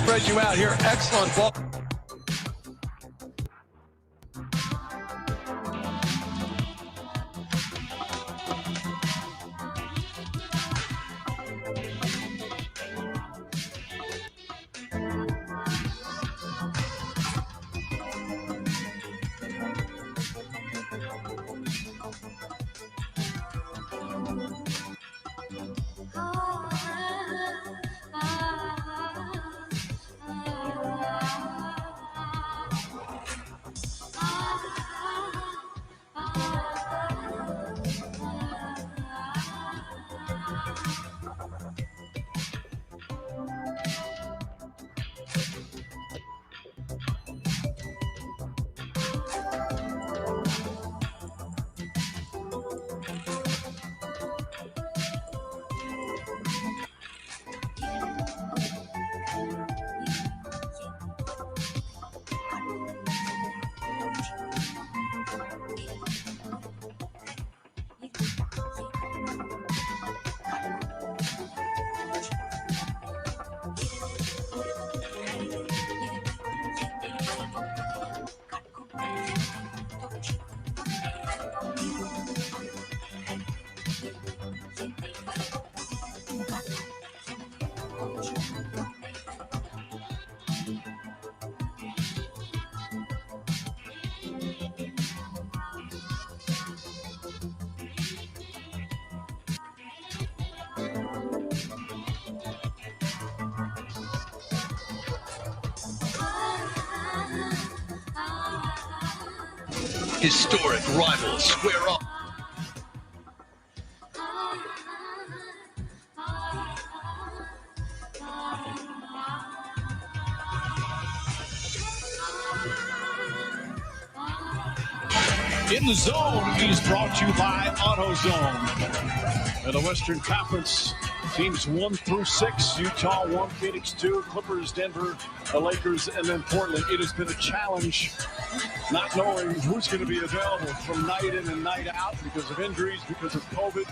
spread you out here. Excellent ball. Historic rivals square up. In the Zone is brought to you by AutoZone. In the Western Conference, teams 1 through 6, Utah 1, Phoenix 2, Clippers, Denver, the Lakers, and then Portland. It has been a challenge not knowing who's going to be available from night in and night out because of injuries, because of COVID.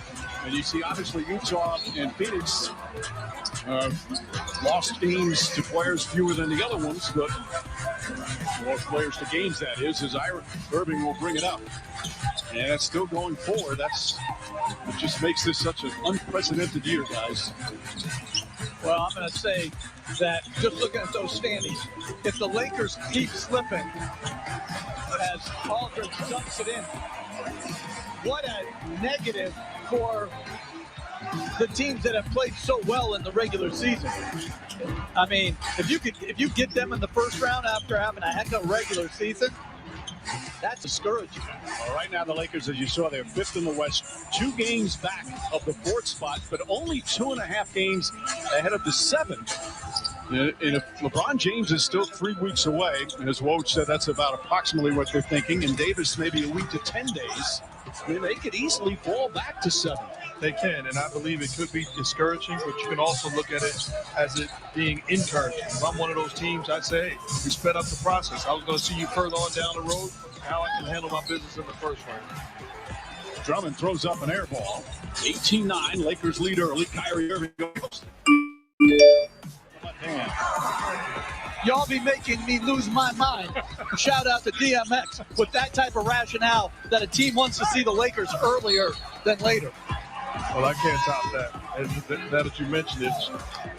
And you see, obviously, Utah and Phoenix lost games to players fewer than the other ones, but more players to games, that is, as Irving will bring it up. And that's still going forward. It just makes this such an unprecedented year, guys. Well, I'm going to say that just looking at those standings, if the Lakers keep slipping as Aldridge dumps it in, what a negative for the teams that have played so well in the regular season. I mean, if you get them in the first round after having a heck of a regular season, that's discouraging. Well, right now, the Lakers, as you saw, they're 5th in the West, 2 games back of the 4th spot, but only 2.5 games ahead of the 7th. And if LeBron James is still 3 weeks away, and as Woj said, that's about approximately what they're thinking, and Davis maybe a week to 10 days, I mean, they could easily fall back to 7th. They can, and I believe it could be discouraging, but you can also look at it as it being encouraging. If I'm one of those teams, I'd say, hey, we sped up the process. I was going to see you further on down the road, how I can handle my business in the first round. Drummond throws up an air ball. 18-9, Lakers lead early. Kyrie Irving goes. Y'all be making me lose my mind. Shout out to DMX with that type of rationale that a team wants to see the Lakers earlier than later. Well, I can't top that. That you mentioned, it's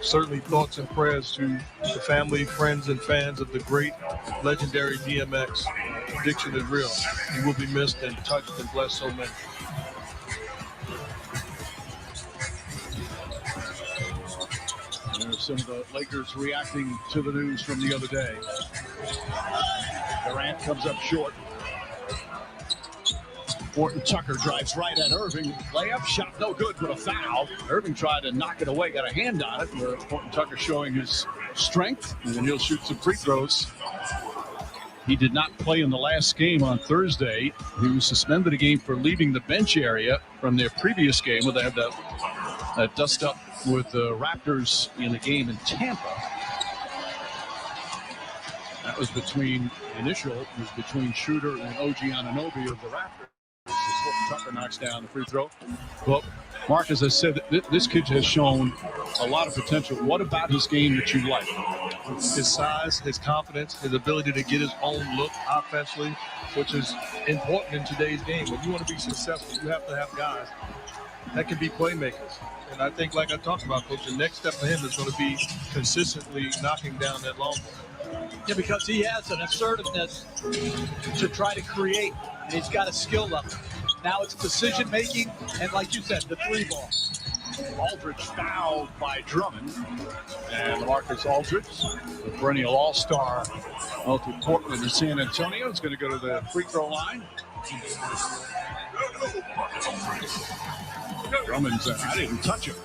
certainly thoughts and prayers to the family, friends, and fans of the great, legendary DMX. Addiction is real. He will be missed and touched and blessed so many. There's some of the Lakers reacting to the news from the other day. Durant comes up short. Horton Tucker drives right at Irving. Layup shot no good, but a foul. Irving tried to knock it away, got a hand on it. Horton Tucker showing his strength, and then he'll shoot some free throws. He did not play in the last game on Thursday. He was suspended a game for leaving the bench area from their previous game where they had that dust up with the Raptors in a game in Tampa. That was between Shooter and OG Anunoby of the Raptors. Tucker knocks down the free throw. Well, Mark, as I said, this kid has shown a lot of potential. What about his game that you like? His size, his confidence, his ability to get his own look offensively, which is important in today's game. When you want to be successful, you have to have guys that can be playmakers. And I think, like I talked about, Coach, the next step for him is going to be consistently knocking down that long ball. Yeah, because he has an assertiveness to try to create, and he's got a skill level. Now it's decision-making, and like you said, the three ball. Aldridge fouled by Drummond. And Marcus Aldridge, the perennial all-star, both with Portland and San Antonio, is going to go to the free throw line. Drummond said, I didn't touch him.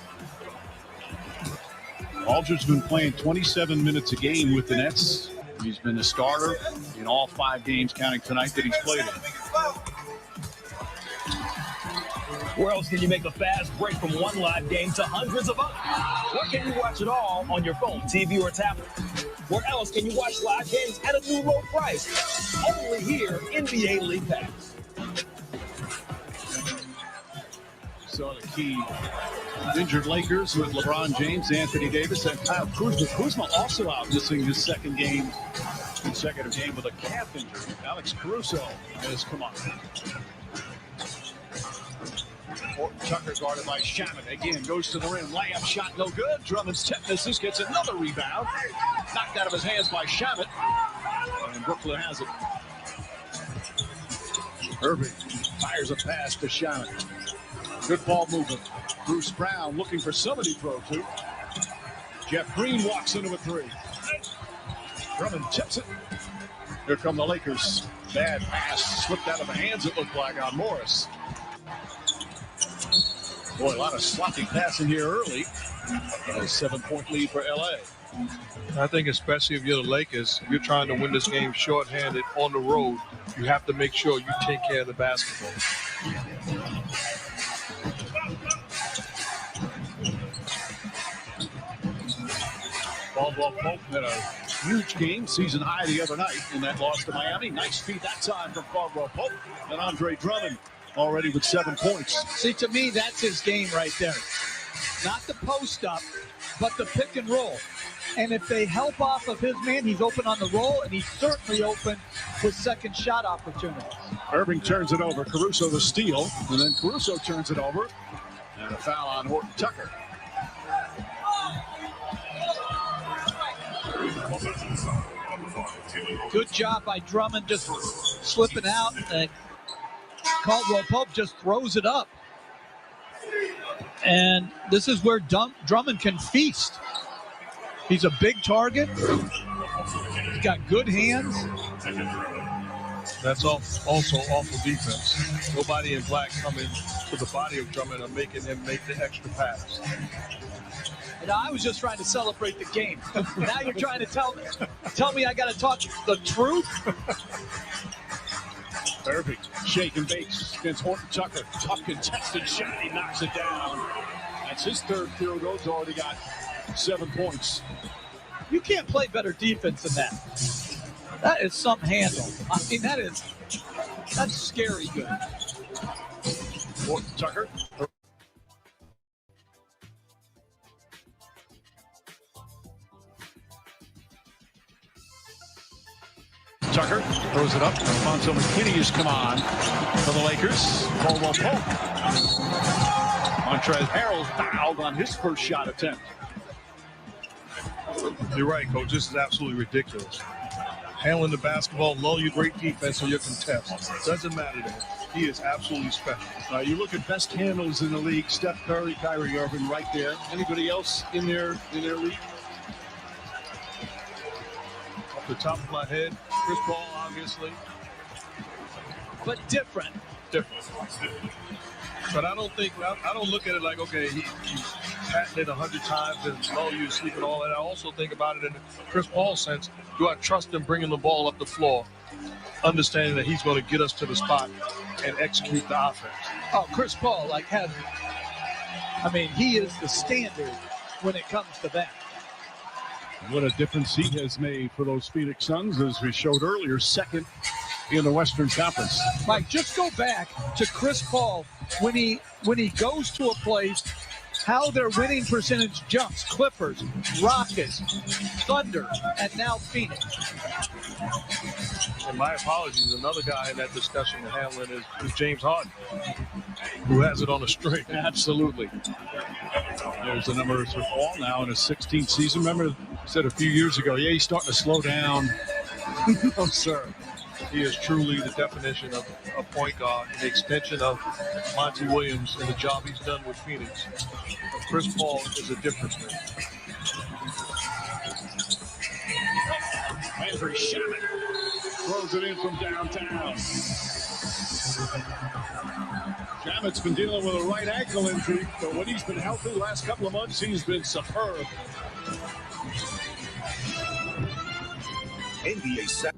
Aldridge's been playing 27 minutes a game with the Nets. He's been the starter in all 5 games, counting tonight, that he's played in. Where else can you make a fast break from one live game to hundreds of others? Where can you watch it all on your phone, TV, or tablet? Where else can you watch live games at a new low price? Only here, NBA League Pass. Saw the key injured Lakers with LeBron James, Anthony Davis, and Kyle Kuzma. Kuzma also out missing his consecutive game with a calf injury. Alex Caruso has come on. Tucker guarded by Shaman. Again, goes to the rim. Layup shot no good. Drummond's tip misses. Gets another rebound. Knocked out of his hands by Shaman. And Brooklyn has it. Irving fires a pass to Shaman. Good ball movement. Bruce Brown looking for somebody to throw to. Jeff Green walks into a three. Drummond tips it. Here come the Lakers. Bad pass. Slipped out of the hands, it looked like, on Morris. Boy, a lot of sloppy passing here early. A 7-point lead for LA. I think especially if you're the Lakers, if you're trying to win this game shorthanded on the road, you have to make sure you take care of the basketball. Caldwell Pope had a huge game, season high the other night in that loss to Miami. Nice feed that time from Caldwell Pope. And Andre Drummond already with 7 points. See, to me, that's his game right there. Not the post up, but the pick and roll. And if they help off of his man, he's open on the roll, and he's certainly open with second shot opportunities. Irving turns it over. Caruso the steal, and then Caruso turns it over. And a foul on Horton Tucker. Good job by Drummond just slipping out, and Caldwell Pope just throws it up. And this is where Drummond can feast. He's a big target. He's got good hands. That's also awful defense. Nobody in black coming to the body of Drummond and making him make the extra pass. And I was just trying to celebrate the game. Now you're trying to tell me I got to talk the truth? Irving, shake and bakes against Horton Tucker. Tough contested shot. He knocks it down. That's his third field goal. He's already got 7 points. You can't play better defense than that. That is some handle. I mean, that's scary good. Horton Tucker. Tucker throws it up. Alfonso McKinney has come on for the Lakers. Caldwell Pope. Montrezl Harrell fouled on his first shot attempt. You're right, Coach. This is absolutely ridiculous. Handling the basketball, lull your great defense on your contest. Doesn't matter to him. He is absolutely special. You look at best handles in the league. Steph Curry, Kyrie Irving right there. Anybody else in their league? Off the top of my head, Chris Paul, obviously. But different. But I don't look at it like, okay, he's patting it 100 times and lull you to sleep and all that. I also think about it in Chris Paul's sense. Do I trust him bringing the ball up the floor, understanding that he's going to get us to the spot and execute the offense? Oh, Chris Paul, he is the standard when it comes to that. What a difference he has made for those Phoenix Suns, as we showed earlier. Second in the Western Conference. Mike, just go back to Chris Paul when he goes to a place, how their winning percentage jumps. Clippers, Rockets, Thunder, and now Phoenix. And my apologies, another guy in that discussion with Hamlin is James Harden, who has it on a string. Absolutely. There's the numbers for Paul now in his 16th season. Remember, I said a few years ago, yeah, he's starting to slow down. No, sir. He is truly the definition of a point guard, the extension of Monty Williams and the job he's done with Phoenix. But Chris Paul is a difference maker. Landry Shamet throws it in from downtown. Shamet's been dealing with a right ankle injury, but when he's been healthy the last couple of months, he's been superb. NBA set.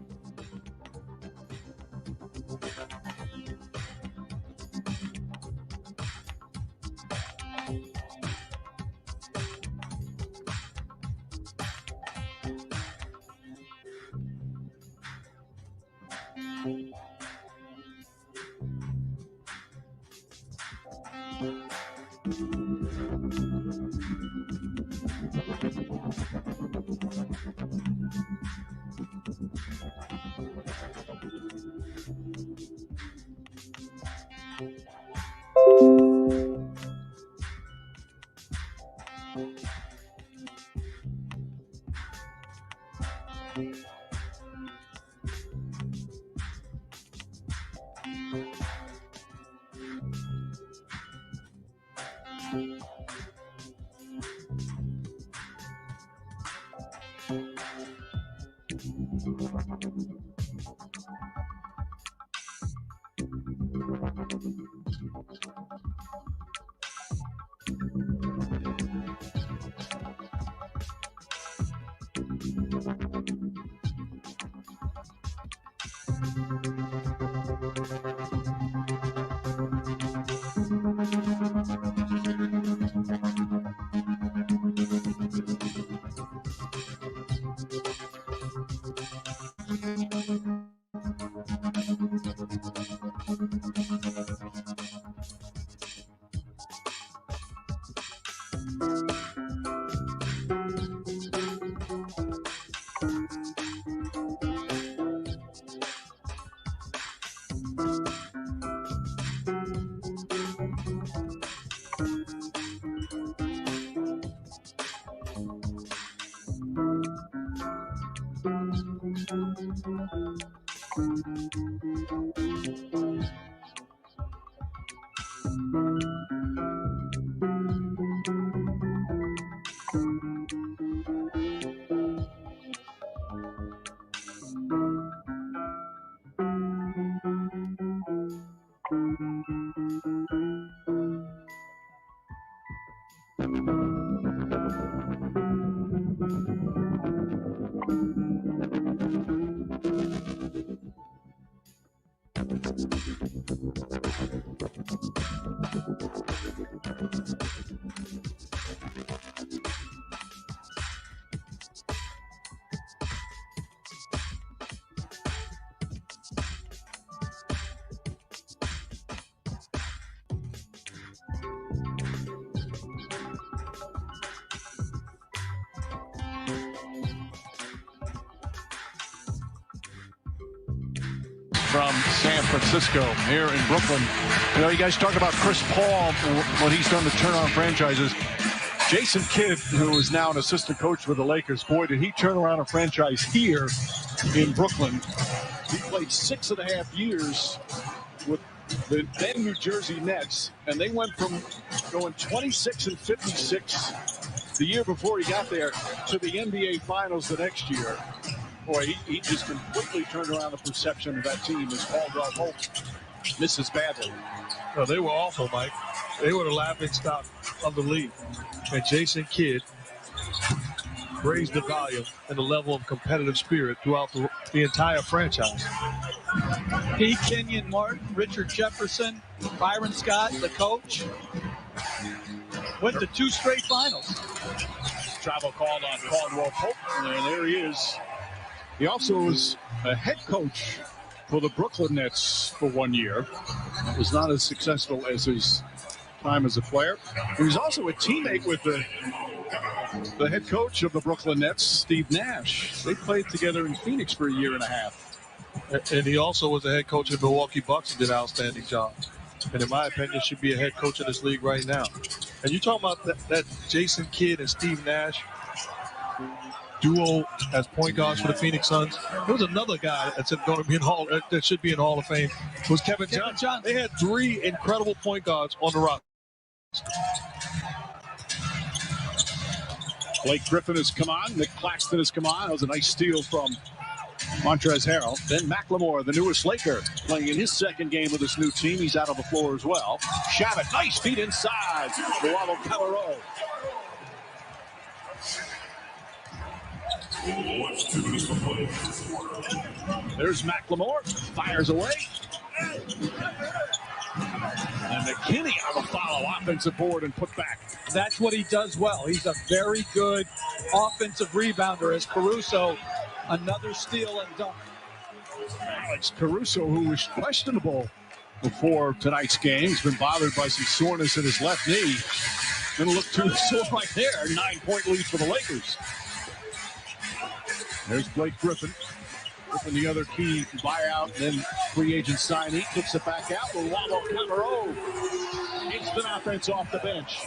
From San Francisco here in Brooklyn. You know, you guys talk about Chris Paul, what he's done to turn on franchises. Jason Kidd, who is now an assistant coach with the Lakers, boy, did he turn around a franchise here in Brooklyn. He played 6.5 years with the then New Jersey Nets, and they went from going 26-56 the year before he got there to the NBA Finals the next year. Boy, he just completely turned around the perception of that team as Caldwell Pope misses badly. No, they were awful, Mike. They were the laughingstock of the league. And Jason Kidd raised the volume and the level of competitive spirit throughout the entire franchise. Pete, Kenyon Martin, Richard Jefferson, Byron Scott, the coach, went to 2 straight finals. Travel called on Caldwell Pope, and there he is. He also was a head coach for the Brooklyn Nets for 1 year. It was not as successful as his time as a player. He was also a teammate with the head coach of the Brooklyn Nets, Steve Nash. They played together in Phoenix for a year and a half. And he also was a head coach of Milwaukee Bucks and did an outstanding job. And in my opinion, should be a head coach in this league right now. And you talking about that Jason Kidd and Steve Nash duo as point guards for the Phoenix Suns. There was another guy that's going to be that should be in Hall of Fame. It was Kevin Johnson. They had 3 incredible point guards on the roster. Blake Griffin has come on. Nick Claxton has come on. That was a nice steal from Montrezl Harrell. Then McLemore, the newest Laker, playing in his second game with his new team. He's out on the floor as well. Shabbat, nice feet inside. Luavo Cabarro. There's McLemore. Fires away. And McKinney on the follow, offensive board and put back. That's what he does well. He's a very good offensive rebounder. As Caruso, another steal and dunk. Alex Caruso, who was questionable before tonight's game, has been bothered by some soreness in his left knee. Didn't look too sore right there. 9-point lead for the Lakers. There's Blake Griffin. Griffin, the other key buyout, then free agent signee, kicks it back out. Luavo Cabarro. Instant offense off the bench.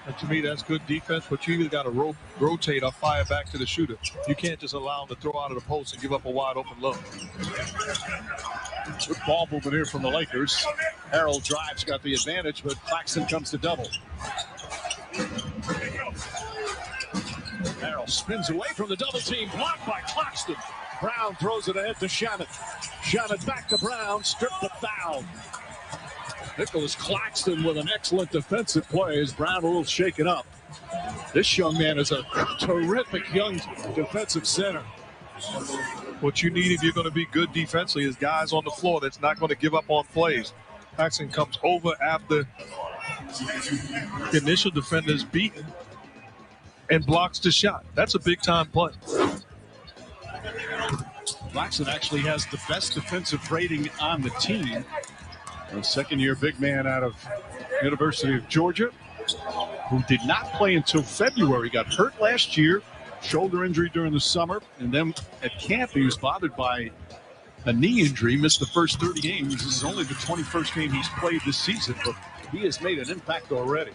And to me, that's good defense, but you either got to rotate or fire back to the shooter. You can't just allow him to throw out of the post and give up a wide open look. Good ball movement here from the Lakers. Harrell drives, got the advantage, but Claxton comes to double. Harrell spins away from the double team, blocked by Claxton. Brown throws it ahead to Shannon. Shannon back to Brown, stripped the foul. Nicholas Claxton with an excellent defensive play as Brown a little shaken up. This young man is a terrific young defensive center. What you need if you're going to be good defensively is guys on the floor that's not going to give up on plays. Claxton comes over after the initial defender is beaten and blocks the shot. That's a big-time play. Claxton actually has the best defensive rating on the team. A second-year big man out of University of Georgia, who did not play until February. Got hurt last year, shoulder injury during the summer, and then at camp he was bothered by a knee injury, missed the first 30 games. This is only the 21st game he's played this season, but he has made an impact already.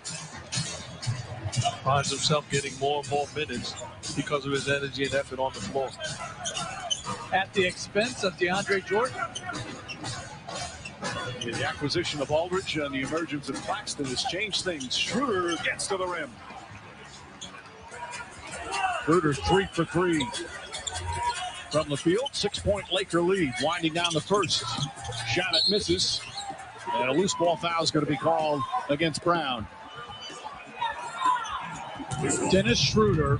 Finds himself getting more and more minutes because of his energy and effort on the floor. At the expense of DeAndre Jordan. The acquisition of Aldridge and the emergence of Claxton has changed things. Schroeder gets to the rim. Schroeder 3 for 3 from the field. 6-point Laker lead. Winding down the first. Shot it misses. And a loose ball foul is going to be called against Brown. Dennis Schroeder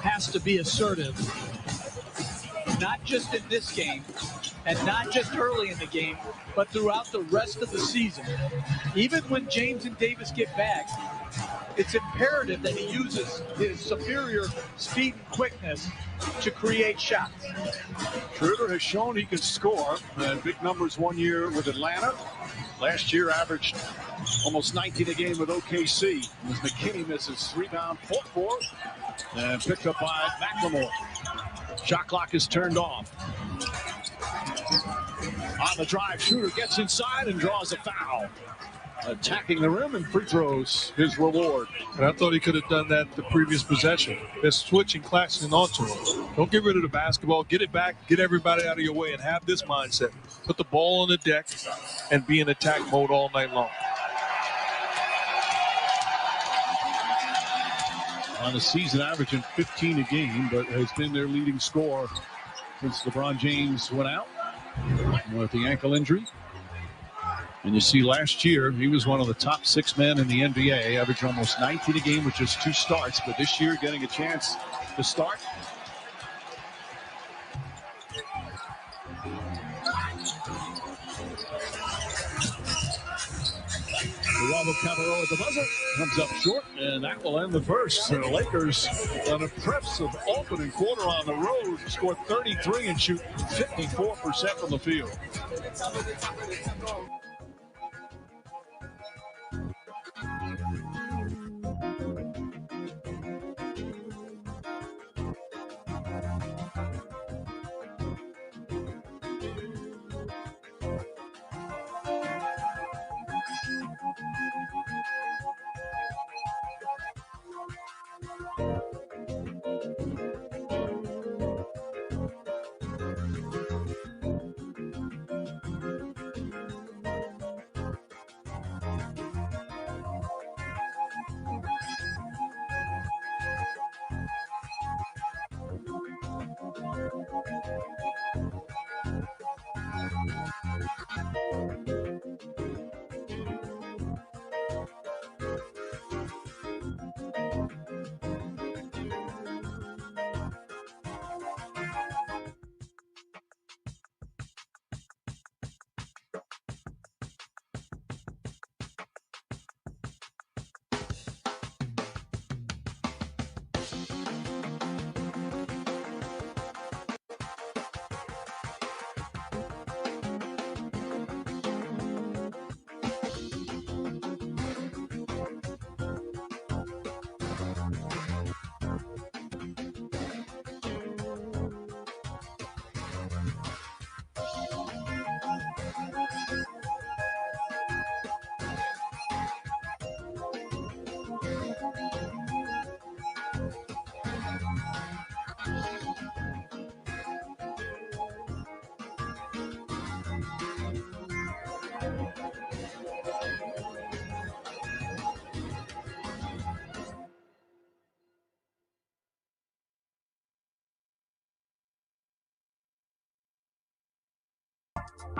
has to be assertive. Not just in this game, and not just early in the game, but throughout the rest of the season. Even when James and Davis get back, it's imperative that he uses his superior speed and quickness to create shots. Schroeder has shown he can score. Big numbers 1 year with Atlanta. Last year averaged almost 19 a game with OKC. As McKinney misses, rebound, 4-4, and picked up by McLemore. Shot clock is turned off. On the drive, Schroeder gets inside and draws a foul. Attacking the rim and free throws his reward. And I thought he could have done that the previous possession. They're switching Claxton onto him. Don't get rid of the basketball. Get it back. Get everybody out of your way and have this mindset. Put the ball on the deck and be in attack mode all night long. On the season, averaging 15 a game, but has been their leading scorer since LeBron James went out with the ankle injury. And you see last year, he was one of the top 6 men in the NBA, averaged almost 19 a game with just 2 starts. But this year, getting a chance to start. Luavo Cabarro at the buzzer comes up short, and that will end the first. The Lakers, an impressive opening quarter on the road, scored 33 and shoot 54% from the field.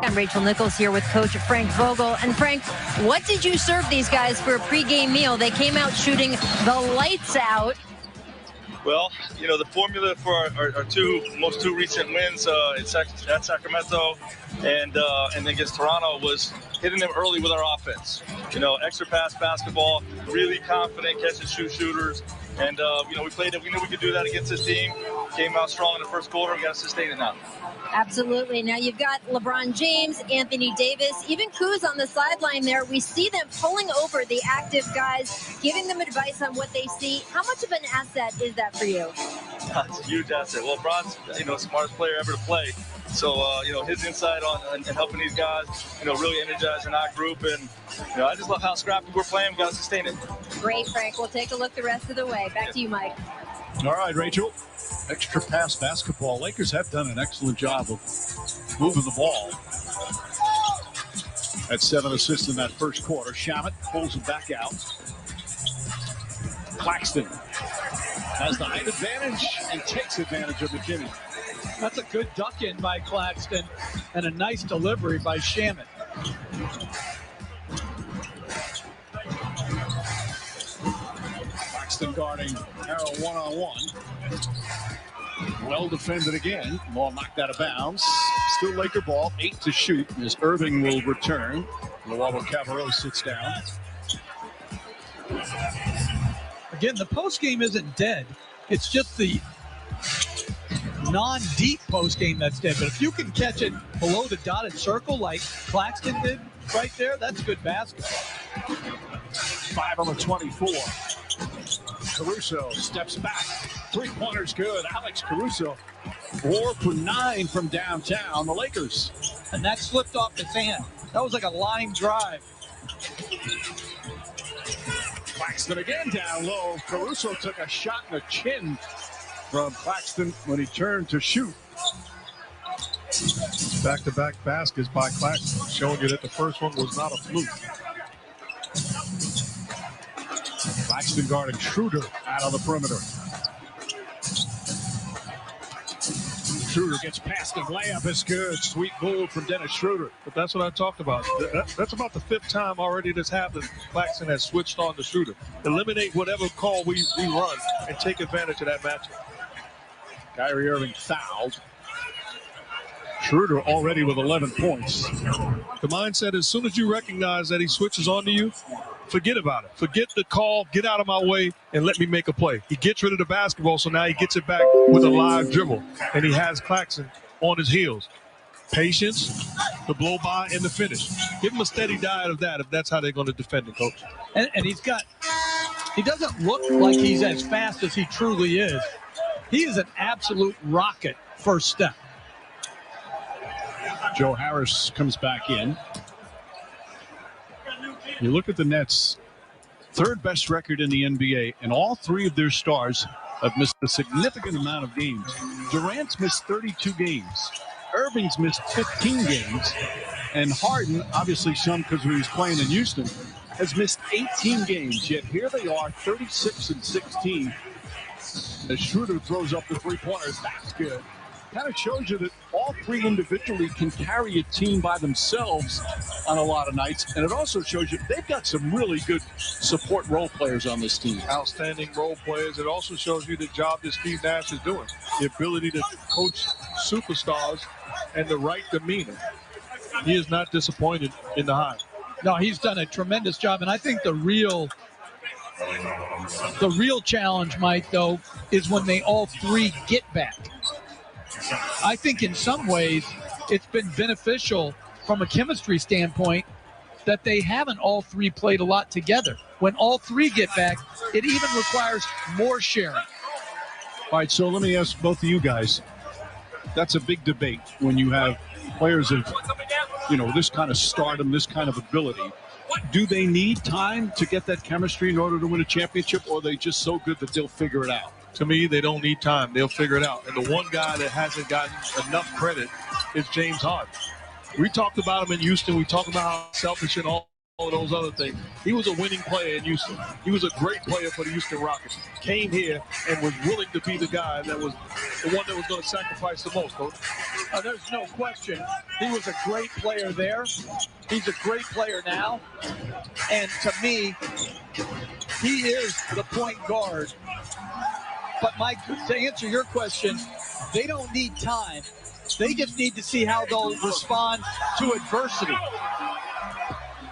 I'm Rachel Nichols here with Coach Frank Vogel. And Frank, what did you serve these guys for a pregame meal? They came out shooting the lights out. Well, you know, the formula for our two recent wins at Sacramento and against Toronto was hitting them early with our offense. You know, extra pass basketball, really confident catch and shoot shooters. And, you know, we knew we could do that against this team. Came out strong in the first quarter. We got to sustain it now. Absolutely. Now you've got LeBron James, Anthony Davis, even Kuz on the sideline there. We see them pulling over the active guys, giving them advice on what they see. How much of an asset is that for you? It's a huge asset. Well, LeBron's, you know, the smartest player ever to play. So, you know, his insight on helping these guys, you know, really energizing our group. And, you know, I just love how scrappy we're playing. We got to sustain it. Great, Frank. We'll take a look the rest of the way. Back to you, Mike. All right, Rachel. Extra pass basketball. Lakers have done an excellent job of moving the ball. Had 7 assists in that first quarter. Shamet pulls it back out. Claxton has the height advantage and takes advantage of McKinney. That's a good duck in by Claxton and a nice delivery by Shamet. Claxton guarding Harrell one-on-one. Well defended again. Ball knocked out of bounds. Still Laker ball. 8 to shoot as Irving will return. Luavo Cabarro sits down. Again, the post game isn't dead. It's just the non-deep post game that's dead. But if you can catch it below the dotted circle like Claxton did right there, that's good basketball. 5 on the 24. Caruso steps back. 3-pointers good. Alex Caruso 4 for 9 from downtown. The Lakers. And that slipped off his hand. That was like a line drive. Claxton again down low. Caruso took a shot in the chin from Claxton when he turned to shoot. Back-to-back baskets by Claxton, showing you that the first one was not a fluke. Claxton guarding Schroeder out on the perimeter. Schroeder gets past him. Layup is good. Sweet move from Dennis Schroeder. But that's what I talked about. That's about the 5th time already this happened. Claxton has switched on the Schroeder. Eliminate whatever call we run and take advantage of that matchup. Kyrie Irving fouled. Schroeder already with 11 points. The mindset, as soon as you recognize that he switches onto you, forget about it. Forget the call, get out of my way, and let me make a play. He gets rid of the basketball, so now he gets it back with a live dribble, and he has Claxton on his heels. Patience, the blow by, and the finish. Give him a steady diet of that if that's how they're going to defend it, Coach. And he doesn't look like he's as fast as he truly is. He is an absolute rocket first step. Joe Harris comes back in. You look at the Nets, third best record in the NBA, and all three of their stars have missed a significant amount of games. Durant's missed 32 games. Irving's missed 15 games. And Harden, obviously some because he was playing in Houston, has missed 18 games. Yet here they are, 36 and 16. As Schroeder throws up the three-pointer, that's good. Kind of shows you that all three individually can carry a team by themselves on a lot of nights. And it also shows you they've got some really good support role players on this team. Outstanding role players. It also shows you the job that Steve Nash is doing. The ability to coach superstars and the right demeanor. He is not disappointed in the high. No, he's done a tremendous job. And I think the real challenge, Mike, though, is when they all three get back. I think in some ways it's been beneficial from a chemistry standpoint that they haven't all three played a lot together. When all three get back, it even requires more sharing. All right, so let me ask both of you guys. That's a big debate when you have players of, this kind of stardom, this kind of ability. Do they need time to get that chemistry in order to win a championship, or are they just so good that they'll figure it out? To me, they don't need time. They'll figure it out. And the one guy that hasn't gotten enough credit is James Harden. We talked about him in Houston. We talked about how selfish and all of those other things. He was a winning player in Houston. He was a great player for the Houston Rockets. Came here and was willing to be the guy that was the one that was going to sacrifice the most, Coach. There's no question. He was a great player there. He's a great player now. And to me, he is the point guard. But, Mike, to answer your question, they don't need time. They just need to see how they'll respond to adversity.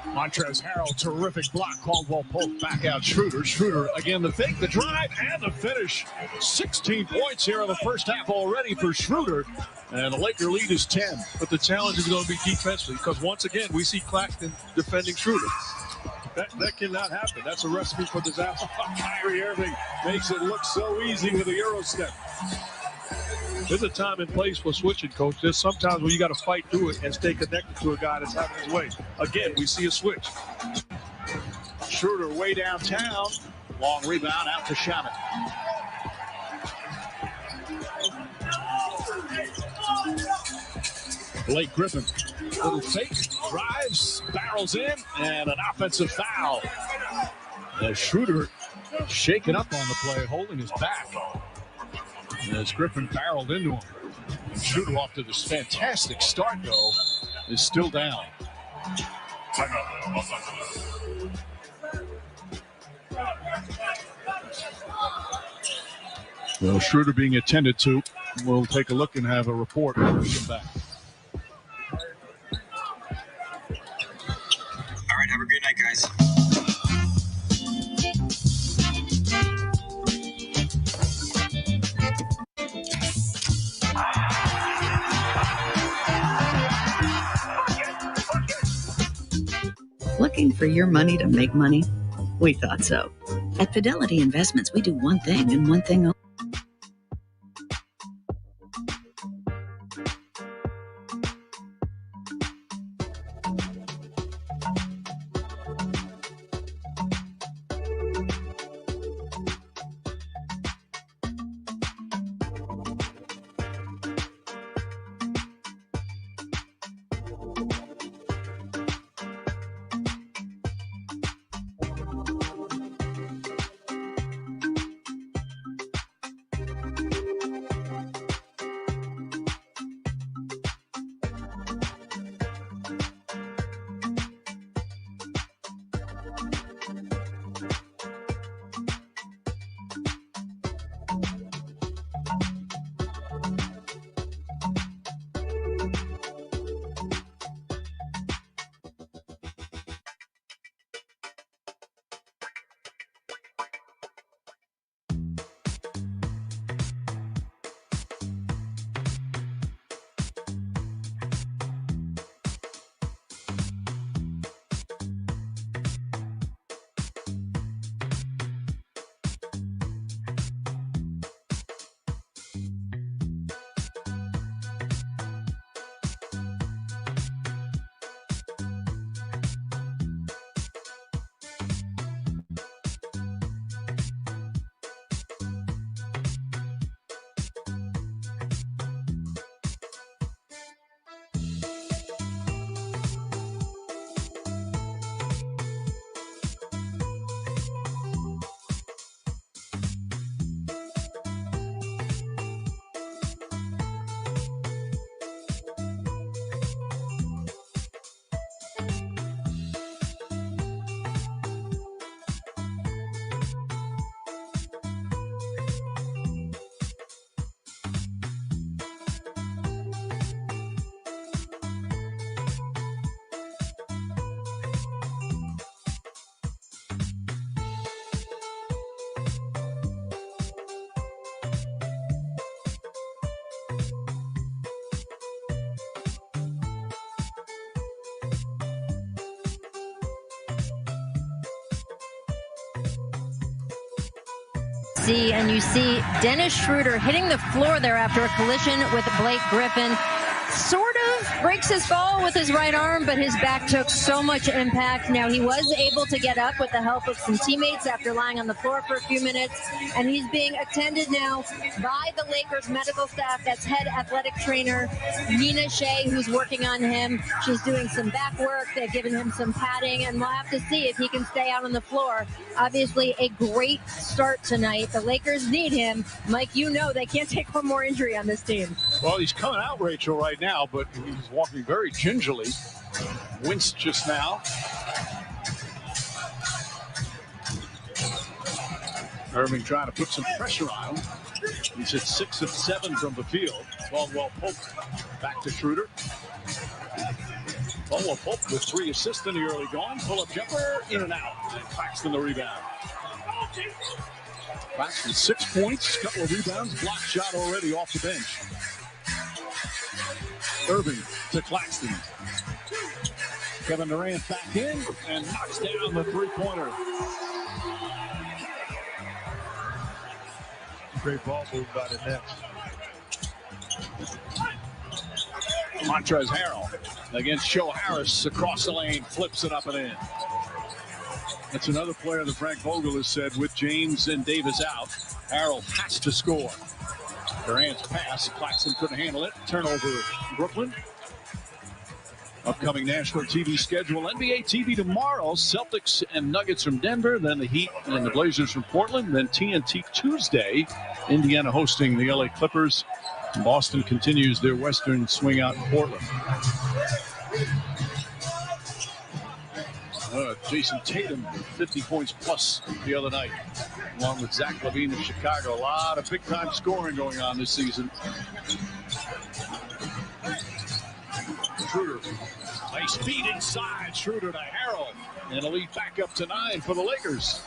Montrezl Harrell, terrific block. Caldwell Pope back out Schroeder. Schroeder again, the fake, the drive, and the finish. 16 points here in the first half already for Schroeder. And the Laker lead is 10. But the challenge is going to be defensively because, once again, we see Claxton defending Schroeder. That cannot happen. That's a recipe for disaster. Kyrie Irving makes it look so easy with a Euro step. There's a time and place for switching, Coach. There's sometimes where you got to fight through it and stay connected to a guy that's having his way. Again, we see a switch. Schroeder way downtown. Long rebound out to Shabbat. Blake Griffin. Little fake, drives, barrels in, and an offensive foul. As Schroeder shaken up on the play, holding his back. As Griffin barreled into him. And Schroeder off to this fantastic start, though, is still down. Well, Schroeder being attended to. We'll take a look and have a report when we come back. All right, have a great night, guys. Looking for your money to make money? We thought so. At Fidelity Investments, we do one thing and one thing only. see, and you see Dennis Schroeder hitting the floor there after a collision with Blake Griffin. Sort of breaks his fall with his right arm, but his back took so much impact. Now, he was able to get up with the help of some teammates after lying on the floor for a few minutes, and he's being attended now by the Lakers medical staff. That's head athletic trainer Nina Shea, who's working on him. She's doing some back work. They've given him some padding, and we'll have to see if he can stay out on the floor. Obviously, a great start tonight. The Lakers need him. Mike, you know they can't take one more injury on this team. Well, he's coming out, Rachel, right now, but he's walking very gingerly. Winced just now. Irving trying to put some pressure on him. He's at 6 of 7 from the field. Caldwell Pope back to Schroeder. Caldwell Pope with 3 assists in the early going. Pull-up jumper, in and out. And Claxton the rebound. Claxton 6 points, couple of rebounds, block shot already off the bench. Irving to Claxton. Kevin Durant back in and knocks down the three-pointer. Great ball move by the Nets. Montrezl Harrell against Joe Harris across the lane, flips it up and in. That's another player that Frank Vogel has said with James and Davis out, Harrell has to score. Durant's pass, Claxton couldn't handle it. Turnover, Brooklyn. Upcoming national TV schedule, NBA TV tomorrow, Celtics and Nuggets from Denver, then the Heat and the Blazers from Portland, then TNT Tuesday, Indiana hosting the LA Clippers. Boston continues their western swing out in Portland. Jason Tatum, 50 points plus the other night, along with Zach LaVine of Chicago. A lot of big-time scoring going on this season. Schroeder, nice feed inside. Schroeder to Harrell, and a lead back up to 9 for the Lakers.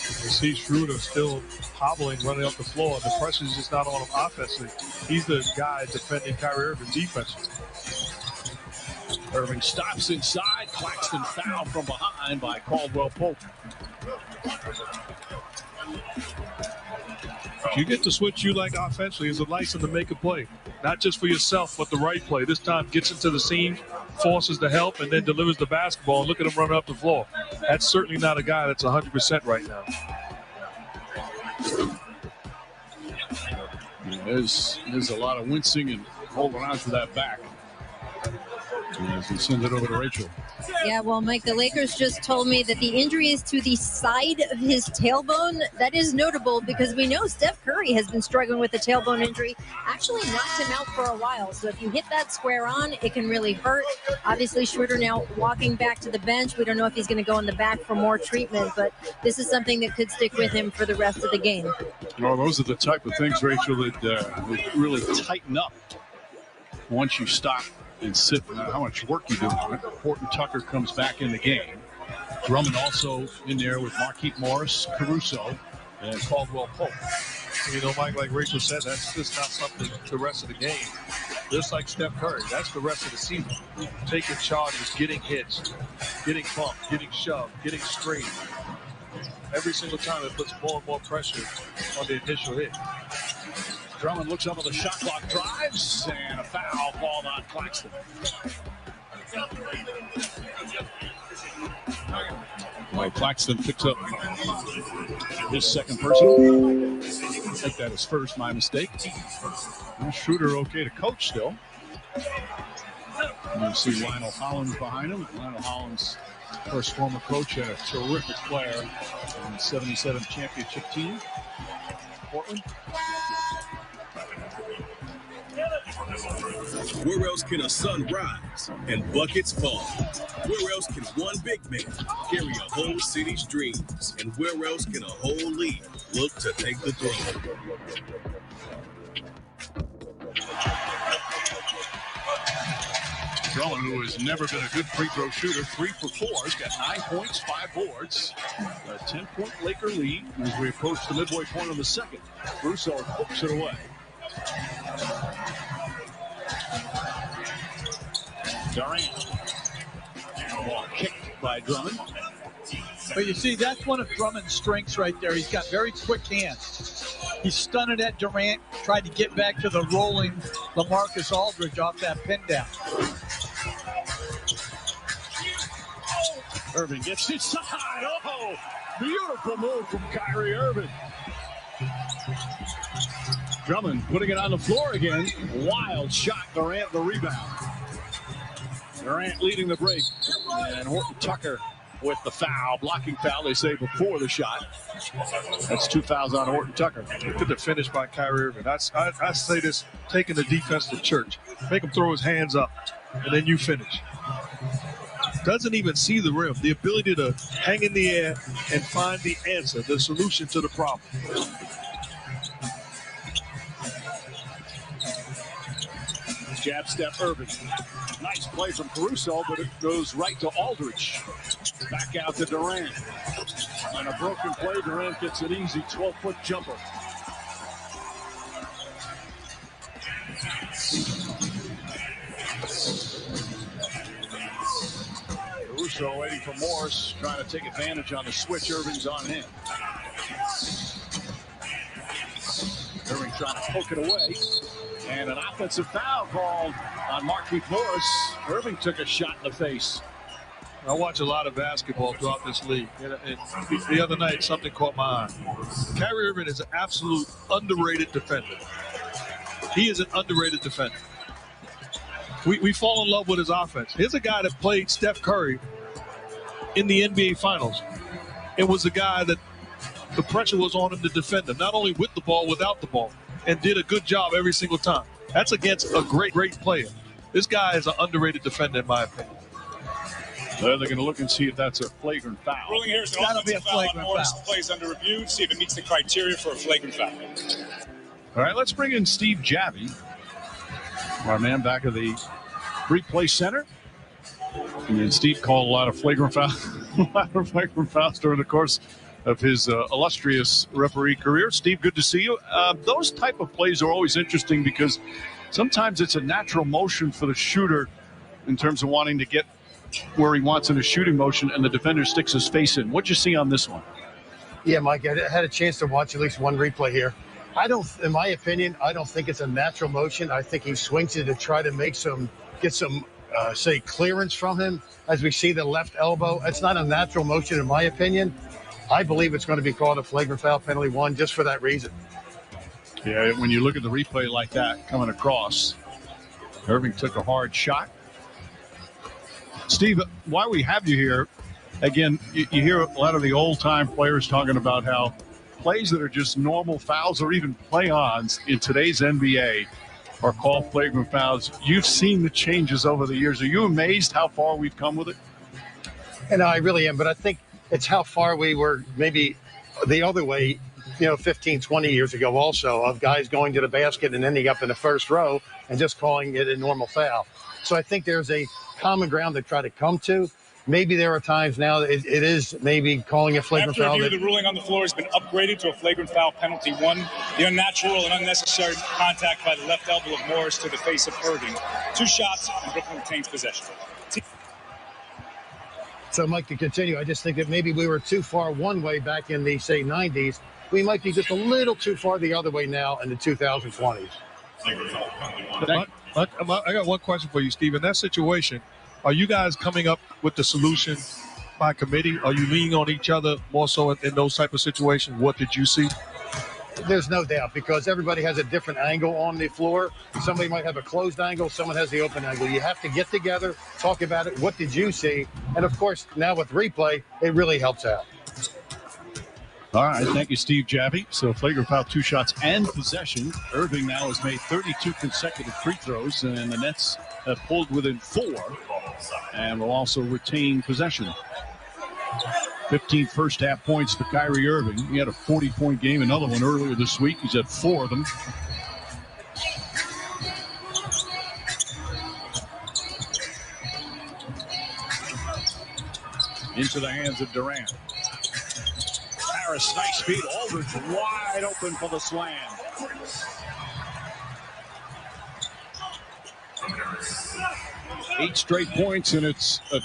You see Schroeder still hobbling, running up the floor. The pressure's just not on him offensively. He's the guy defending Kyrie Irving defensively. Irving stops inside. Claxton fouled from behind by Caldwell Pope. You get to switch you like offensively is a license to make a play. Not just for yourself, but the right play. This time gets into the seam, forces the help, and then delivers the basketball. And look at him running up the floor. That's certainly not a guy that's 100% right now. There's a lot of wincing and holding on to that back. As we send it over to Rachel. Yeah, well, Mike, the Lakers just told me that the injury is to the side of his tailbone. That is notable because we know Steph Curry has been struggling with a tailbone injury. Actually knocked him out for a while. So if you hit that square on, it can really hurt. Obviously, Schroeder now walking back to the bench. We don't know if he's going to go in the back for more treatment, but this is something that could stick with him for the rest of the game. Well, those are the type of things, Rachel, that really tighten up once you stop and sit, how much work you do on it. Horton Tucker comes back in the game. Drummond also in there with Marquise Morris, Caruso, and Caldwell Pope. You know, Mike, like Rachel said, that's just not something the rest of the game. Just like Steph Curry, that's the rest of the season. Taking charges, getting hits, getting bumped, getting shoved, getting straight. Every single time it puts more and more pressure on the initial hit. Drummond looks up at the shot clock, drives, and a foul called on Claxton. Well, Claxton picks up his second personal. I think that is first, my mistake. Well, Schroeder okay to coach still. You see Lionel Hollins behind him. Lionel Hollins, first former coach, and a terrific player on the 77 championship team. Portland. Where else can a sun rise and buckets fall? Where else can one big man carry a whole city's dreams? And where else can a whole league look to take the throne? Drummond, who has never been a good free throw shooter, 3 for 4. He's got 9 points, 5 boards. A 10-point Laker lead as we approach the midway point of the second. Caruso hooks it away. Durant. Ball kicked by Drummond. But you see, that's one of Drummond's strengths right there. He's got very quick hands. He stunned it at Durant, tried to get back to the rolling LaMarcus Aldridge off that pin down. Irving gets inside. Oh, beautiful move from Kyrie Irving. Drummond putting it on the floor again. Wild shot. Durant the rebound. Durant leading the break. And Horton Tucker with the foul. Blocking foul, they say, before the shot. That's 2 fouls on Horton Tucker. Look at the finish by Kyrie Irving. I say this, taking the defense to church. Make him throw his hands up, and then you finish. Doesn't even see the rim. The ability to hang in the air and find the answer, the solution to the problem. Jab step Irving. Nice play from Caruso, but it goes right to Aldridge. Back out to Durant. On a broken play, Durant gets an easy 12-foot jumper. Caruso waiting for Morris, trying to take advantage on the switch. Irving's on him. Irving trying to poke it away. And an offensive foul called on Markieff Morris. Irving took a shot in the face. I watch a lot of basketball throughout this league. And the other night, something caught my eye. Kyrie Irving is an absolute underrated defender. He is an underrated defender. We fall in love with his offense. Here's a guy that played Steph Curry in the NBA Finals. It was a guy that the pressure was on him to defend him, not only with the ball, without the ball, and did a good job every single time. That's against a great player. This guy is an underrated defender, in my opinion. They're going to look and see if that's a flagrant foul. Ruling here is an offensive foul on Morris. Plays under review. See if it meets the criteria for a flagrant foul. All right, let's bring in Steve Javie, our man back of the replay center. And Steve called a lot of flagrant fouls during the course of his illustrious referee career. Steve, good to see you. Those type of plays are always interesting because sometimes it's a natural motion for the shooter in terms of wanting to get where he wants in a shooting motion, and the defender sticks his face in. What'd you see on this one? Yeah, Mike, I had a chance to watch at least one replay here. In my opinion, I don't think it's a natural motion. I think he swings it to try to get some clearance from him. As we see the left elbow, it's not a natural motion in my opinion. I believe it's going to be called a flagrant foul, penalty 1, just for that reason. Yeah, when you look at the replay like that coming across, Irving took a hard shot. Steve, why we have you here, again, you hear a lot of the old-time players talking about how plays that are just normal fouls or even play-ons in today's NBA are called flagrant fouls. You've seen the changes over the years. Are you amazed how far we've come with it? And I really am, but I think it's how far we were maybe the other way, 15, 20 years ago also, of guys going to the basket and ending up in the first row and just calling it a normal foul. So I think there's a common ground to try to come to. Maybe there are times now that it is maybe calling a flagrant foul. After review, the ruling on the floor has been upgraded to a flagrant foul, penalty 1. The unnatural and unnecessary contact by the left elbow of Morris to the face of Irving. 2 shots, and Brooklyn retains possession. So, Mike, to continue, I just think that maybe we were too far one way back in the, say, 90s. We might be just a little too far the other way now in the 2020s. I got one question for you, Steve. In that situation, are you guys coming up with the solution by committee? Are you leaning on each other more so in those type of situations? What did you see? There's no doubt, because everybody has a different angle on the floor. Somebody might have a closed angle, someone has the open angle. You have to get together, talk about it. What did you see? And, of course, now with replay, it really helps out. All right, thank you, Steve Javie. So flagrant foul, 2 shots and possession. Irving now has made 32 consecutive free throws, and the Nets have pulled within 4 and will also retain possession. 15 first-half points for Kyrie Irving. He had a 40-point game, another one earlier this week. He's had 4 of them. Into the hands of Durant. Harris, nice speed. Aldridge wide open for the slam. Eight straight points, and it's a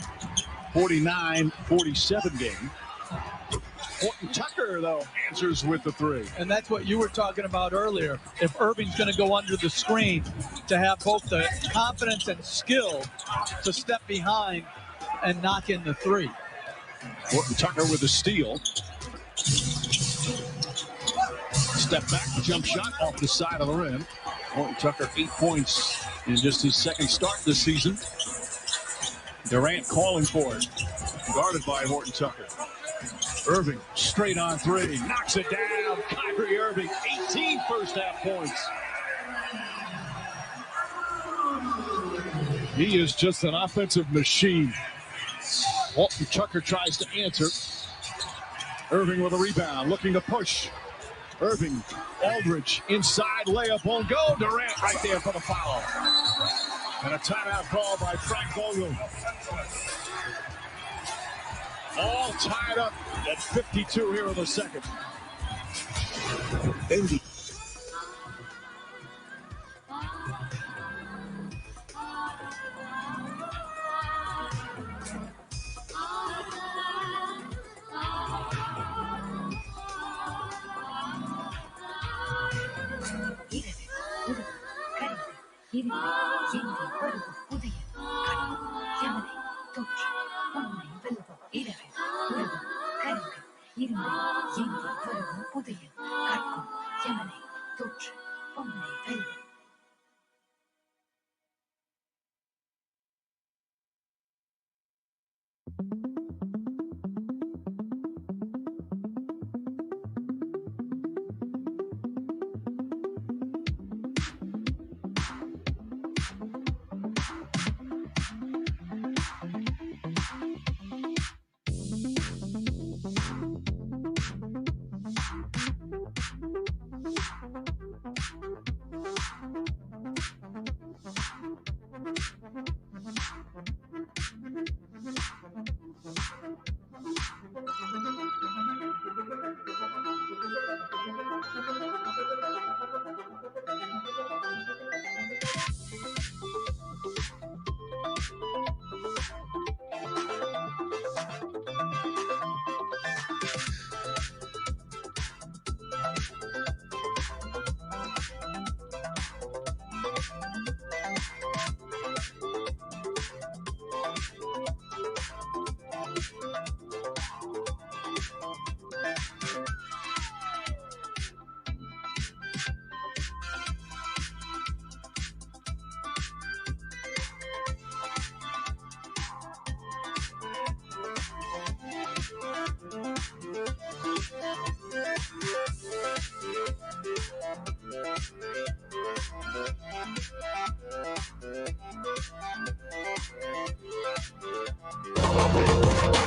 49-47 game. Horton Tucker, though, answers with the three. And that's what you were talking about earlier. If Irving's going to go under the screen, to have both the confidence and skill to step behind and knock in the three. Horton Tucker with the steal. Step back, jump shot off the side of the rim. Horton Tucker, 8 points in just his second start this season. Durant calling for it. Guarded by Horton Tucker. Irving, straight on three, knocks it down. Kyrie Irving, 18 first half points. He is just an offensive machine. Horton Tucker tries to answer. Irving with a rebound, looking to push. Irving, Aldridge, inside layup won't go. Durant right there for the foul. And a timeout call by Frank Vogel. All tied up at 52 here in the second.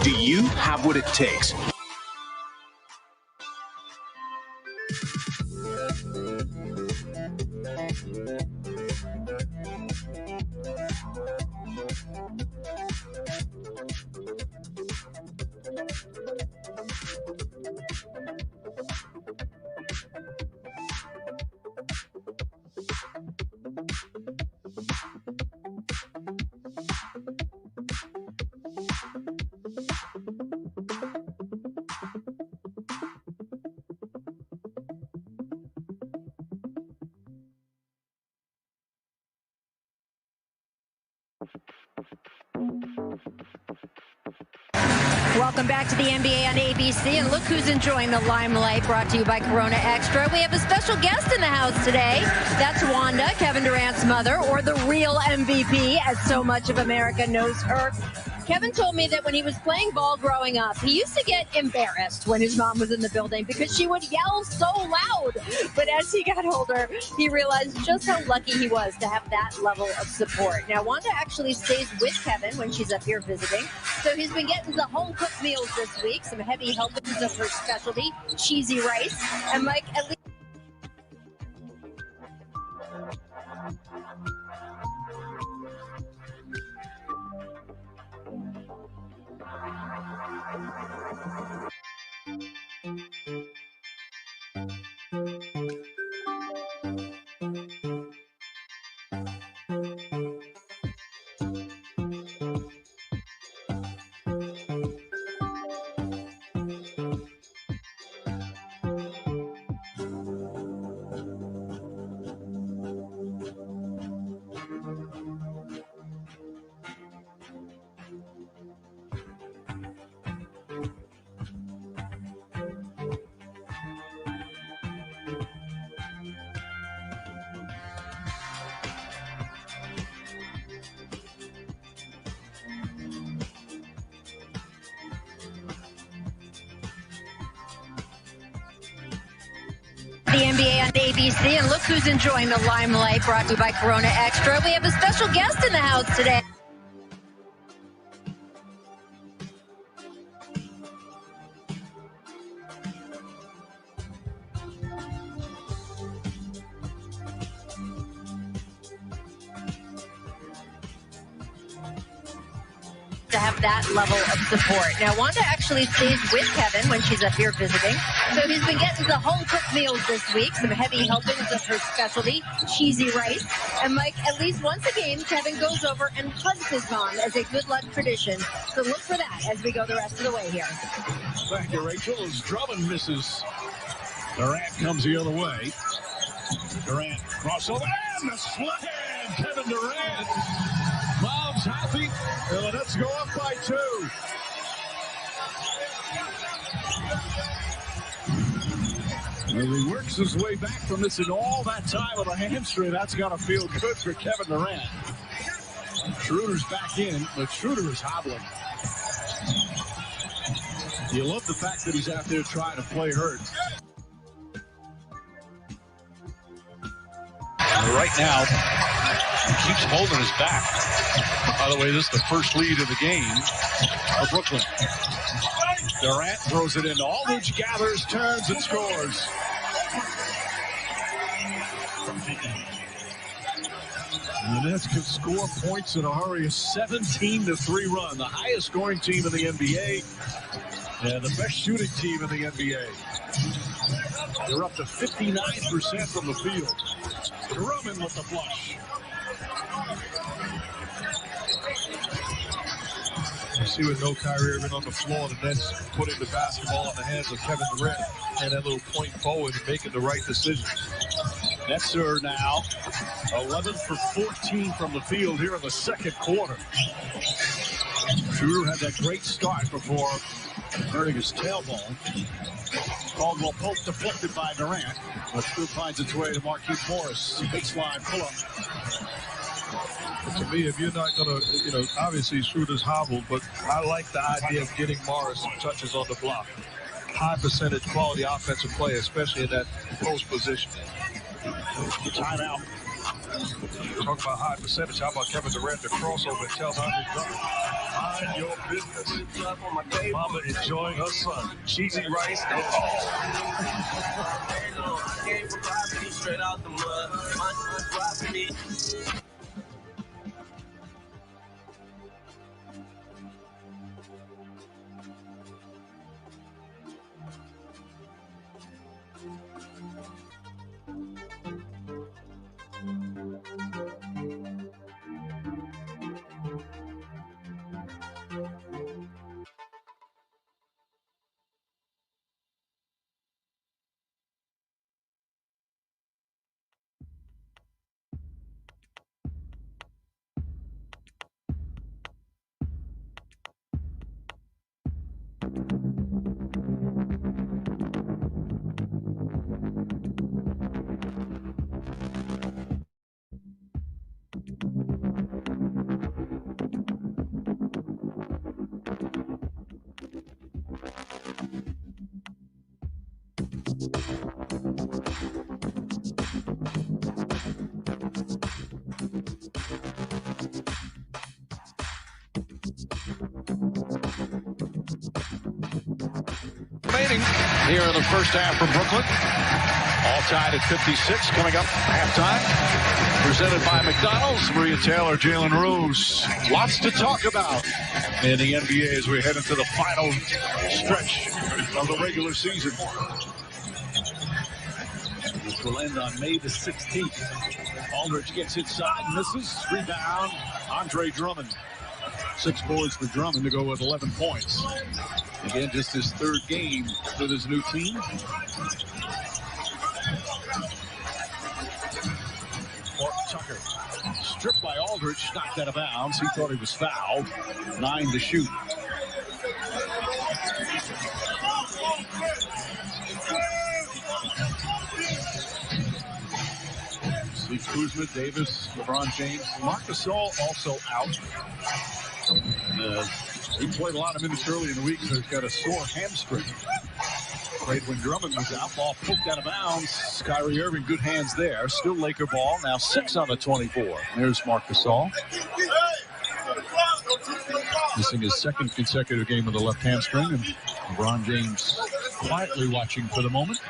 Do you have what it takes? Welcome back to the NBA on ABC, and look who's enjoying the limelight, brought to you by Corona Extra. We have a special guest in the house today. That's Wanda, Kevin Durant's mother, or the real MVP, as so much of America knows her. Kevin told me that when he was playing ball growing up, he used to get embarrassed when his mom was in the building because she would yell so loud. But as he got older, he realized just how lucky he was to have that level of support. Now, Wanda actually stays with Kevin when she's up here visiting. So he's been getting the home-cooked meals this week, some heavy helpings of her specialty, cheesy rice. And Mike, at least The NBA on ABC, and look who's enjoying the limelight, brought to you by Corona Extra. We have a special guest in the house today. To have that level of support. Now, Wanda actually stays with Kevin when she's up here visiting. So he's been getting the home-cooked meals this week, some heavy helpings of her specialty, cheesy rice. And Mike, at least once a game, Kevin goes over and hugs his mom as a good luck tradition. So look for that as we go the rest of the way here. Thank you, Rachel. As Drummond misses, Durant comes the other way. Durant crossover and the slam. Kevin Durant. Mom's happy. And the Nets go up by 2. Well, he works his way back from missing all that time with a hamstring. That's got to feel good for Kevin Durant. Schroeder's back in, but Schroeder is hobbling. You love the fact that he's out there trying to play hurt. Right now, he keeps holding his back. By the way, this is the first lead of the game for Brooklyn. Durant throws it in. Aldridge gathers, turns, and scores. And the Nets can score points in a hurry. A 17-3 run. The highest scoring team in the NBA. And the best shooting team in the NBA. They're up to 59% from the field. Drummond with the flush. You see with no Kyrie Irving on the floor, the Nets putting the basketball in the hands of Kevin Durant and that little point forward and making the right decision. Nets are now 11 for 14 from the field here in the second quarter. Schroeder had that great start before hurting his tailbone. Caldwell Pope deflected by Durant, but still finds its way to Markieff Morris. Baseline pull-up. To me, if you're not going to, obviously Schroeder's hobbled, but I like the idea of getting Morris some touches on the block. High percentage quality offensive play, especially in that post position. Timeout. Talk about high percentage. How about Kevin Durant, the crossover and tells Andre Drummond, mind your business. Mama enjoying her son. Cheesy rice and all. Remaining here in the first half for Brooklyn. All tied at 56 coming up halftime. Presented by McDonald's. Maria Taylor, Jalen Rose. Lots to talk about in the NBA as we head into the final stretch of the regular season. This will end on May the 16th. Aldridge gets inside, misses. Rebound, Andre Drummond. 6 boards for Drummond to go with 11 points. Again, just his 3rd game with his new team. Tucker stripped by Aldridge, knocked out of bounds. He thought he was fouled. 9 to shoot. See Kuzma, Davis, LeBron James. Marc Gasol also out. He played a lot of minutes early in the week, so he's got a sore hamstring. Afraid when Drummond was out, ball poked out of bounds. Kyrie Irving, good hands there. Still Laker ball. Now 6 on the 24. There's Marc Gasol. Missing his second consecutive game with a left hamstring. And LeBron James quietly watching for the moment.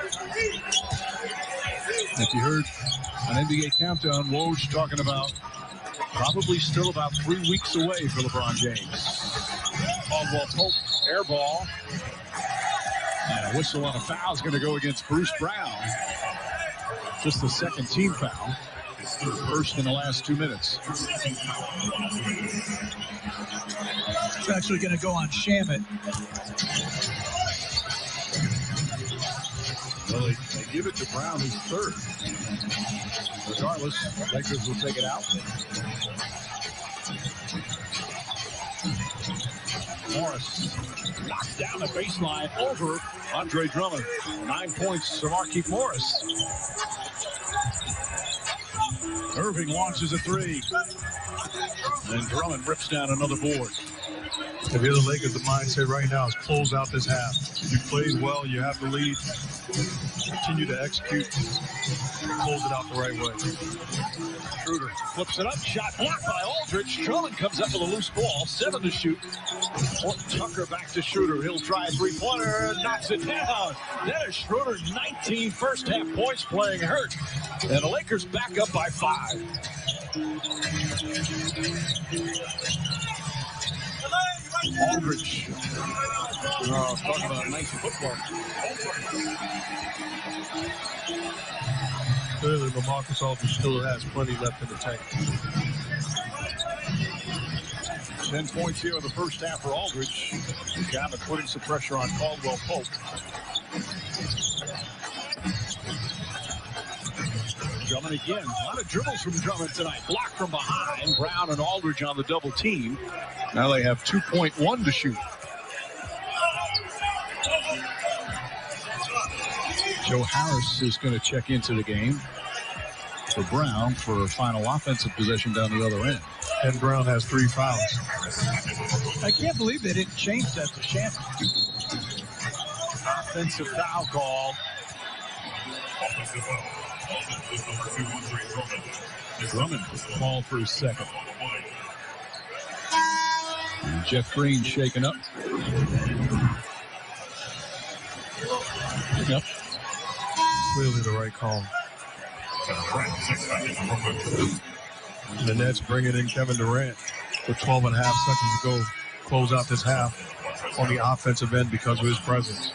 If you heard an NBA countdown, Woj talking about probably still about 3 weeks away for LeBron James. Caldwell Pope, air ball. And a whistle on a foul is going to go against Bruce Brown. Just the second team foul. First in the last 2 minutes. It's actually going to go on Shamet. Well, they give it to Brown, who's third. Regardless, Lakers will take it out. Morris knocked down the baseline over Andre Drummond. 9 points to Markieff Morris. Irving launches a three. And Drummond rips down another board. If you're the Lakers, the mindset right now is close out this half. You played well, you have the lead. Continue to execute. Close it out the right way. Schroeder flips it up. Shot blocked by Aldridge. Drummond comes up with a loose ball. 7 to shoot. Tucker back to Schroeder. He'll try a three-pointer. Knocks it down. Dennis Schroeder, 19 first-half points playing hurt. And the Lakers back up by 5. Aldridge. Talking about nice football. Clearly, LaMarcus Aldridge still has plenty left in the tank. 10 points here in the first half for Aldridge. Down and putting some pressure on Caldwell Pope. Drummond again. A lot of dribbles from Drummond tonight. Blocked from behind. Brown and Aldridge on the double team. Now they have 2.1 to shoot. Joe Harris is going to check into the game for Brown for a final offensive possession down the other end. And Brown has 3 fouls. I can't believe they didn't change that to Shannon. Offensive foul call. Drummond called for his second. And Jeff Green shaken up. Yep. Clearly the right call. The Nets bringing in Kevin Durant with 12 and a half seconds to go. Close out this half on the offensive end because of his presence.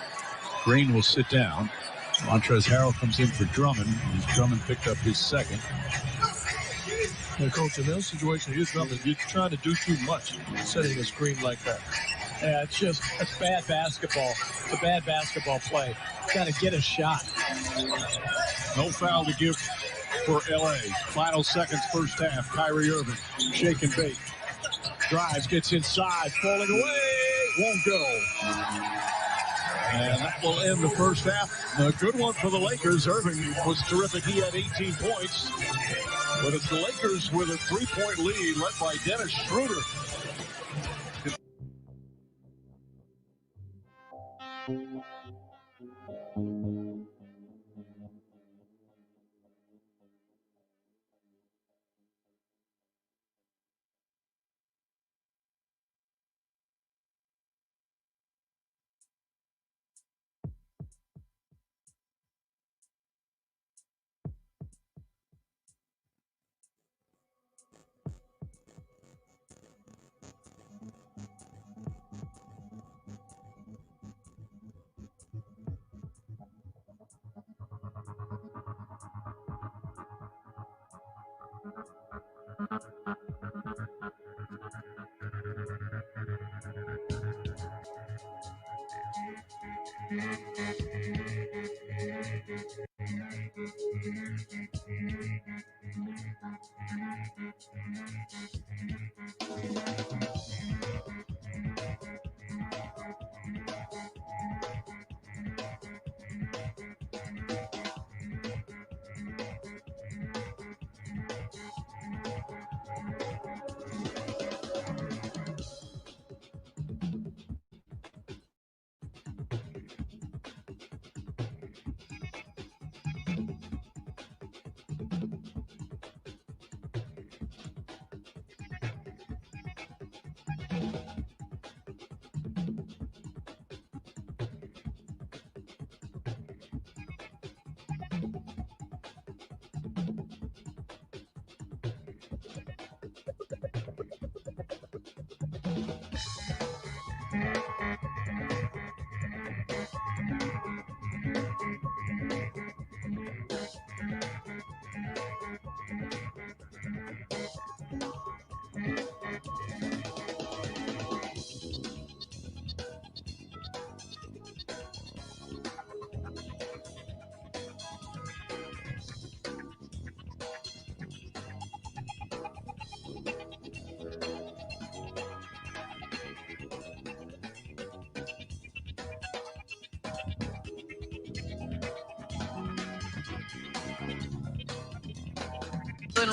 Green will sit down. Montrezl Harrell comes in for Drummond. Drummond picked up his second. And Coach, in that situation, you're trying to do too much setting a screen like that. Yeah, it's bad basketball. It's a bad basketball play. Got to get a shot. No foul to give for L.A. Final seconds, first half. Kyrie Irving, shake and bake. Drives, gets inside, falling away, won't go. And that will end the first half. A good one for the Lakers. Irving was terrific. He had 18 points. But it's the Lakers with a 3-point lead led by Dennis Schroeder.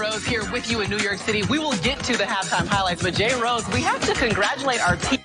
Rose here with you in New York City. We will get to the halftime highlights, but Jay Rose, we have to congratulate our team.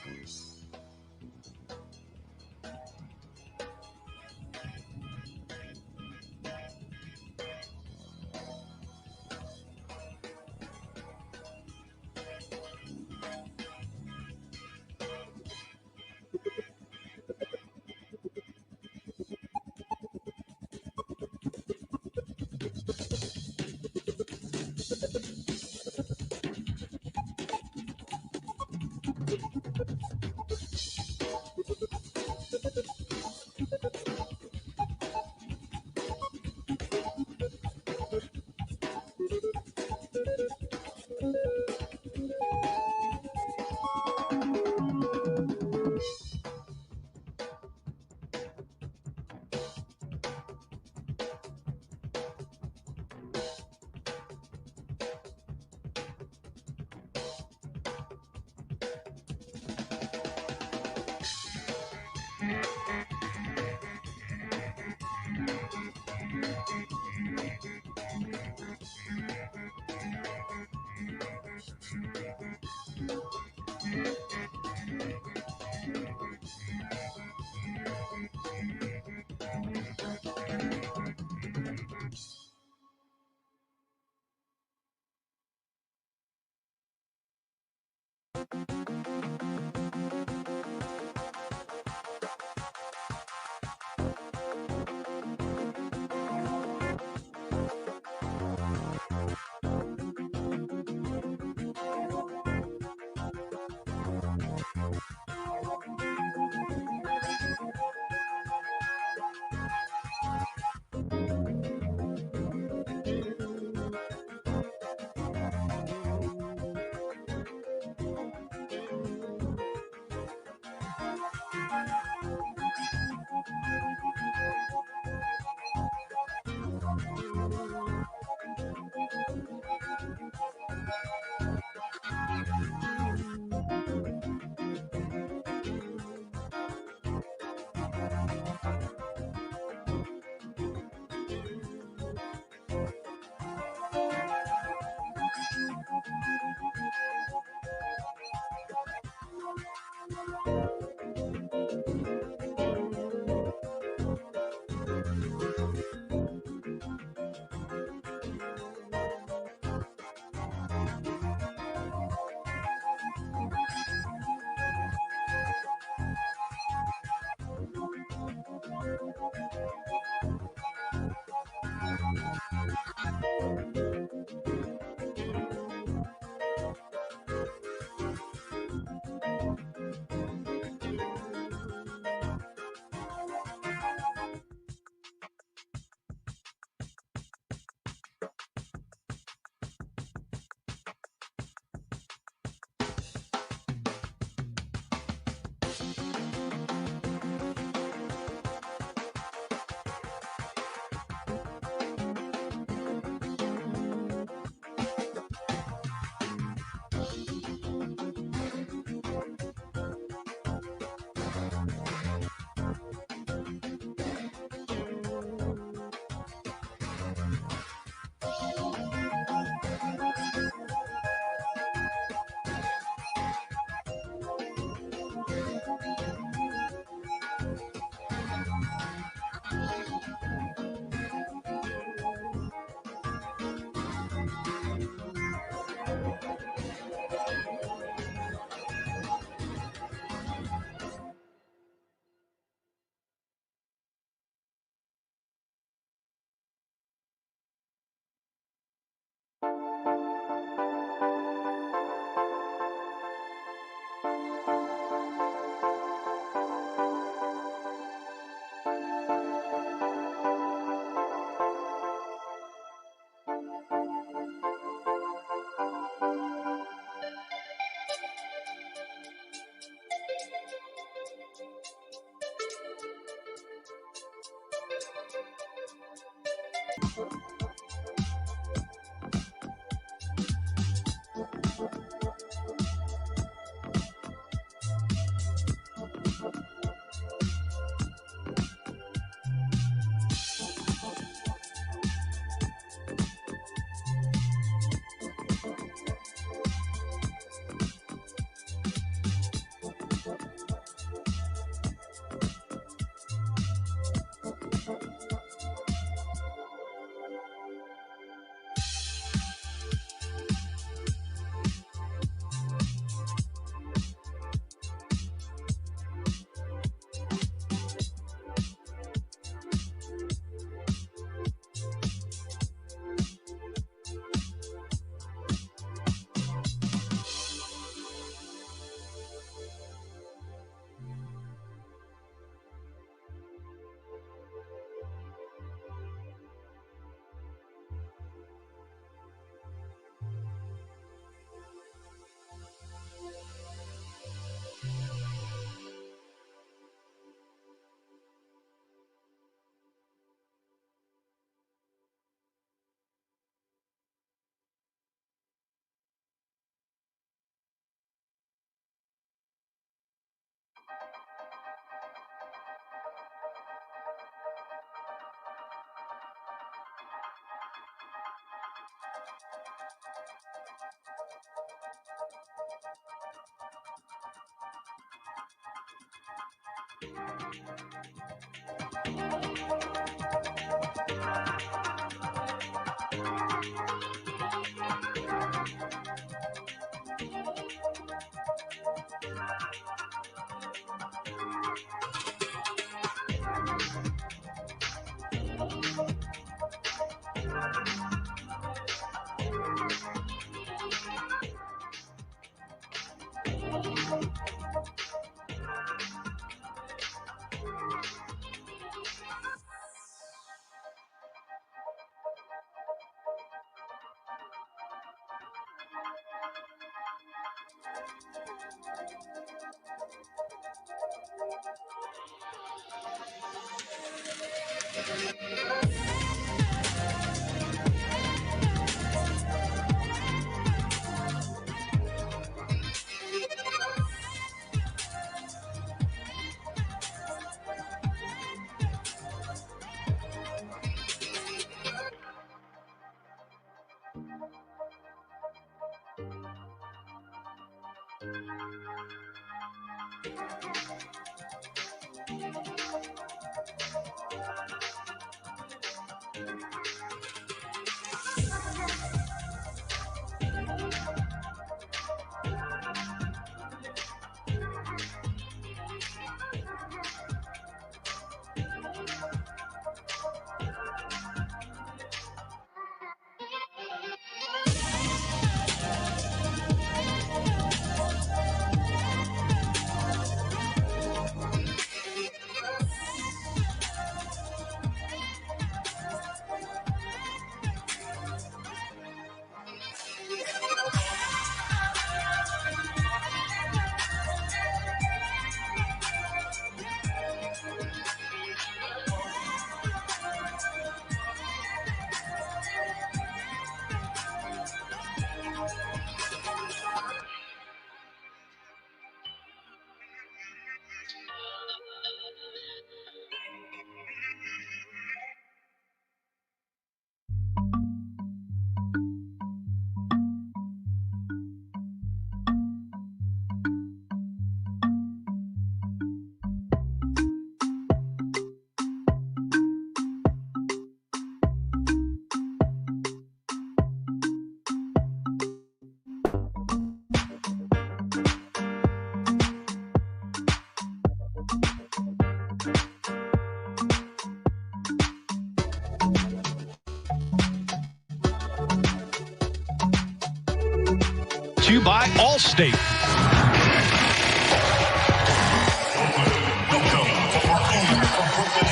To you by Allstate.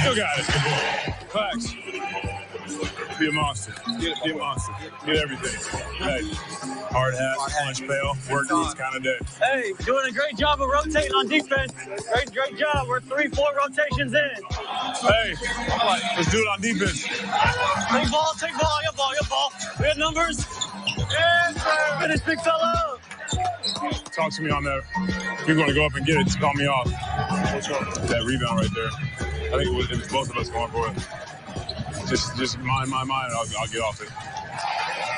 Still got it. Facts. Be a monster. Be a monster. Get everything. Hey, hard hat, punch pail, work these kind of day. Hey, doing a great job of rotating on defense. Great job. We're 3-4 rotations in. Hey, let's do it on defense. Take ball. Your ball. We have numbers. Yes, sir. Finish, big fella. Talk to me on that. If you're going to go up and get it, just call me off. That rebound right there. I think it was both of us going for it. Just mind, I'll get off it.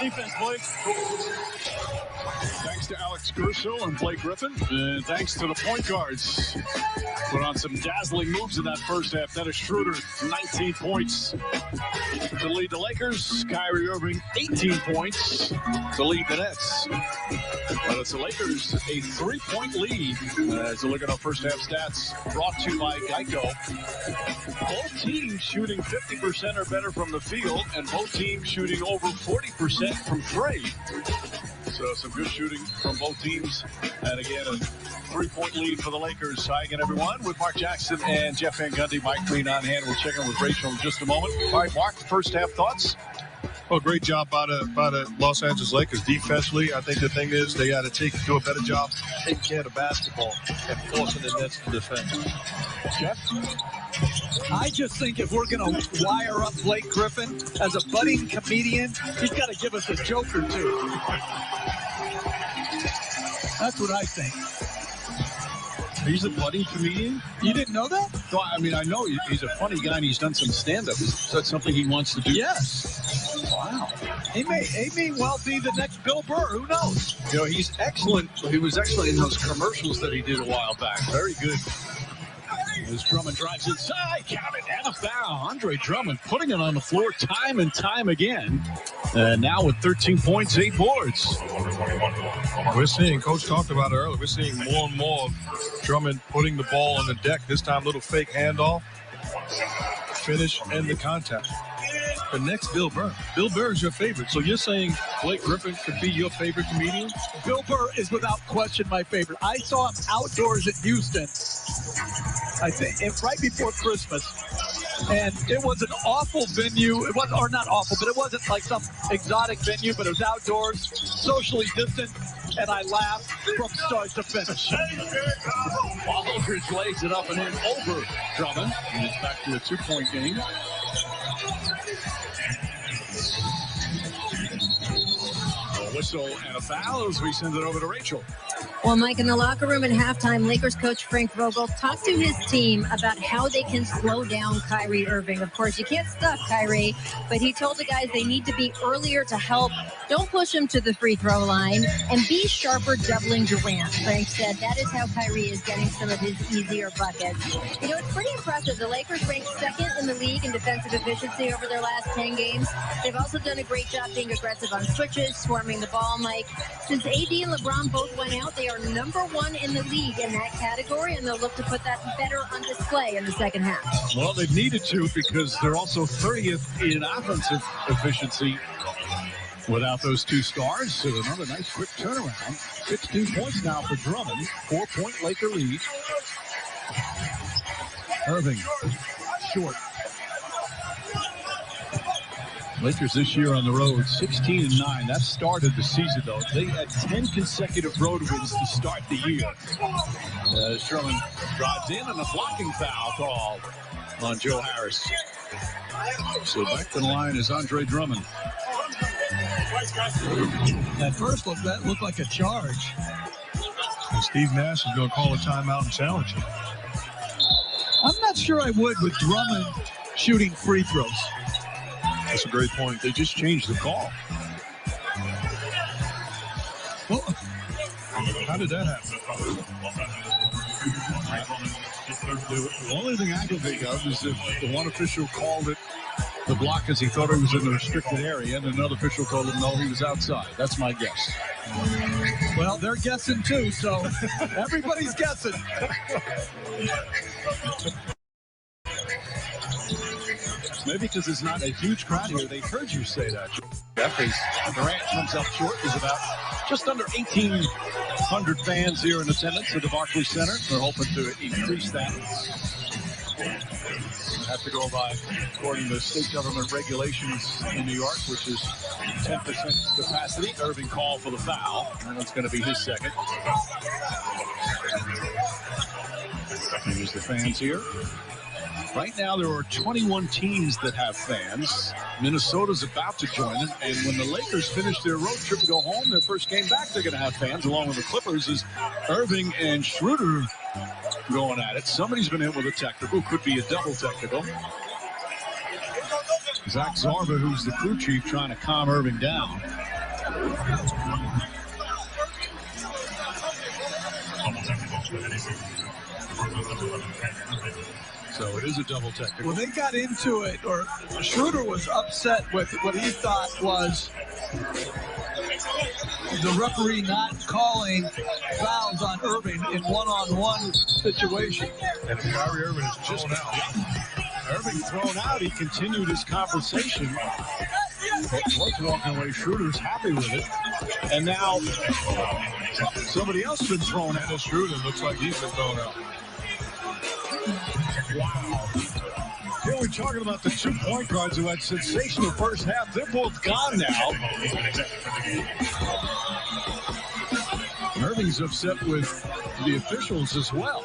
Defense, boys. Thanks to Alex Gerso and Blake Griffin. And thanks to the point guards. Put on some dazzling moves in that first half. Dennis Schroeder, 19 points to lead the Lakers. Kyrie Irving, 18 points to lead the Nets. But it's the Lakers, a 3-point lead. As we look at our first half stats, brought to you by Geico. Both teams shooting 50% or better from the field, and both teams shooting over 40% from three. So some good shooting from both teams. And again, a 3-point lead for the Lakers. Hi again, everyone, with Mark Jackson and Jeff Van Gundy. Mike Green on hand. We'll check in with Rachel in just a moment. All right, Mark, first half thoughts? Well, great job by the Los Angeles Lakers defensively. I think the thing is they got to do a better job taking care of the basketball and forcing the Nets to defend. Jeff? I just think if we're going to wire up Blake Griffin as a budding comedian, he's got to give us a joke or two. That's what I think. He's a budding comedian? You didn't know that? No, I mean, I know he's a funny guy and he's done some stand-up. Is that something he wants to do? Yes. Wow. He may well be the next Bill Burr. Who knows? You know, he's excellent. He was excellent in those commercials that he did a while back. Very good. As Drummond drives inside, count it, and a foul. Andre Drummond putting it on the floor time and time again. And now with 13 points, 8 boards. We're seeing, Coach talked about it earlier, we're seeing more and more of Drummond putting the ball on the deck. This time, little fake handoff, finish, and the contact. The next Bill Burr. Bill Burr is your favorite. So you're saying Blake Griffin could be your favorite comedian? Bill Burr is without question my favorite. I saw him outdoors in Houston, I think, right before Christmas. And it was an awful venue. It wasn't, or not awful, but it wasn't like some exotic venue, but it was outdoors, socially distant, and I laughed from start to finish. Aldridge lays it up and in over Drummond. And it's back to a 2-point game. A whistle and a foul as we send it over to Rachel. Well, Mike, in the locker room at halftime, Lakers coach Frank Vogel talked to his team about how they can slow down Kyrie Irving. Of course, you can't stop Kyrie, but he told the guys they need to be earlier to help. Don't push him to the free throw line and be sharper doubling Durant. Frank said that is how Kyrie is getting some of his easier buckets. You know, it's pretty impressive. The Lakers ranked second in the league in defensive efficiency over their last 10 games. They've also done a great job being aggressive on switches, swarming the ball, Mike. Since AD and LeBron both went out, they are number 1 in the league in that category, and they'll look to put that better on display in the second half. Well, they've needed to because they're also 30th in offensive efficiency without those two stars. So another nice quick turnaround. 16 points now for Drummond. 4-point Laker lead. Irving, short. Lakers this year on the road, 16-9. That started the season, though. They had 10 consecutive road wins to start the year. As Drummond drives in, and a blocking foul called on Joe Harris. So back to the line is Andre Drummond. At first, that looked like a charge. And Steve Nash is going to call a timeout and challenge him. I'm not sure I would with Drummond shooting free throws. That's a great point. They just changed the call. Well, how did that happen? The only thing I can think of is that the one official called it the block because he thought he was in the restricted area, and another official told him no, he was outside. That's my guess. Well, they're guessing too, so everybody's guessing. Maybe because it's not a huge crowd here, they heard you say that. Jeff, as Durant comes up short, there's about just under 1,800 fans here in attendance at the Barclays Center. They're hoping to increase that Have to go by, according to state government regulations in New York, which is 10% capacity. Irving called for the foul, and it's going to be his second. Here's the fans here. Right now, there are 21 teams that have fans. Minnesota's about to join them, and when the Lakers finish their road trip and go home, their first game back, they're going to have fans, along with the Clippers, as Irving and Schroeder going at it. Somebody's been hit with a technical, could be a double technical. Zach Zarba, who's the crew chief, trying to calm Irving down. So it is a double technical. Well, they got into it, or Schroeder was upset with what he thought was the referee not calling fouls on Irving in one-on-one situation. And if Kyrie Irving is just out. Irving thrown out, he continued his conversation. Wasn't walking away. Schroeder's happy with it. And now somebody else been thrown out. Schroeder looks like he's been thrown out. Wow. Here we're talking about the 2 point guards who had sensational first half. They're both gone now. Irving's upset with the officials as well.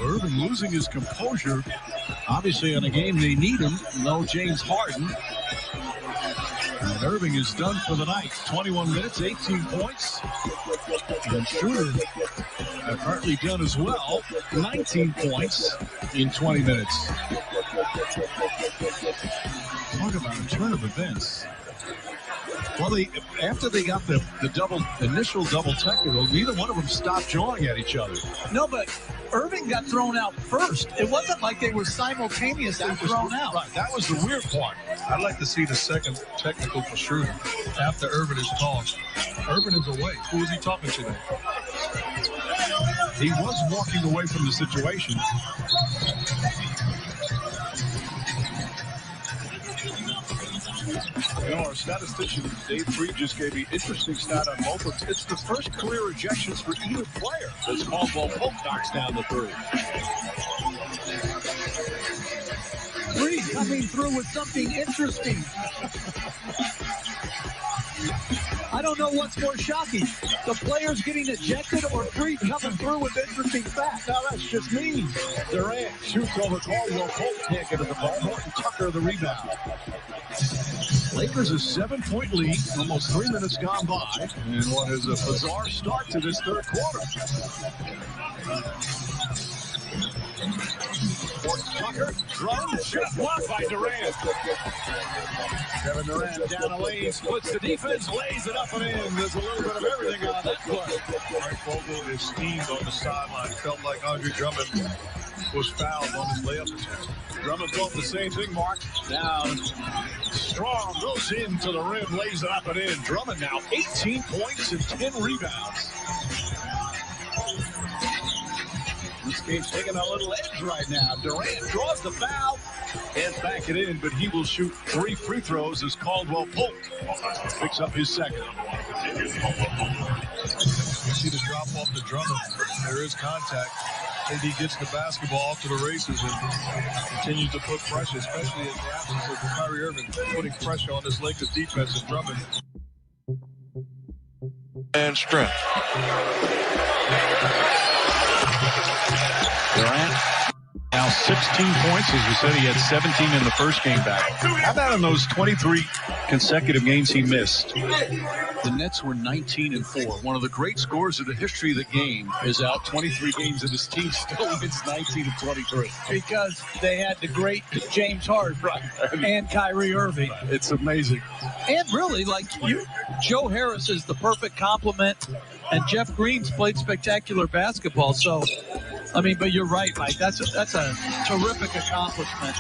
Irving losing his composure. Obviously, on a game they need him. No James Harden. And Irving is done for the night. 21 minutes, 18 points. And Schroeder apparently done as well. 19 points in 20 minutes. Talk about a turn of events. Well, after they got the initial double technical, neither one of them stopped jawing at each other. No, but Irving got thrown out first. It wasn't like they were simultaneously thrown out. Right, that was the weird part. I'd like to see the second technical for Schroeder after Irving is tossed. Irving is away. Who is he talking to then? He was walking away from the situation. You know, our statistician, Dave Freed, just gave me interesting stat on both of them. It's the first career ejections for either player as Caldwell Pope knocks down the three. Freed coming through with something interesting. I don't know what's more shocking, the players getting ejected or Freed coming through with interesting facts. Now that's just me. Durant shoots over Caldwell Pope, can't get to the ball. Horton Tucker the rebound. Lakers a 7-point lead, almost 3 minutes gone by, and what is a bizarre start to this third quarter. Horton Tucker, run, shot blocked by Durant. Kevin Durant down the lane, splits the defense, lays it up and in. There's a little bit of everything on that play. Frank Vogel is steamed on the sideline. Felt like Andre Drummond was fouled on his layup attempt. Drummond thought the same thing, Mark. Down. Strong goes into the rim, lays it up and in. Drummond now 18 points and 10 rebounds. This game's taking a little edge right now. Durant draws the foul and back it in, but he will shoot 3 free throws as Caldwell Pope picks up his second. You see the drop off to Drummond. There is contact. And he gets the basketball off to the races and continues to put pressure, especially in the absence of Kyrie Irving, putting pressure on this Lakers defense and Drummond. And strength. Durant now 16 points. As we said, he had 17 in the first game back. How about in those 23 consecutive games he missed? The Nets were 19-4. One of the great scores of the history of the game is out 23 games and his team still wins 19-23. Because they had the great James Harden and Kyrie Irving. It's amazing. And really, like Joe Harris is the perfect complement, and Jeff Green's played spectacular basketball. So, I mean, but you're right, Mike. That's a terrific accomplishment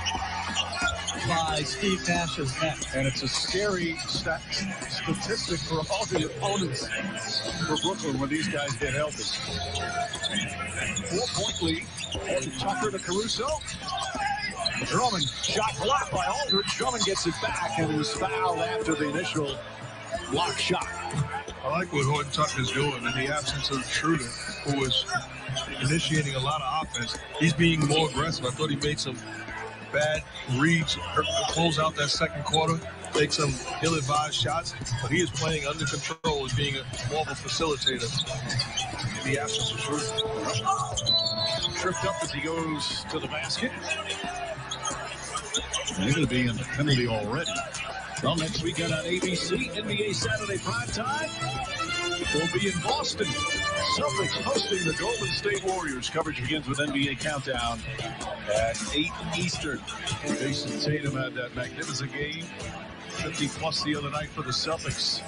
by Steve Nash's Nets. And it's a scary statistic for all the opponents for Brooklyn when these guys get healthy. 4-point lead. Horton Tucker to Caruso. Drummond, shot blocked by Aldridge. Drummond gets it back and was fouled after the initial block shot. I like what Horton Tucker's doing in the absence of Schroeder. who was initiating a lot of offense, he's being more aggressive. I thought he made some bad reads, close out that second quarter, take some ill-advised shots, but he is playing under control as being more of a facilitator in the absence of shooting. Tripped up as he goes to the basket. They're going to be in the penalty already. Well, next weekend on ABC, NBA Saturday primetime, will be in Boston. Celtics hosting the Golden State Warriors. Coverage begins with NBA Countdown at 8 Eastern. Jason Tatum had that magnificent game. 50-plus the other night for the Celtics.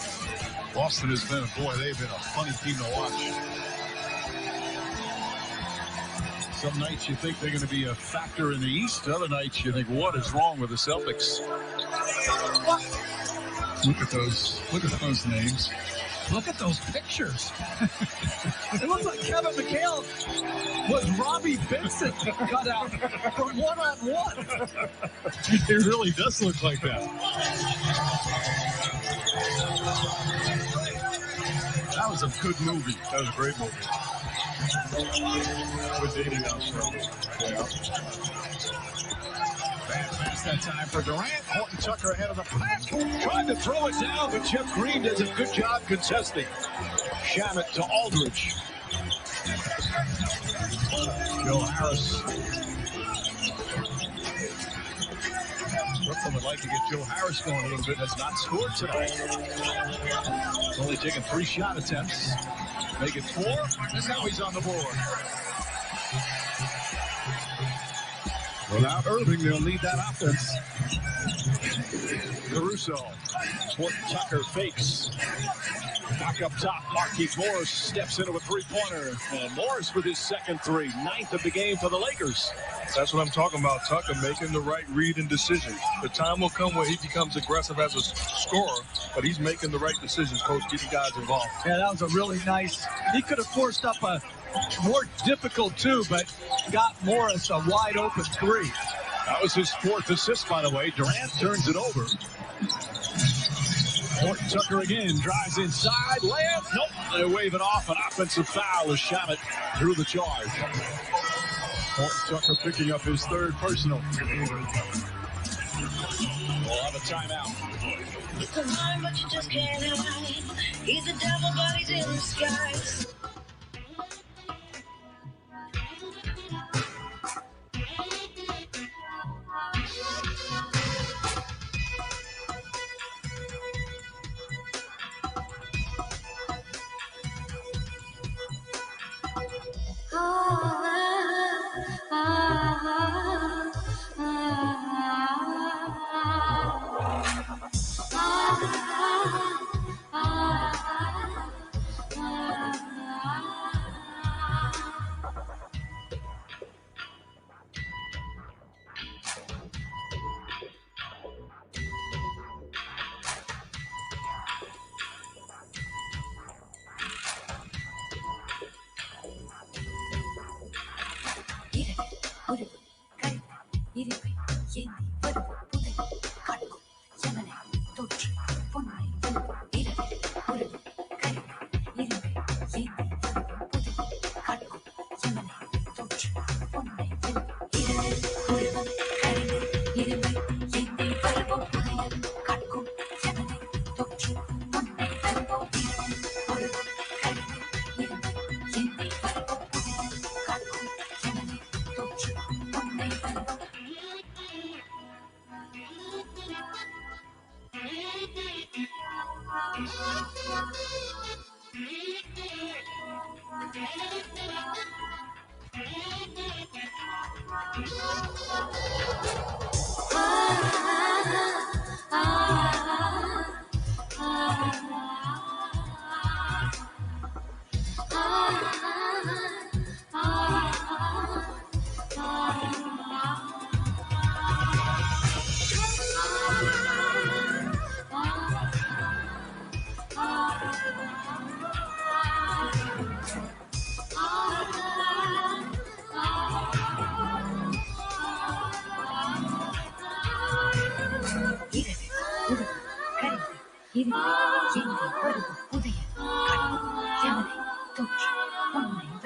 Boston has been, they've been a funny team to watch. Some nights you think they're going to be a factor in the East. Other nights you think, what is wrong with the Celtics? Look at those names. Look at those pictures. It looks like Kevin McHale was Robbie Vincent cut out for one-on-one. It really does look like that. That was a good movie. That was a great movie. With dating out show. Yeah. Bad pass that time for Durant. Horton Tucker ahead of the pack. Trying to throw it down, but Jeff Green does a good job contesting. Shamet to Aldridge. Joe Harris. Brooklyn would like to get Joe Harris going a little bit. Has not scored tonight. He's only taken 3 shot attempts. Make it 4. And now he's on the board. Without Irving, they'll need that offense. Caruso. Horton Tucker fakes. Back up top, Markieff Morris steps into a three-pointer. And Morris with his second 3. 9th of the game for the Lakers. That's what I'm talking about, Tucker making the right read and decision. The time will come where he becomes aggressive as a scorer, but he's making the right decisions, Coach, getting guys involved. Yeah, that was a really nice. He could have forced up a more difficult 2, but got Morris a wide open 3. That was his 4th assist, by the way. Durant turns it over. Horton Tucker again drives inside. Layup. Nope. They wave it off. An offensive foul as Shamet drew the charge. Horton Tucker picking up his 3rd personal. We'll have a timeout. It's a line, but you just can't hide. He's a devil, but he's in disguise. Thank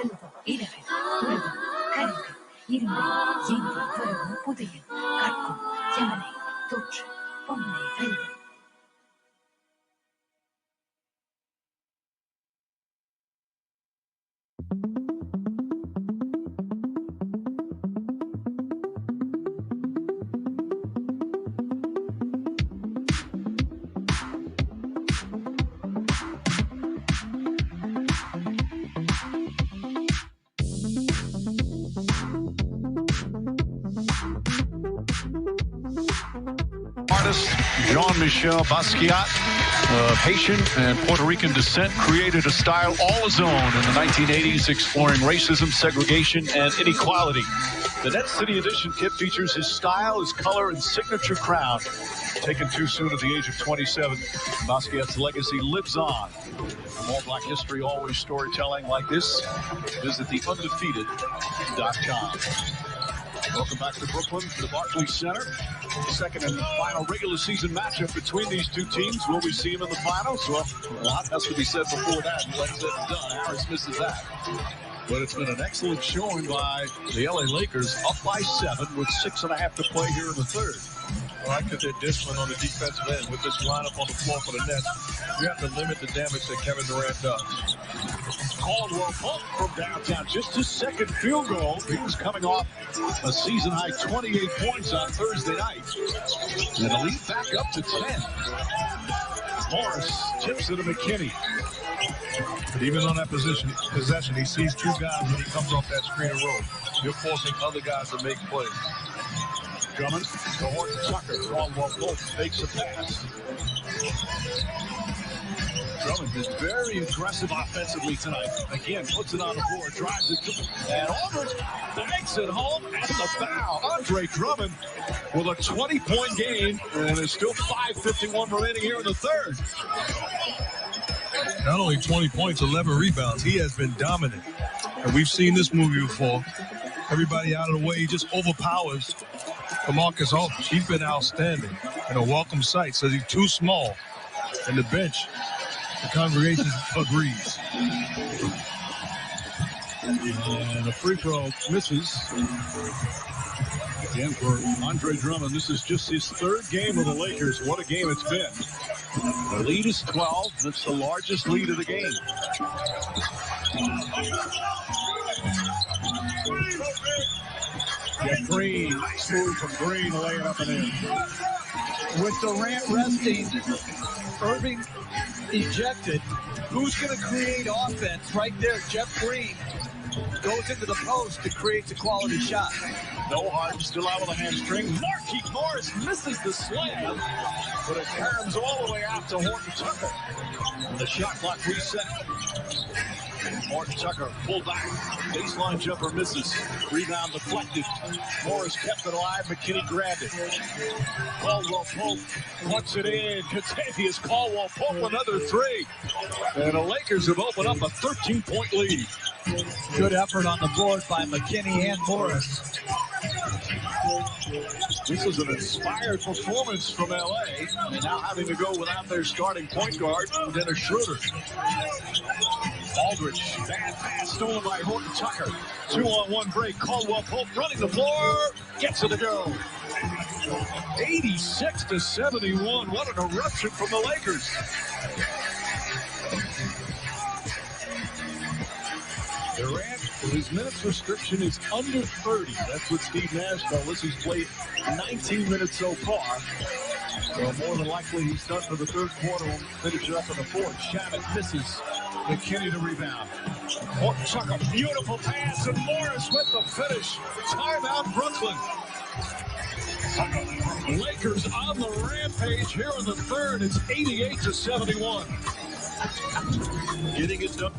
you. Dolce, only Vero. Artist Jean-Michel Basquiat, of Haitian and Puerto Rican descent, created a style all his own in the 1980s, exploring racism, segregation, and inequality. The Net City Edition kit features his style, his color, and signature crown. Taken too soon at the age of 27, Basquiat's legacy lives on. For more Black history, always storytelling like this, visit theundefeated.com. Welcome back to Brooklyn, to the Barclays Center. Second and final regular season matchup between these two teams. Will we see them in the finals? Well, a lot has to be said before that. And what's said and done, Harris misses that. But it's been an excellent showing by the LA Lakers, up by 7 with 6.5 to play here in the third. I like that they're disciplined on the defensive end. With this lineup on the floor for the Nets, you have to limit the damage that Kevin Durant does. Caldwell Pope from downtown, just his second field goal. He was coming off a season-high 28 points on Thursday night. And a lead back up to 10. Morris tips it to McKinney. But even on that possession, he sees two guys when he comes off that screen and roll. You're forcing other guys to make plays. Drummond to Horton Tucker. Caldwell Pope fakes a pass. Drummond is very aggressive offensively tonight. Again, puts it on the board, drives it, and Aldridge banks it home, and the foul. Andre Drummond with a 20-point game, and there's still 5:51 remaining here in the third. Not only 20 points, 11 rebounds. He has been dominant. And we've seen this movie before. Everybody out of the way, he just overpowers DeMarcus Aldridge. He's been outstanding and a welcome sight. Says he's too small. And the bench, the congregation agrees. And a free throw misses. Again, for Andre Drummond, this is just his third game of the Lakers. What a game it's been. The lead is 12. That's the largest lead of the game. Jeff Green, nice move from Green, laying up and in. With Durant resting, Irving ejected. Who's going to create offense? Right there, Jeff Green goes into the post and creates a quality shot. No Harden still out with a hamstring. Markieff Morris misses the slam, but it caroms all the way out to Horton Tucker. And the shot clock reset. Horton Tucker pulled back. Baseline jumper misses. Rebound deflected. Morris kept it alive. McKinney grabbed it. Caldwell Pope puts it in. Contavious Caldwell Pope another three. And the Lakers have opened up a 13-point lead. Good effort on the board by McKinney and Morris. This is an inspired performance from LA. And now having to go without their starting point guard, Dennis Schroeder. Aldridge, bad pass stolen by Horton Tucker. 2-on-1 break. Caldwell Pope running the floor. Gets it to go. 86-71. What an eruption from the Lakers. Durant, his minutes restriction is under 30. That's what Steve Nash told us. He's played 19 minutes so far. So more than likely he's done for the third quarter. We'll finish it up in the fourth. Shabbat misses. McKinney to rebound. Horton Tucker, beautiful pass, and Morris with the finish. Timeout, Brooklyn. Lakers on the rampage here in the third. It's 88-71. Getting it done.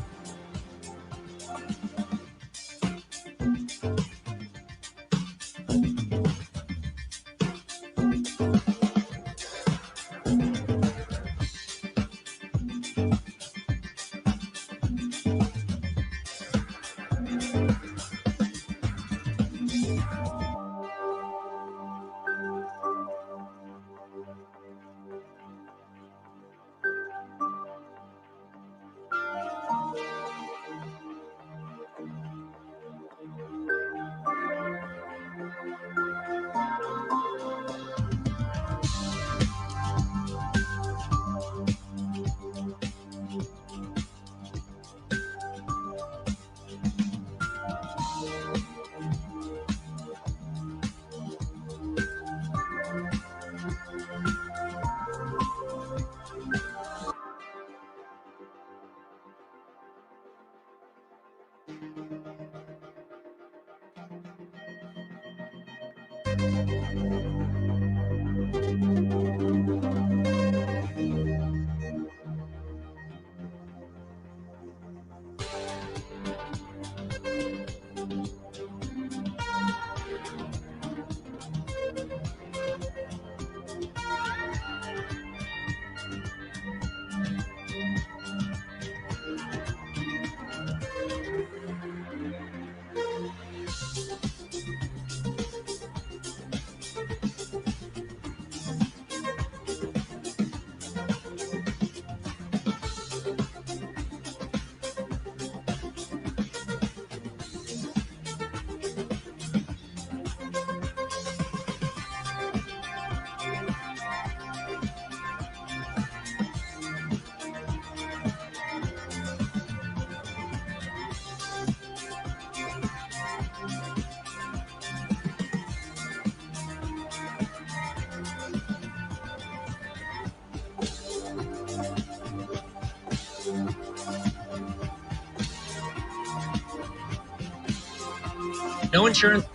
No insurance.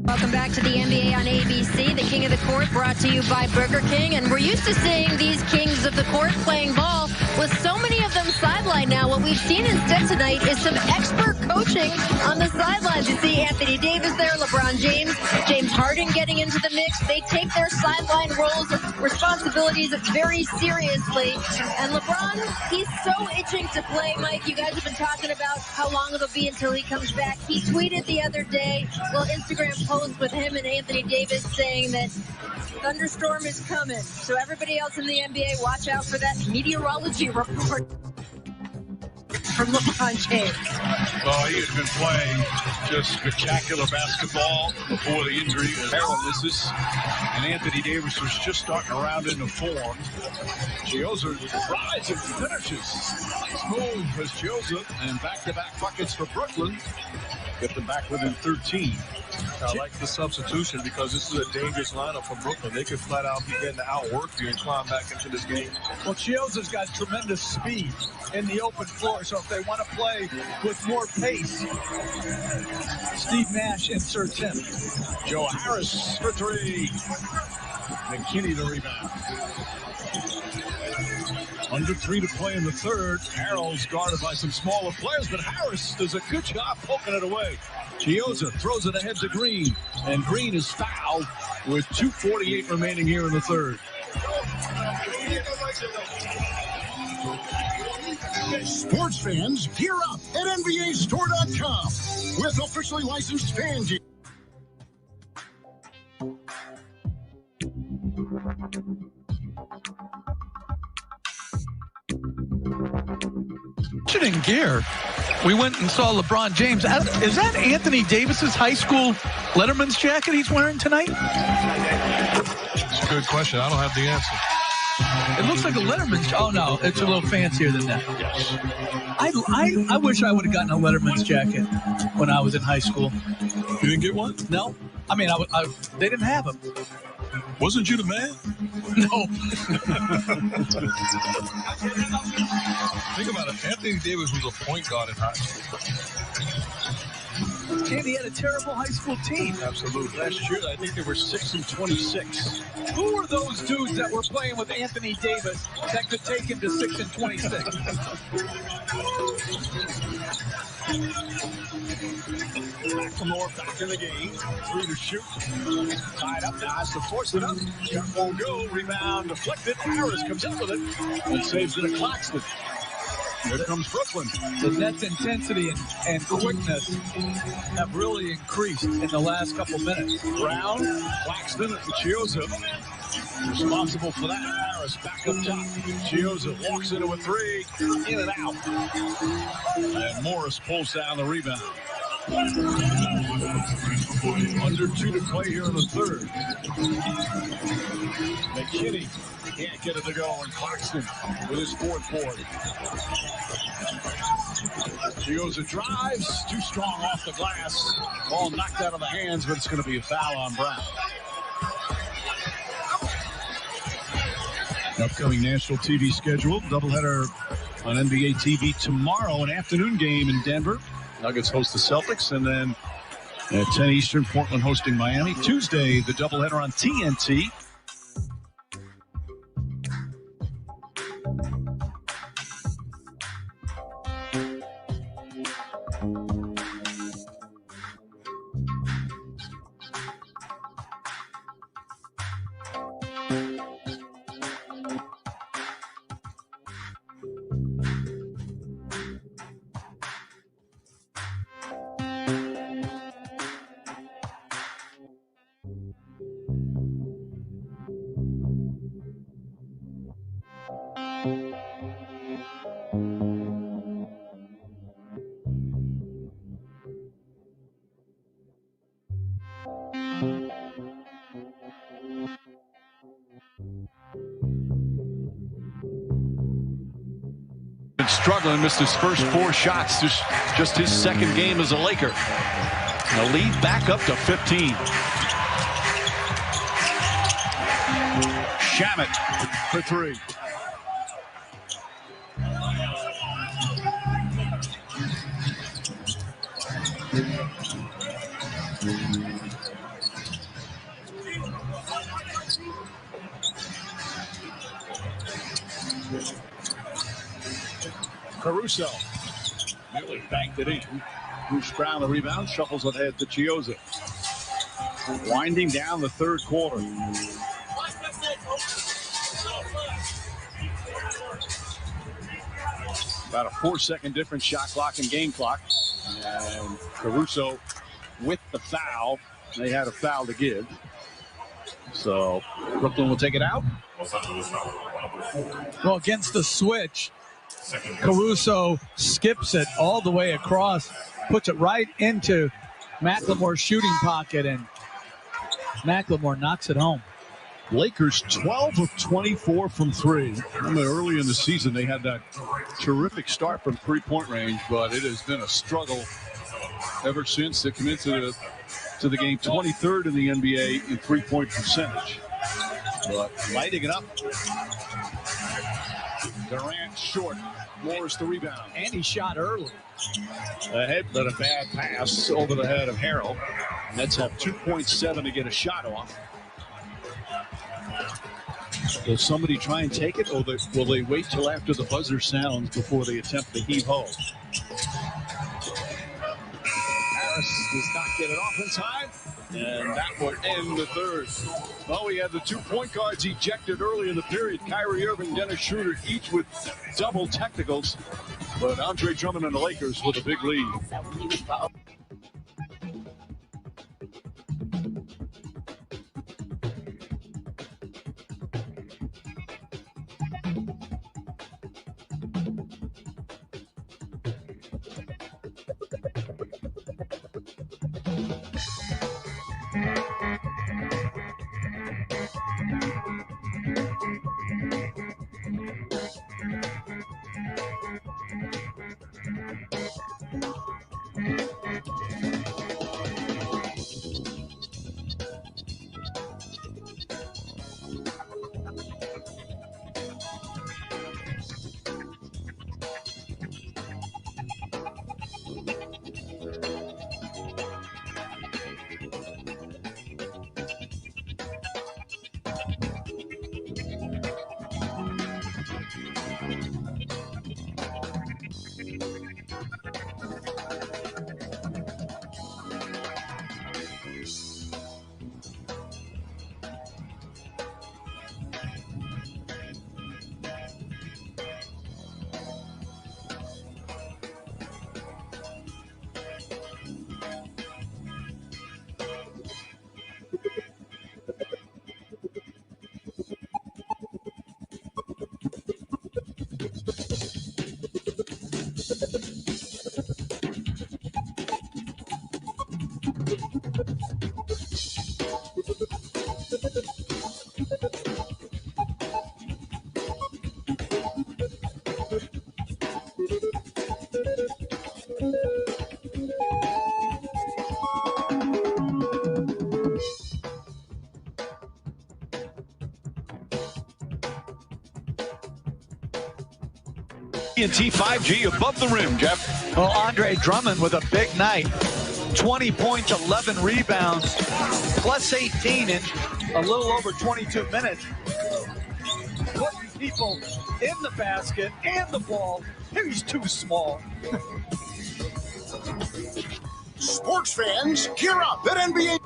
Welcome back to the NBA on ABC, the King of the Court, brought to you by Burger King. And we're used to seeing these kings of the court playing ball with so many of them sidelined now. What we've seen instead tonight is some expert coaching on the sidelines. You see Anthony Davis there, LeBron James, James Harden getting into the mix. They take their sideline roles and responsibilities very seriously. And LeBron, he's so itching to play, Mike. You guys have been talking about how long it'll be until he comes back. He tweeted the other day, well, Instagram post with him and Anthony Davis saying that thunderstorm is coming. So everybody else in the NBA, watch out for that meteorology report from LeBron James. Well, he had been playing just spectacular basketball before the injury. Harold misses, and Anthony Davis was just starting to round into form. Chioza rides and finishes. Nice move as Chioza, and back-to-back buckets for Brooklyn. Get them back within 13. I like the substitution because this is a dangerous lineup for Brooklyn. They could flat out be getting to outwork you and climb back into this game. Well, Chioza's got tremendous speed in the open floor, so if they want to play with more pace, Steve Nash inserts him. Joe Harris for three. McKinney the rebound. Under 3 to play in the third. Harrell's guarded by some smaller players, but Harris does a good job poking it away. Chioza throws it ahead to Green, and Green is fouled with 2:48 remaining here in the third. Sports fans, gear up at NBAStore.com with officially licensed fan gear. In gear, we went and saw LeBron James. Is that Anthony Davis's high school Letterman's jacket he's wearing tonight? It's a good question. I don't have the answer. It looks like a Letterman's. Oh no, it's a little fancier than that. Yes. I wish I would have gotten a Letterman's jacket when I was in high school. You didn't get one? No, I mean they didn't have them. Wasn't you the man? No. Think about it. Anthony Davis was a point guard in high school. And he had a terrible high school team. Absolutely. Last year, I think they were 6-26. Who were those dudes that were playing with Anthony Davis that could take him to 6-26? McLemore back in the game. 3 to shoot. Tied up now. Has to force it up. Shot won't go. Rebound deflected. Harris comes up with it and saves it to Claxton. Here comes Brooklyn. The net's intensity and quickness have really increased in the last couple minutes. Brown, Claxton, and Chioza. responsible for that. Harris back up top. Chioza walks into a three, in and out. And Morris pulls down the rebound. Under 2 to play here in the third. McKinney can't get it to go, and Claxton with his fourth board. Chioza drives, too strong off the glass. Ball knocked out of the hands, but it's going to be a foul on Brown. Upcoming national TV schedule, doubleheader on NBA TV tomorrow, an afternoon game in Denver. Nuggets host the Celtics, and then at 10 Eastern, Portland hosting Miami. Tuesday, the doubleheader on TNT. Struggling, missed his first 4 shots. Just his second game as a Laker. The lead back up to 15. Shamet for 3. Caruso nearly banked it in. Bruce Brown the rebound, shuffles ahead to Chioza. Winding down the third quarter. About a 4-second difference, shot clock and game clock. And Caruso with the foul. They had a foul to give. So Brooklyn will take it out. Well, against the switch, Caruso skips it all the way across, puts it right into McLemore's shooting pocket, and McLemore knocks it home. Lakers 12 of 24 from 3. Early in the season, they had that terrific start from three-point range, but it has been a struggle ever since they come into the game. 23rd in the NBA in three-point percentage. But lighting it up. Durant short. Morris the rebound. And he shot early. Ahead, but a bad pass over the head of Harrell. Nets have 2.7 to get a shot off. Will somebody try and take it, or will they wait till after the buzzer sounds before they attempt the heave-ho? Harris does not get it off in time, and that would end the third. Well, we had the 2 point guards ejected early in the period. Kyrie Irving, Dennis Schroeder, each with double technicals, but Andre Drummond and the Lakers with a big lead. AT&T 5G above the rim, Jeff. Well, Andre Drummond with a big night. 20 points, 11 rebounds, plus 18 in a little over 22 minutes. Putting people in the basket and the ball. He's too small. Sports fans, gear up at NBA.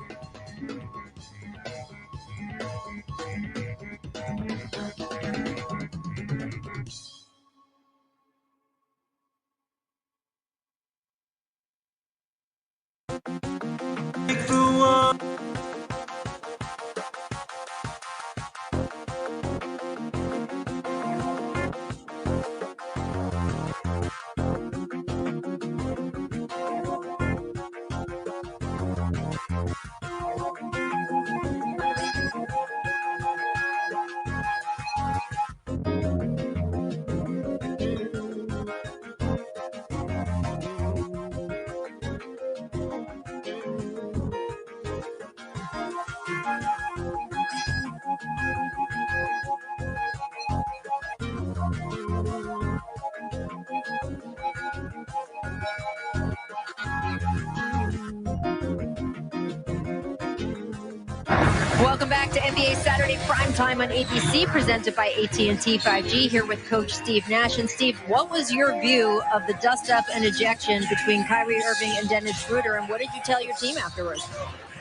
Welcome back to NBA Saturday Primetime on ABC, presented by AT&T 5G. Here with Coach Steve Nash. And Steve, what was your view of the dust-up and ejection between Kyrie Irving and Dennis Schroeder, and what did you tell your team afterwards?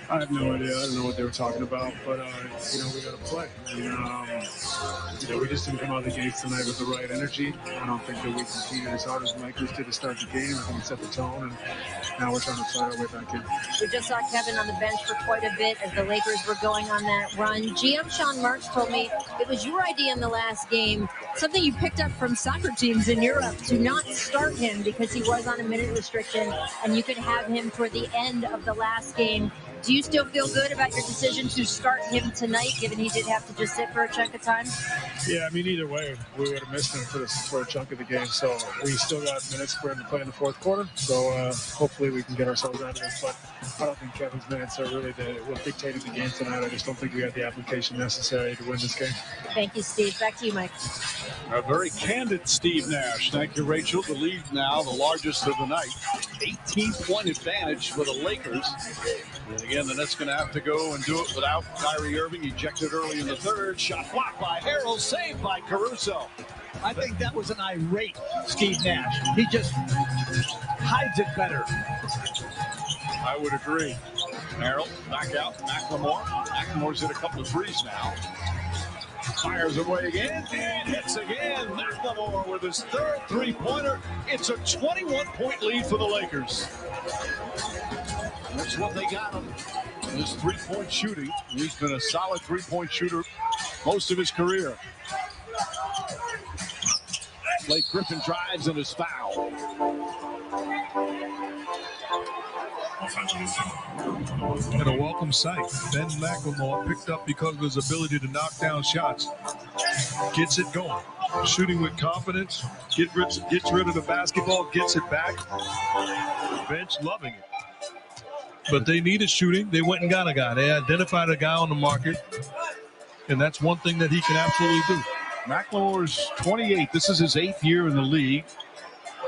I have no idea. I don't know what they were talking about, but we got to play. And, we just didn't come out of the gates tonight with the right energy. I don't think that we competed as hard as the Lakers did to start the game. I think we set the tone, and now we're trying to fight our way back in. We just saw Kevin on the bench for quite a bit as the Lakers were going on that run. GM Sean Marks told me it was your idea in the last game, something you picked up from soccer teams in Europe, to not start him because he was on a minute restriction, and you could have him toward the end of the last game. Do you still feel good about your decision to start him tonight, given he did have to just sit for a chunk of time? Yeah, either way, we would have missed him for a chunk of the game. So we still got minutes for him to play in the fourth quarter. So hopefully we can get ourselves out of this. But I don't think Kevin's minutes are really what dictated the game tonight. I just don't think we had the application necessary to win this game. Thank you, Steve. Back to you, Mike. A very candid Steve Nash. Thank you, Rachel. The lead now, the largest of the night. 18-point advantage for the Lakers. And again, the Nets going to have to go and do it without Kyrie Irving. Ejected early in the third. Shot blocked by Harrell. Saved by Caruso. I think that was an irate Steve Nash. He just hides it better. I would agree. Harrell back out. McLemore. McLemore's hit a couple of threes now. Fires away again and hits again. McLemore with his third three-pointer. It's a 21-point lead for the Lakers. That's what they got him. His three-point shooting. He's been a solid three-point shooter most of his career. Blake Griffin drives and is fouled. And a welcome sight. Ben McLemore picked up because of his ability to knock down shots. Gets it going. Shooting with confidence. Gets rid of the basketball. Gets it back. Bench loving it. But they needed shooting. They went and got a guy. They identified a guy on the market. And that's one thing that he can absolutely do. McLemore's 28. This is his 8th year in the league.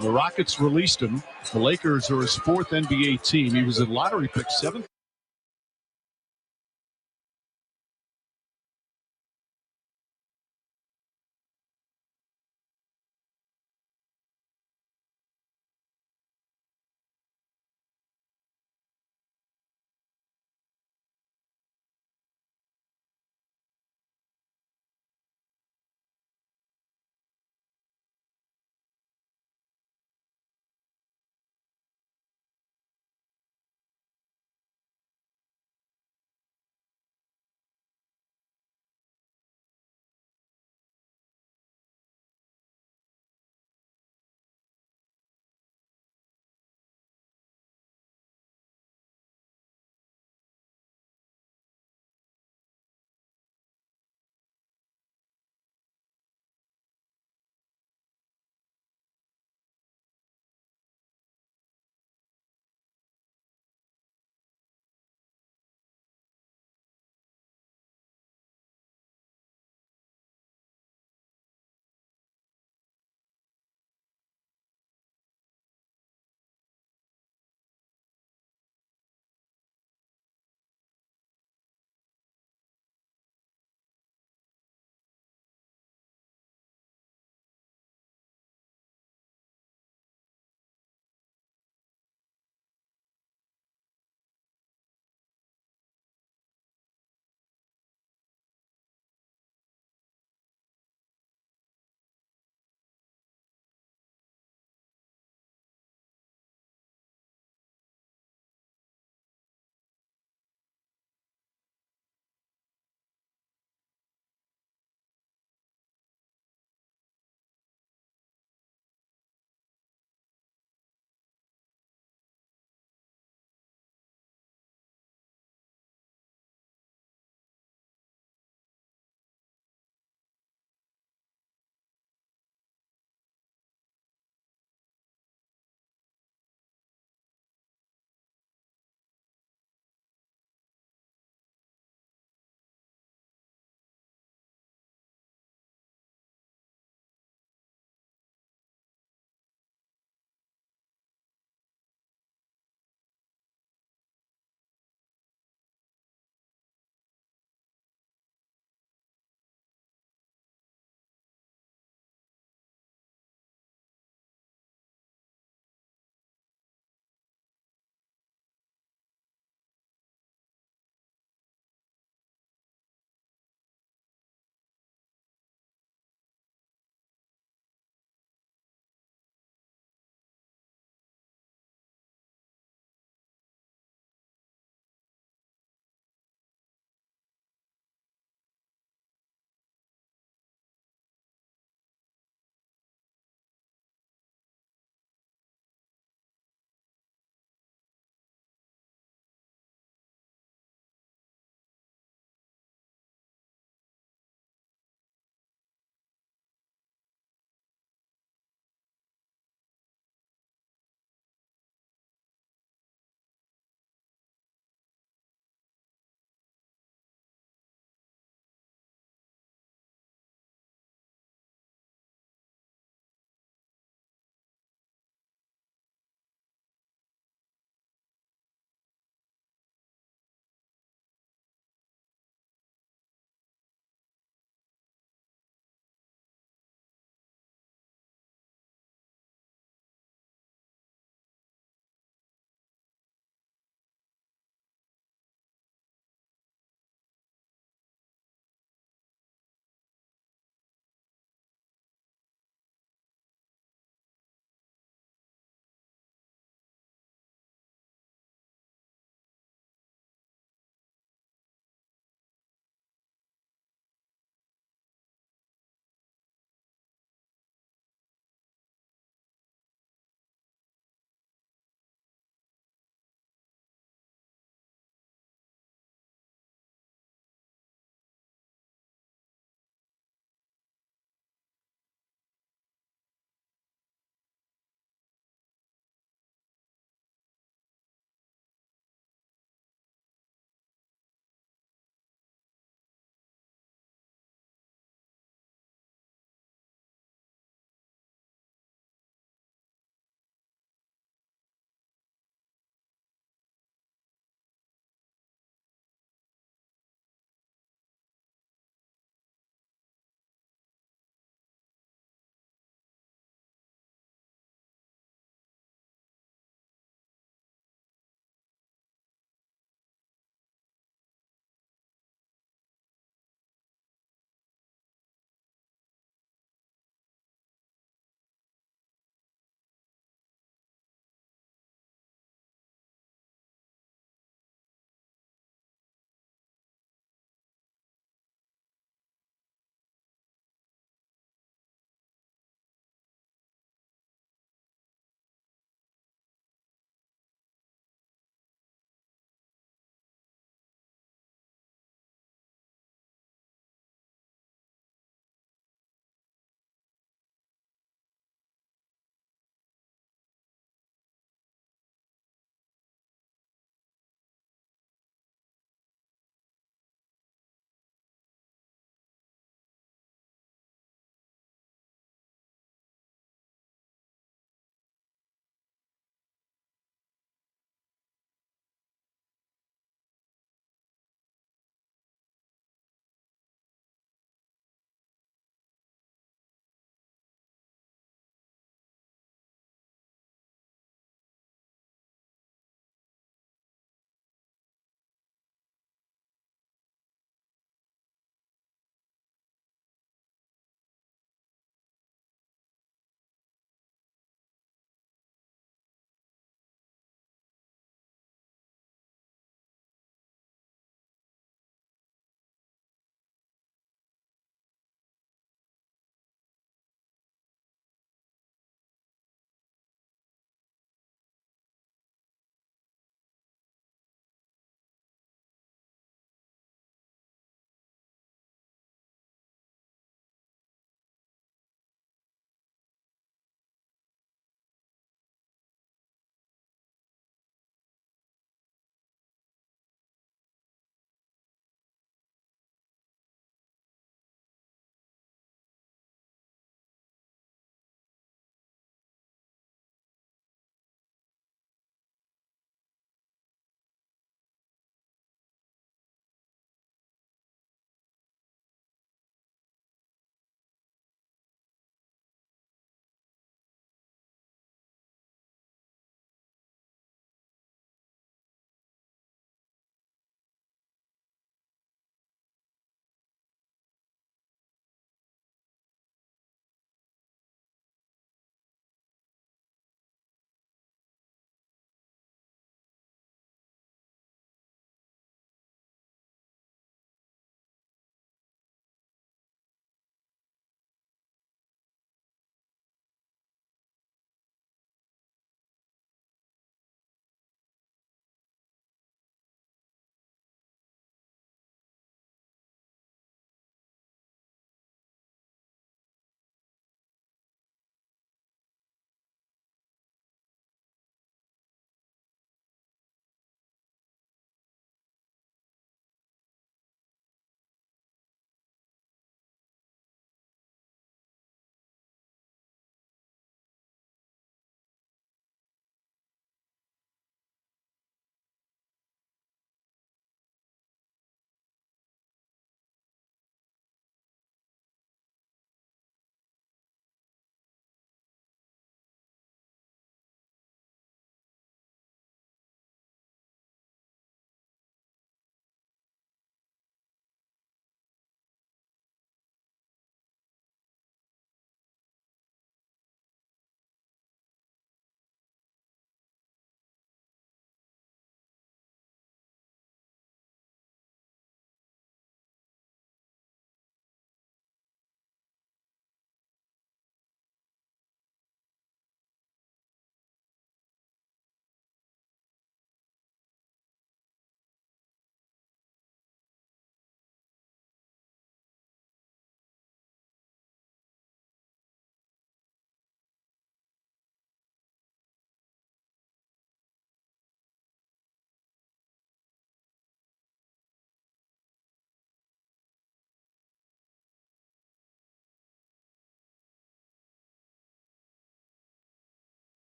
The Rockets released him. The Lakers are his 4th NBA team. He was a lottery pick, 7th.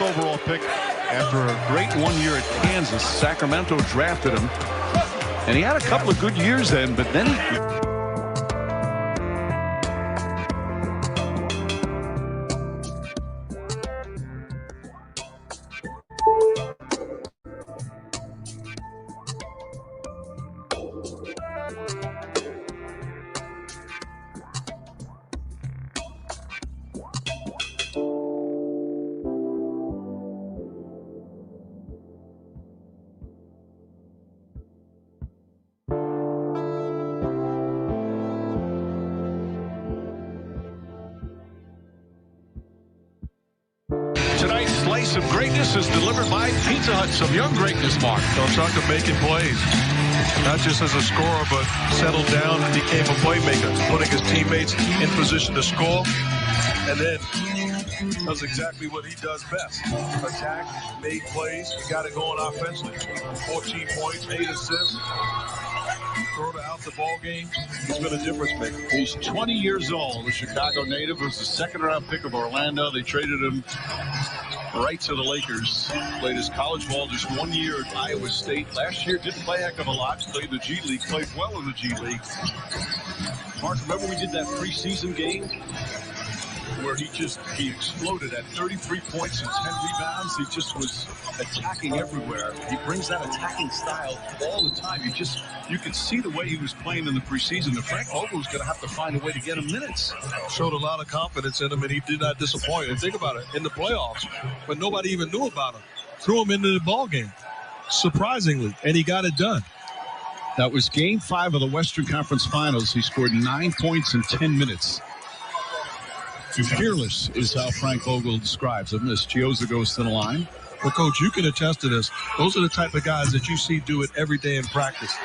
Overall pick after a great 1 year at Kansas. Sacramento drafted him, and he had a couple of good years then, but then he... Tonight's slice of greatness is delivered by Pizza Hut. Some young greatness, Mark. Don't talk to making plays. Not just as a scorer, but settled down and became a playmaker, putting his teammates in position to score. And then does exactly what he does best. Attack, made plays, he got it going offensively. 14 points, 8 assists. Throw out the ball game. He's been a difference maker. He's 20 years old. The Chicago native was the second-round pick of Orlando. They traded him right to the Lakers. Played his college ball just 1 year at Iowa State. Last year didn't play a heck of a lot. Played the G League. Played well in the G League. Mark, remember we did that preseason game where he exploded at 33 points and 10 rebounds. He just was attacking everywhere. He brings that attacking style all the time. You could see the way he was playing in the preseason. And Frank Vogel's going to have to find a way to get him minutes. Showed a lot of confidence in him, and he did not disappoint. And think about it, in the playoffs, when nobody even knew about him, threw him into the ball game, surprisingly, and he got it done. That was Game 5 of the Western Conference Finals. He scored 9 points in 10 minutes. Fearless is how Frank Vogel describes him as Chioza goes to the line. Well, Coach, you can attest to this. Those are the type of guys that you see do it every day in practice.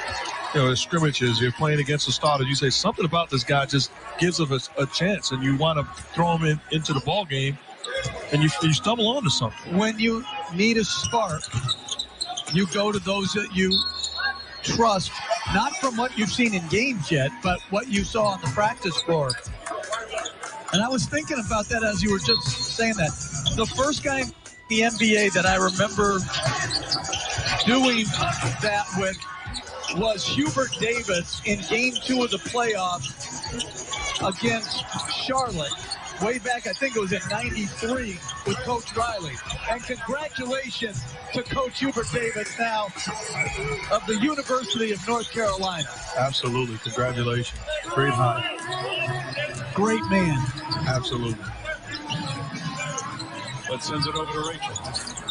You know, scrimmages, you're playing against a starter. You say something about this guy just gives him a chance, and you want to throw him into the ball game, and you stumble onto something. When you need a spark, you go to those that you trust, not from what you've seen in games yet, but what you saw on the practice floor. And I was thinking about that as you were just saying that. The first guy in the NBA that I remember doing that with was Hubert Davis in Game 2 of the playoffs against Charlotte. Way back, I think it was in '93 with Coach Riley. And congratulations to Coach Hubert Davis now of the University of North Carolina. Absolutely. Congratulations. Great hire. Great man. Absolutely. Let's send it over to Rachel.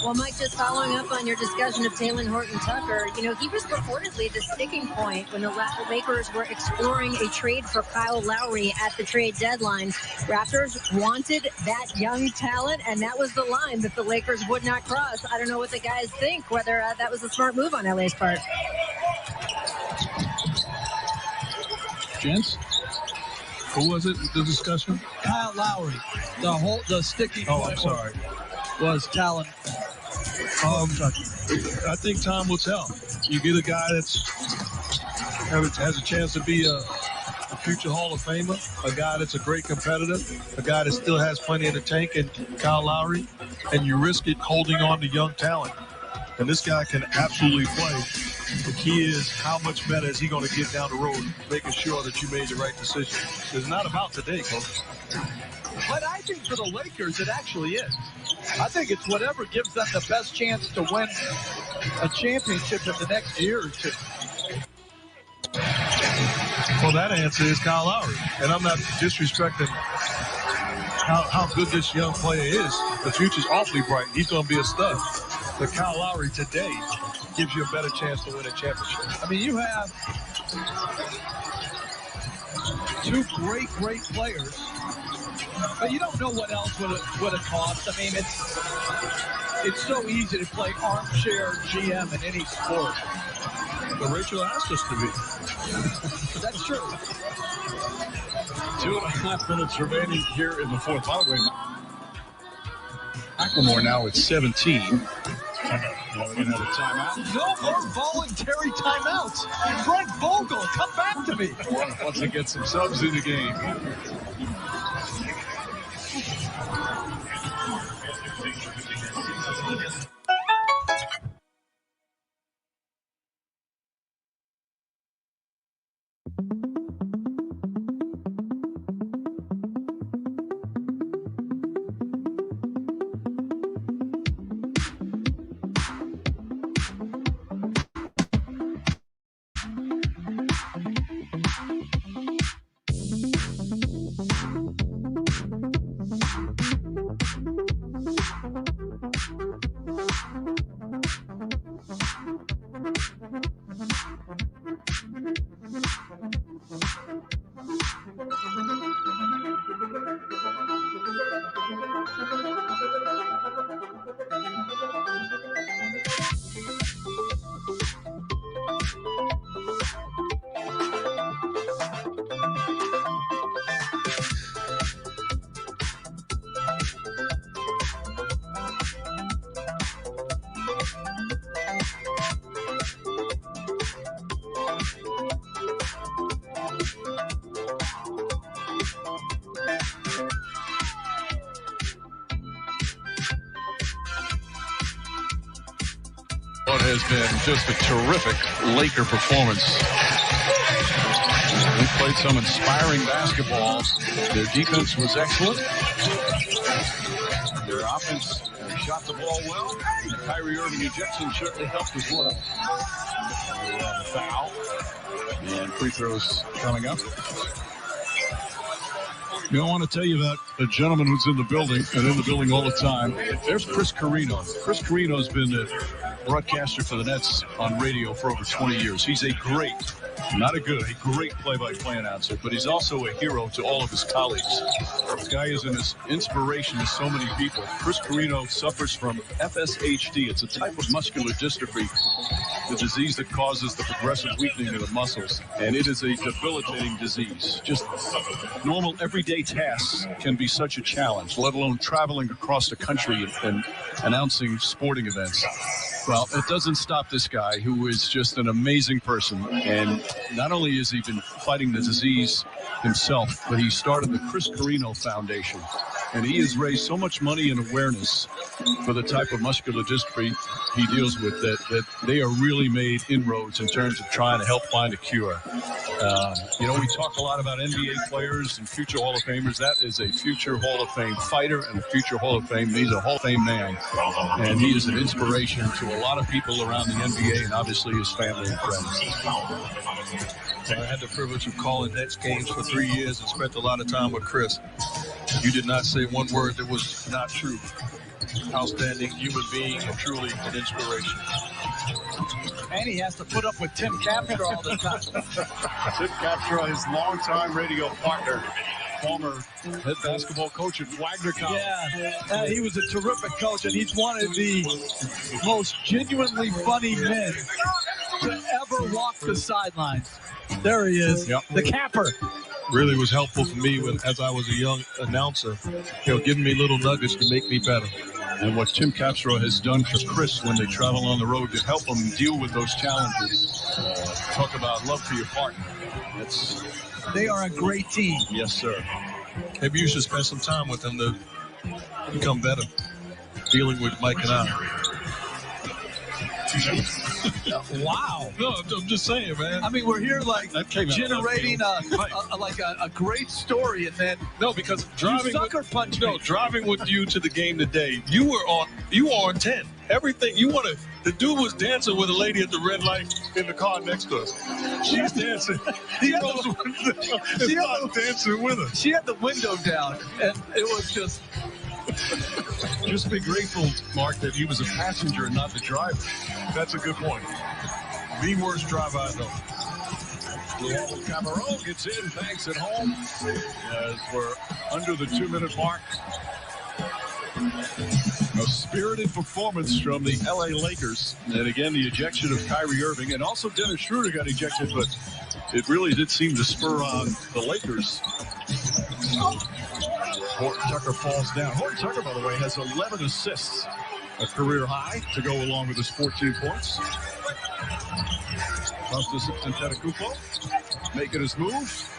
Well, Mike, just following up on your discussion of Talen Horton-Tucker, you know, he was reportedly the sticking point when the Lakers were exploring a trade for Kyle Lowry at the trade deadline. Raptors wanted that young talent, and that was the line that the Lakers would not cross. I don't know what the guys think, whether that was a smart move on LA's part. Gents? Who was it, the discussion? Kyle Lowry. The sticking point. I'm sorry. Was Talen. I think time will tell. You get a guy that's has a chance to be a future Hall of Famer, a guy that's a great competitor, a guy that still has plenty in the tank, and Kyle Lowry, and you risk it holding on to young talent. And this guy can absolutely play. The key is how much better is he going to get down the road, making sure that you made the right decision. It's not about today, Coach. But I think for the Lakers, it actually is. I think it's whatever gives them the best chance to win a championship in the next year or two. Well, that answer is Kyle Lowry. And I'm not disrespecting how good this young player is. The future's awfully bright. He's going to be a stud. But Kyle Lowry today gives you a better chance to win a championship. I mean, you have two great players, but you don't know what else would it cost. I mean, it's so easy to play armchair GM in any sport. But Rachel asked us to be. That's true. 2.5 minutes remaining here in the fourth. By the way, Macklemore now at 17. Another timeout. No more voluntary timeouts. Frank Vogel, come back to me. Wants to get some subs in the game. What has been just a terrific Laker performance. They played some inspiring basketball. Their defense was excellent. Their offense shot the ball well. And Kyrie Irving ejection certainly helped as well. Foul. And free throws coming up. You know, I want to tell you about a gentleman who's in the building and in the building all the time. There's Chris Carino. Chris Carino's been the broadcaster for the Nets on radio for over 20 years. He's a great, not a good, a great play-by-play announcer, but he's also a hero to all of his colleagues. This guy is an inspiration to so many people. Chris Carino suffers from FSHD. It's a type of muscular dystrophy, the disease that causes the progressive weakening of the muscles, and it is a debilitating disease. Just normal everyday tasks can be such a challenge, let alone traveling across the country and announcing sporting events. Well, it doesn't stop this guy, who is just an amazing person. And not only has he been fighting the disease himself, but he started the Chris Carino Foundation. And he has raised so much money and awareness for the type of muscular dystrophy he deals with that they are really made inroads in terms of trying to help find a cure. You know, we talk a lot about NBA players and future Hall of Famers. That is a future Hall of Fame fighter and a future Hall of Fame. He's a Hall of Fame man. And he is an inspiration to a lot of people around the NBA and obviously his family and friends. I had the privilege of calling Nets games for 3 years and spent a lot of time with Chris. You did not say one word that was not true. Outstanding human being and truly an inspiration. And he has to put up with Tim Capter all the time. Tim Capter, his longtime radio partner, former head basketball coach at Wagner College. Yeah, he was a terrific coach, and he's one of the most genuinely funny men to ever walk the sidelines. There he is, the capper. Really was helpful for me as I was a young announcer, giving me little nuggets to make me better. And what Tim Capshaw has done for Chris when they travel on the road to help them deal with those challenges. Talk about love for your partner. They are a great team. Yes, sir. Maybe you should spend some time with them to become better, dealing with Mike and I. Wow. No, I'm just saying, man. I mean, we're here like generating a great story, and then because driving driving with you to the game today, you were on 10. Everything you wanted. The dude was dancing with a lady at the red light in the car next to us. She's dancing. He goes dancing with her. She had the window down, and it was just. Just be grateful, Mark, that he was a passenger and not the driver. That's a good point. The worst driver I know. Luau Cameron gets in, thanks at home, as we're under the 2-minute mark. A spirited performance from the LA Lakers. And again, the ejection of Kyrie Irving, and also Dennis Schroeder got ejected, but it really did seem to spur on the Lakers. Horton Tucker falls down. Horton Tucker, by the way, has 11 assists, a career high, to go along with his 14 points. Costas Antetokounmpo making his move.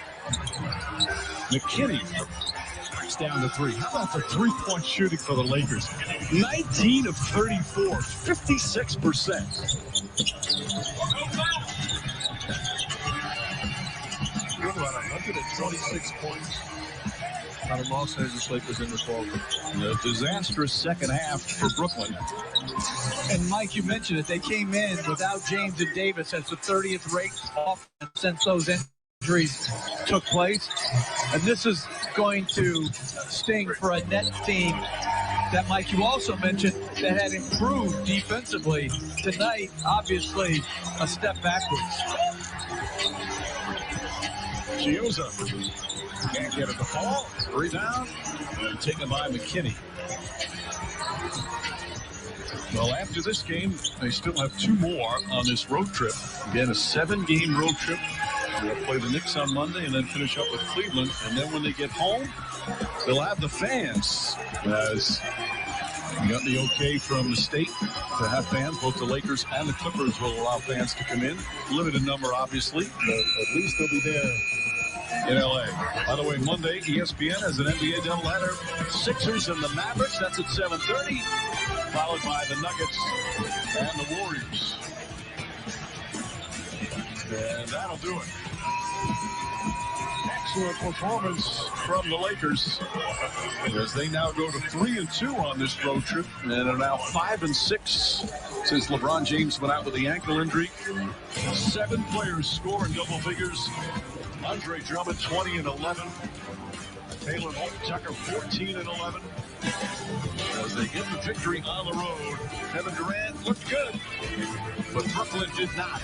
McKinney down to 3. How about the three-point shooting for the Lakers? 19 of 34, 56%. About 126 points out of Los Angeles Lakers in this ball game. A disastrous second half for Brooklyn. And Mike, you mentioned it. They came in without James and Davis as the 30th ranked offense since those injuries took place. And this is going to sting for a net team that, Mike, you also mentioned that had improved defensively. Tonight, obviously, a step backwards. Chioza can't get it to fall. Rebound and taken by McKinney. Well, after this game, they still have 2 more on this road trip. Again, a 7-game road trip. They'll play the Knicks on Monday and then finish up with Cleveland. And then when they get home, they'll have the fans. As we got the okay from the state to have fans. Both the Lakers and the Clippers will allow fans to come in. Limited number, obviously, but at least they'll be there in LA. By the way, Monday, ESPN has an NBA doubleheader. Sixers and the Mavericks. That's at 7:30. Followed by the Nuggets and the Warriors. And that'll do it. Excellent performance from the Lakers as they now go to 3-2 on this road trip and are now 5-6 since LeBron James went out with the ankle injury. 7 players score in double figures. Andre Drummond 20 and 11. Taylor Tucker 14 and 11. As they get the victory on the road, Kevin Durant looked good, but Brooklyn did not.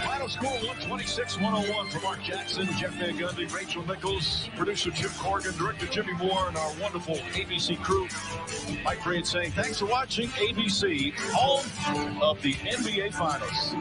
Final score 126-101 from Mark Jackson, Jeff Van Gundy, Rachel Nichols, producer Jim Corrigan, director Jimmy Moore, and our wonderful ABC crew. Mike Braid saying thanks for watching ABC, home of the NBA Finals.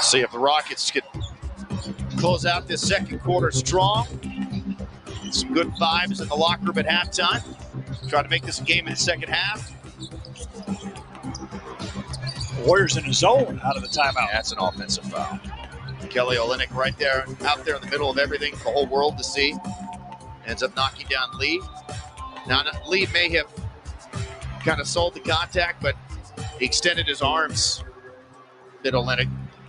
See if the Rockets could close out this second quarter strong. Some good vibes in the locker room at halftime. Try to make this a game in the second half. Warriors in the zone out of the timeout. Yeah, that's an offensive foul. Kelly Olynyk right there, out there in the middle of everything for the whole world to see. Ends up knocking down Lee. Now, Lee may have kind of sold the contact, but he extended his arms. Did Olynyk.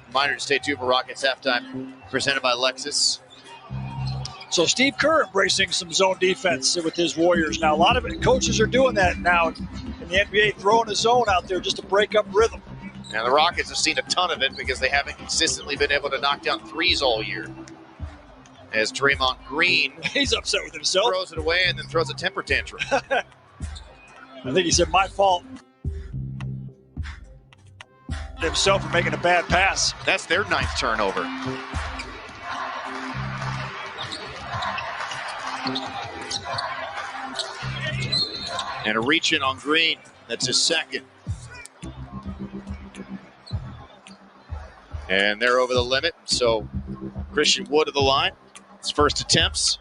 Reminder to stay tuned for Rockets halftime, presented by Lexus. So Steve Kerr embracing some zone defense with his Warriors. Now, a lot of coaches are doing that now in the NBA, throwing a zone out there just to break up rhythm. And the Rockets have seen a ton of it because they haven't consistently been able to knock down threes all year. As Draymond Green, he's upset with himself, throws it away and then throws a temper tantrum. I think he said, my fault. Himself for making a bad pass. That's their 9th turnover. And a reach in on Green. That's his 2nd. And they're over the limit. So Christian Wood of the line. His first attempts.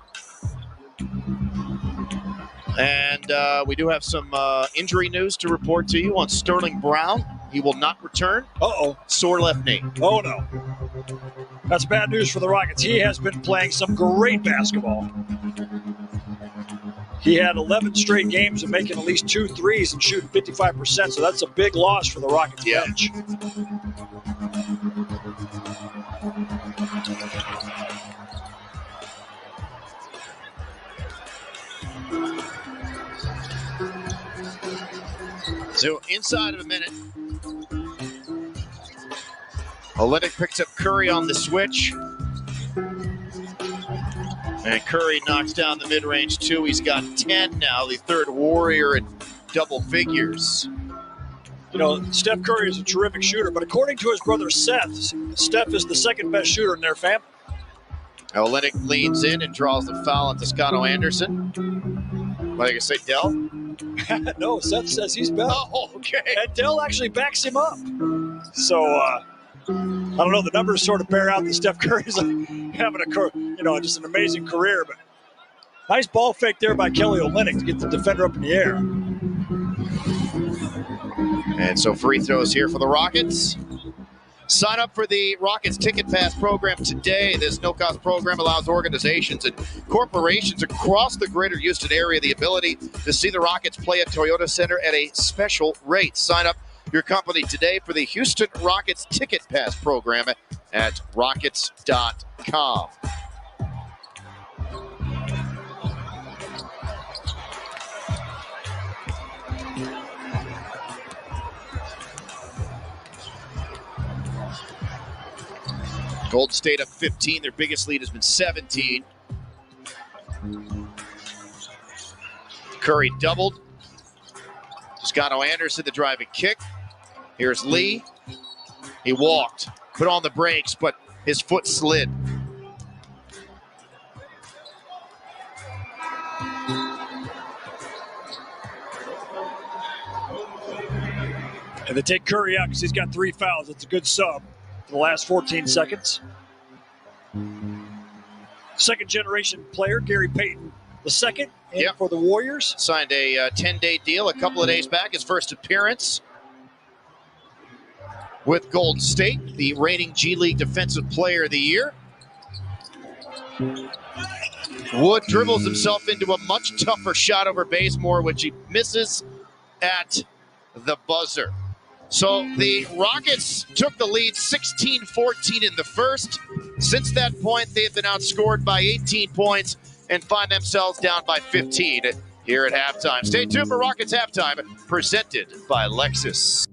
And we do have some injury news to report to you on Sterling Brown. He will not return. Uh-oh. Sore left knee. Oh, no. That's bad news for the Rockets. He has been playing some great basketball. He had 11 straight games of making at least 2 threes and shooting 55%, so that's a big loss for the Rockets bench. So inside of a minute, Olynyk picks up Curry on the switch. And Curry knocks down the mid-range two. He's got 10 now, the third Warrior in double figures. You know, Steph Curry is a terrific shooter, but according to his brother Seth, Steph is the second best shooter in their family. Olynyk leans in and draws the foul on Toscano Anderson. What did I say, Dell? No, Seth says he's better. Oh, okay. And Dell actually backs him up. So, I don't know. The numbers sort of bear out that Steph Curry's having just an amazing career. But nice ball fake there by Kelly Olynyk to get the defender up in the air. And so free throws here for the Rockets. Sign up for the Rockets Ticket Pass program today. This no-cost program allows organizations and corporations across the greater Houston area the ability to see the Rockets play at Toyota Center at a special rate. Sign up your company today for the Houston Rockets Ticket Pass program at rockets.com. Golden State up 15. Their biggest lead has been 17. Curry doubled. Toscano Anderson, the driving kick. Here's Lee. He walked, put on the brakes, but his foot slid. And they take Curry out because he's got 3 fouls. It's a good sub. The last 14 seconds. Second generation player, Gary Payton II, for the Warriors. Signed a 10-day deal a couple of days back. His first appearance with Golden State, the reigning G League Defensive Player of the Year. Wood dribbles himself into a much tougher shot over Bazemore, which he misses at the buzzer. So the Rockets took the lead 16-14 in the first. Since that point, they've been outscored by 18 points and find themselves down by 15 here at halftime. Stay tuned for Rockets Halftime, presented by Lexus.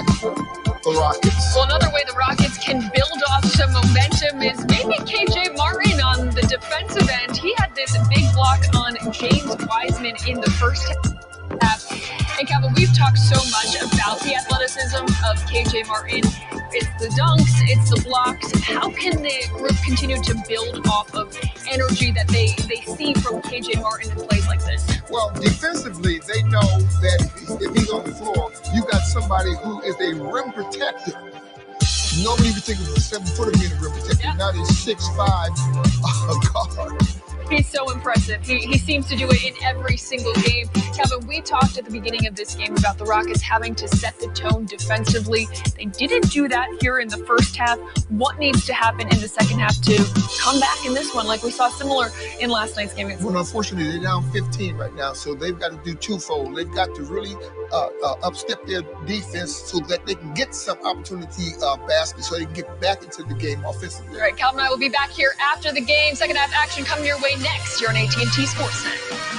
the Rockets. Well, another way the Rockets can build off some momentum is maybe KJ Martin on the defensive end. He had this big block on James Wiseman in the first half. And Kevin, we've talked so much about the athleticism of KJ Martin. It's the dunks, it's the blocks. How can the group continue to build off of energy that they see from KJ Martin in plays like this? Well, defensively, they know that if he's on the floor, you got somebody who is a rim protector. Nobody even think of a 7-footer being a rim protector. Yeah. Now he's 6'5" guard. He's so impressive. He seems to do it in every single game. Kevin, we talked at the beginning of this game about the Rockets having to set the tone defensively. They didn't do that here in the first half. What needs to happen in the second half to come back in this one, like we saw similar in last night's game? Well, unfortunately, they're down 15 right now, so they've got to do twofold. They've got to really upstep their defense so that they can get some opportunity baskets so they can get back into the game offensively. All right, Calvin and I will be back here after the game. Second half action coming your way next. You're on AT&T Sportsnet.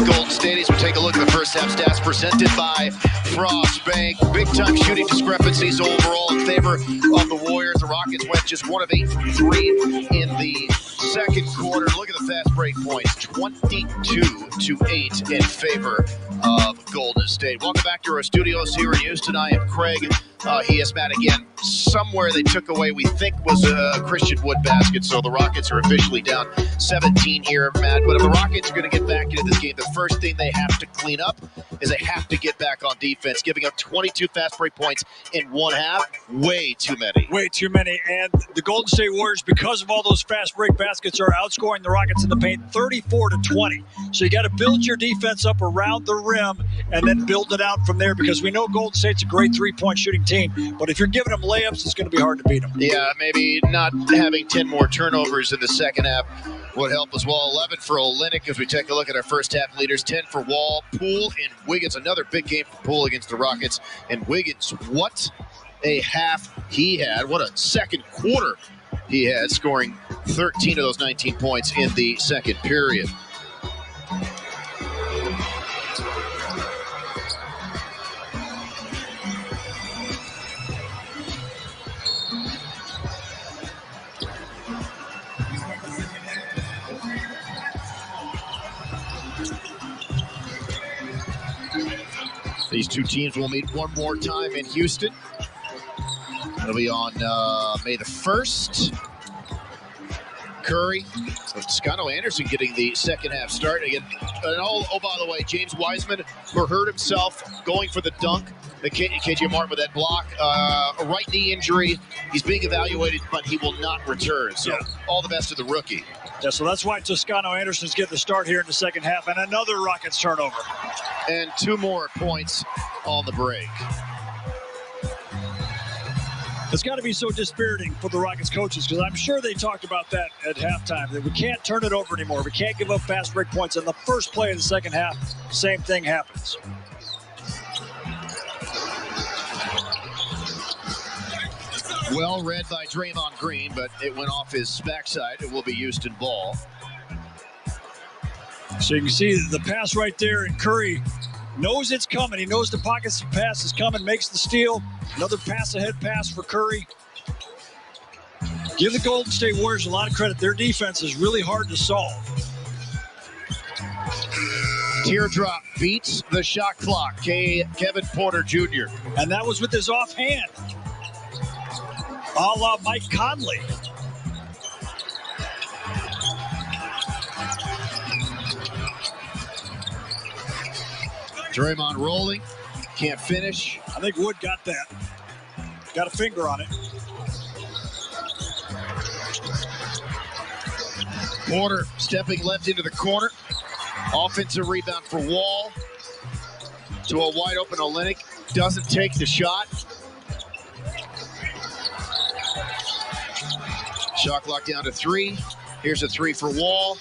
Golden State. As we take a look at the first half stats presented by Frost Bank. Big time shooting discrepancies overall in favor of the Warriors. The Rockets went just 1 of 8 from 3 in the second quarter. Look at the fast break points, 22-8 in favor of Golden State. Welcome back to our studios here in Houston. I am Craig. He is Matt again. Somewhere they took away, we think, was a Christian Wood basket, so the Rockets are officially down 17 here, Matt. But if the Rockets are going to get back into this game, the first thing they have to clean up is they have to get back on defense. Giving up 22 fast break points in one half, way too many. Way too many. And the Golden State Warriors, because of all those fast break baskets, are outscoring the Rockets in the paint 34-20. So you got to build your defense up around the rim and then build it out from there, because we know Golden State's a great three-point shooting team. But if you're giving them layups, it's going to be hard to beat them. Yeah, maybe not having 10 more turnovers in the second half would help as well. 11 for Olynyk as we take a look at our first half leaders. 10 for Wall, Poole, and Wiggins. Another big game for Poole against the Rockets. And Wiggins, what a half he had. What a second quarter he had, scoring 13 of those 19 points in the second period. These two teams will meet one more time in Houston. It'll be on May the 1st. Curry, Toscano Anderson getting the second half start again. And oh, by the way, James Wiseman, who hurt himself going for the dunk. KJ Martin with that block. A right knee injury. He's being evaluated, but he will not return. So all the best to the rookie. Yeah, so that's why Toscano Anderson's getting the start here in the second half. And another Rockets turnover. And 2 more points on the break. It's got to be so dispiriting for the Rockets coaches, because I'm sure they talked about that at halftime, that we can't turn it over anymore. We can't give up fast break points. In the first play of the second half, same thing happens. Well read by Draymond Green, but it went off his backside. It will be Houston ball. So you can see the pass right there, and Curry knows it's coming. He knows the pocket pass is coming, makes the steal. Another pass-ahead pass for Curry. Give the Golden State Warriors a lot of credit. Their defense is really hard to solve. Teardrop beats the shot clock. Kevin Porter Jr. And that was with his offhand. A la Mike Conley. Draymond rolling. Can't finish. I think Wood got that. Got a finger on it. Porter stepping left into the corner. Offensive rebound for Wall. To a wide open Olynyk. Doesn't take the shot. Shot clock down to 3. Here's a 3 for Wall.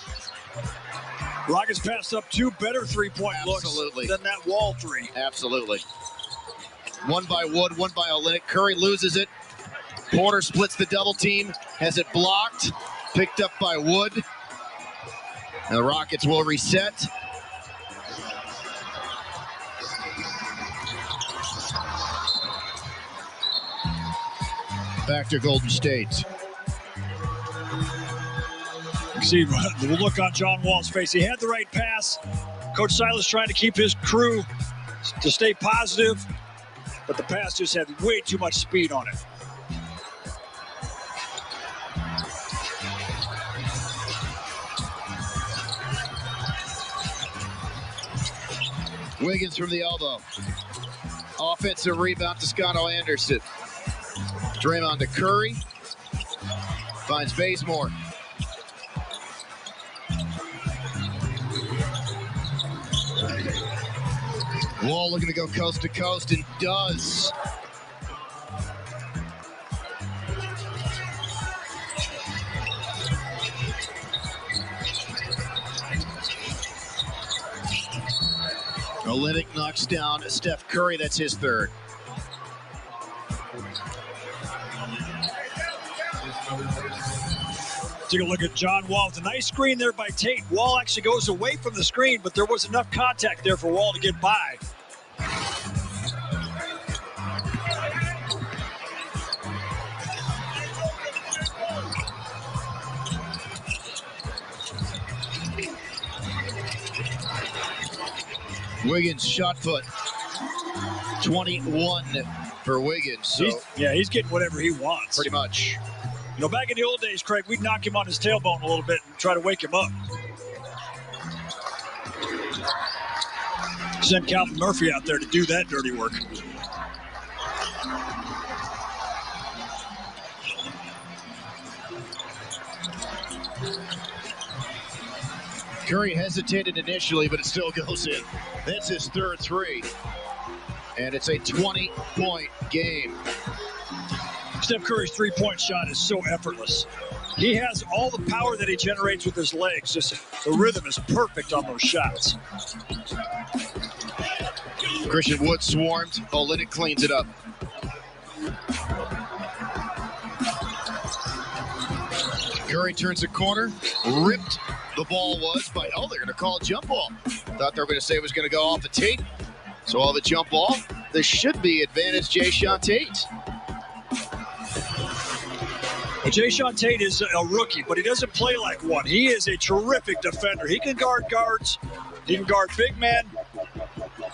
Rockets passed up 2 better three-point looks than that Wall 3. Absolutely. One by Wood, one by Olynyk. Curry loses it. Porter splits the double team. Has it blocked. Picked up by Wood. And the Rockets will reset. Back to Golden State. You see the look on John Wall's face. He had the right pass. Coach Silas trying to keep his crew to stay positive, but the pass just had way too much speed on it. Wiggins from the elbow. Offensive rebound to Toscano Anderson. Draymond to Curry. Finds Bazemore. Wall looking to go coast to coast, and does. Olynyk knocks down Steph Curry. That's his third. Take a look at John Wall. It's a nice screen there by Tate. Wall actually goes away from the screen, but there was enough contact there for Wall to get by. Wiggins shot put. 21 for Wiggins. So he's getting whatever he wants. Pretty much. You know, back in the old days, Craig, we'd knock him on his tailbone a little bit and try to wake him up. Send Calvin Murphy out there to do that dirty work. Curry hesitated initially, but it still goes in. That's his third three. And it's a 20-point game. Steph Curry's three-point shot is so effortless. He has all the power that he generates with his legs. Just the rhythm is perfect on those shots. Christian Wood swarmed. Olynyk cleans it up. Curry turns the corner. Ripped the ball was by, they're going to call a jump ball. Thought they were going to say it was going to go off the Tate. So all the jump ball. This should be advantage Jae'Sean Tate. Well, Jae'Sean Tate is a rookie, but he doesn't play like one. He is a terrific defender. He can guard guards. He can guard big men.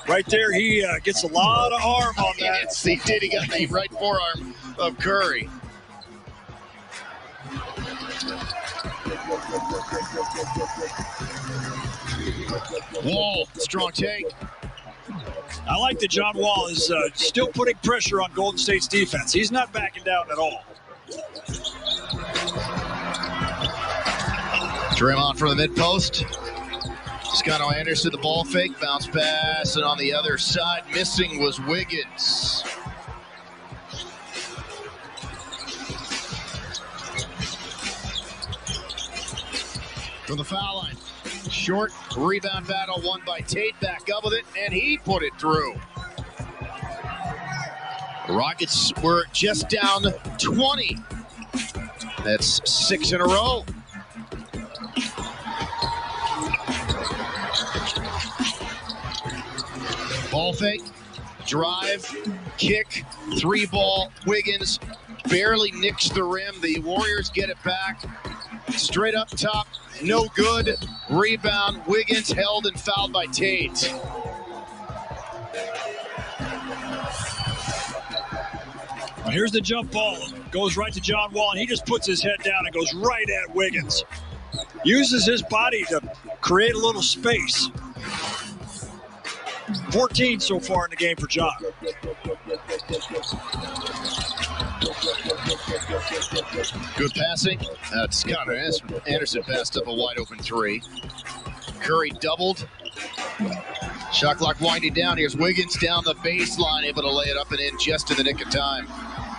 Right there, he gets a lot of arm on that. Yes, he did. He got the right forearm of Curry. Wall, strong take. I like that John Wall is still putting pressure on Golden State's defense. He's not backing down at all. Draymond from the mid-post. Scotto Anderson, the ball fake, bounce pass, and on the other side, missing was Wiggins. From the foul line. Short rebound battle won by Tate, back up with it, and he put it through. The Rockets were just down 20. That's 6 in a row. Ball fake, drive, kick, three ball. Wiggins barely nicks the rim. The Warriors get it back. Straight up top, no good. Rebound, Wiggins held and fouled by Tate. Well, here's the jump ball. Goes right to John Wall, and he just puts his head down and goes right at Wiggins. Uses his body to create a little space. 14 so far in the game for John. Good passing. Scott Anderson passed up a wide open three. Curry doubled. Shot clock winding down. Here's Wiggins down the baseline, able to lay it up and in just in the nick of time.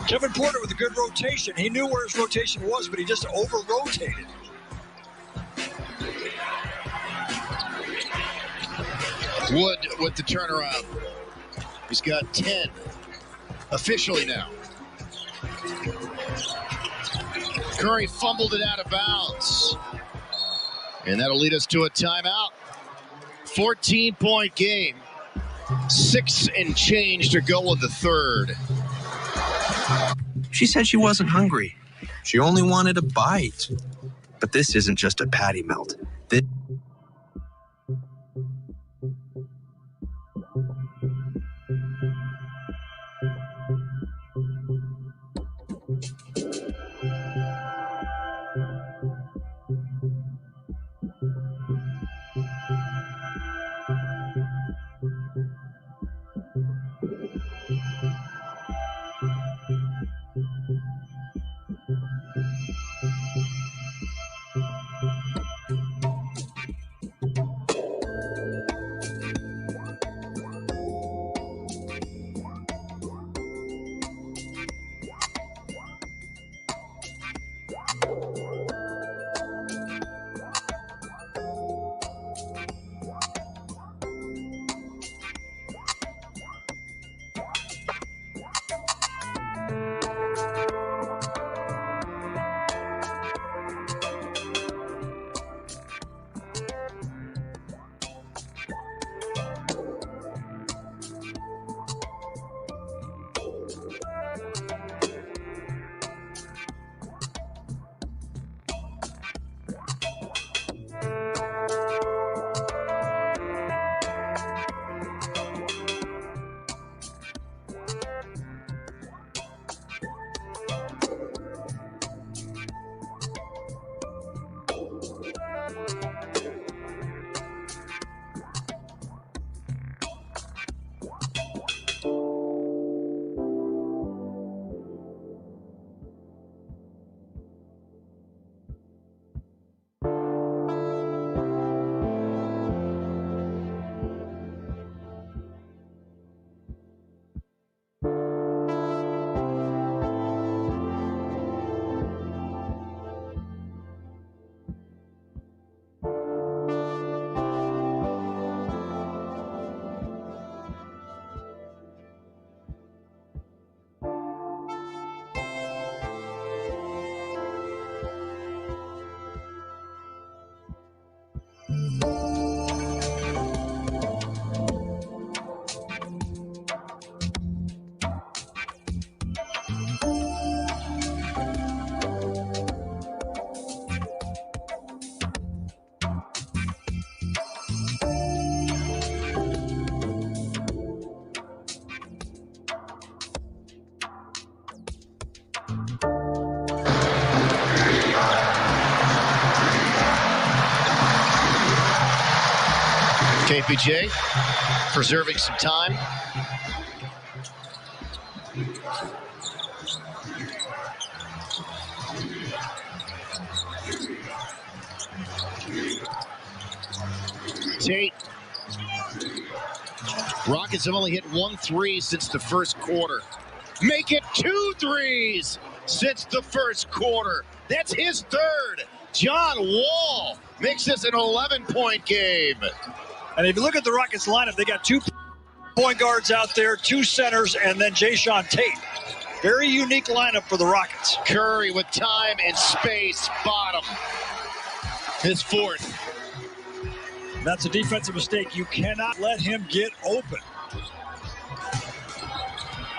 Kevin Porter with a good rotation. He knew where his rotation was, but he just over-rotated. Wood with the turnaround. He's got 10 officially now. Curry fumbled it out of bounds. And that'll lead us to a timeout. 14-point game. 6 and change to go in the third. She said she wasn't hungry. She only wanted a bite. But this isn't just a patty melt. KPJ preserving some time. Tate. Rockets have only hit 1 3 since the first quarter. Make it 2 threes since the first quarter. That's his third. John Wall makes this an 11-point game. And if you look at the Rockets lineup, they got 2 point guards out there, 2 centers, and then Jayshawn Tate. Very unique lineup for the Rockets. Curry with time and space, bottom. His fourth. That's a defensive mistake. You cannot let him get open.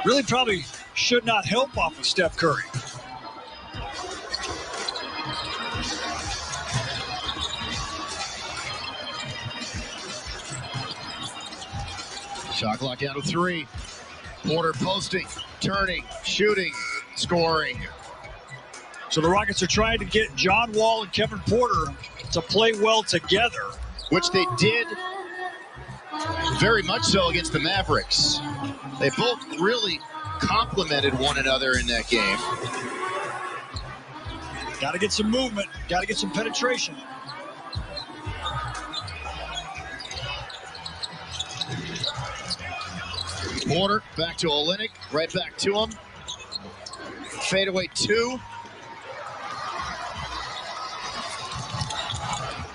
Really probably should not help off of Steph Curry. Shot clock down to 3. Porter posting, turning, shooting, scoring. So the Rockets are trying to get John Wall and Kevin Porter to play well together. Which they did very much so against the Mavericks. They both really complemented one another in that game. Got to get some movement. Got to get some penetration. Porter back to Olynyk. Right back to him. Fadeaway 2.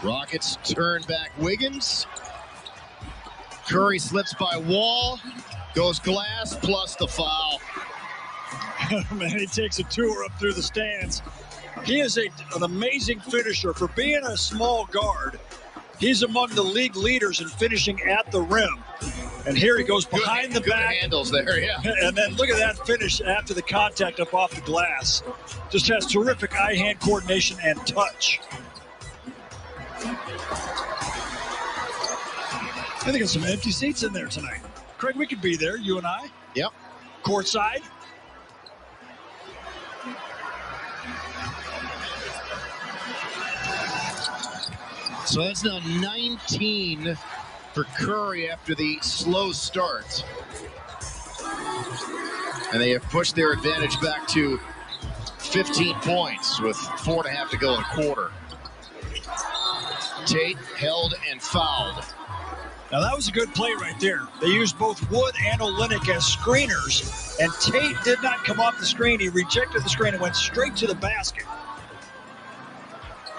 Rockets turn back Wiggins. Curry slips by Wall. Goes glass plus the foul. Man, he takes a tour up through the stands. He is an amazing finisher. For being a small guard, he's among the league leaders in finishing at the rim. And here he goes behind the back. Handles there, yeah. And then look at that finish after the contact up off the glass. Just has terrific eye-hand coordination and touch. I think there's some empty seats in there tonight. Craig, we could be there, you and I. Yep. Courtside. So that's now 19 for Curry after the slow start. And they have pushed their advantage back to 15 points with 4.5 to go in a quarter. Tate held and fouled. Now that was a good play right there. They used both Wood and Olynyk as screeners, and Tate did not come off the screen. He rejected the screen and went straight to the basket.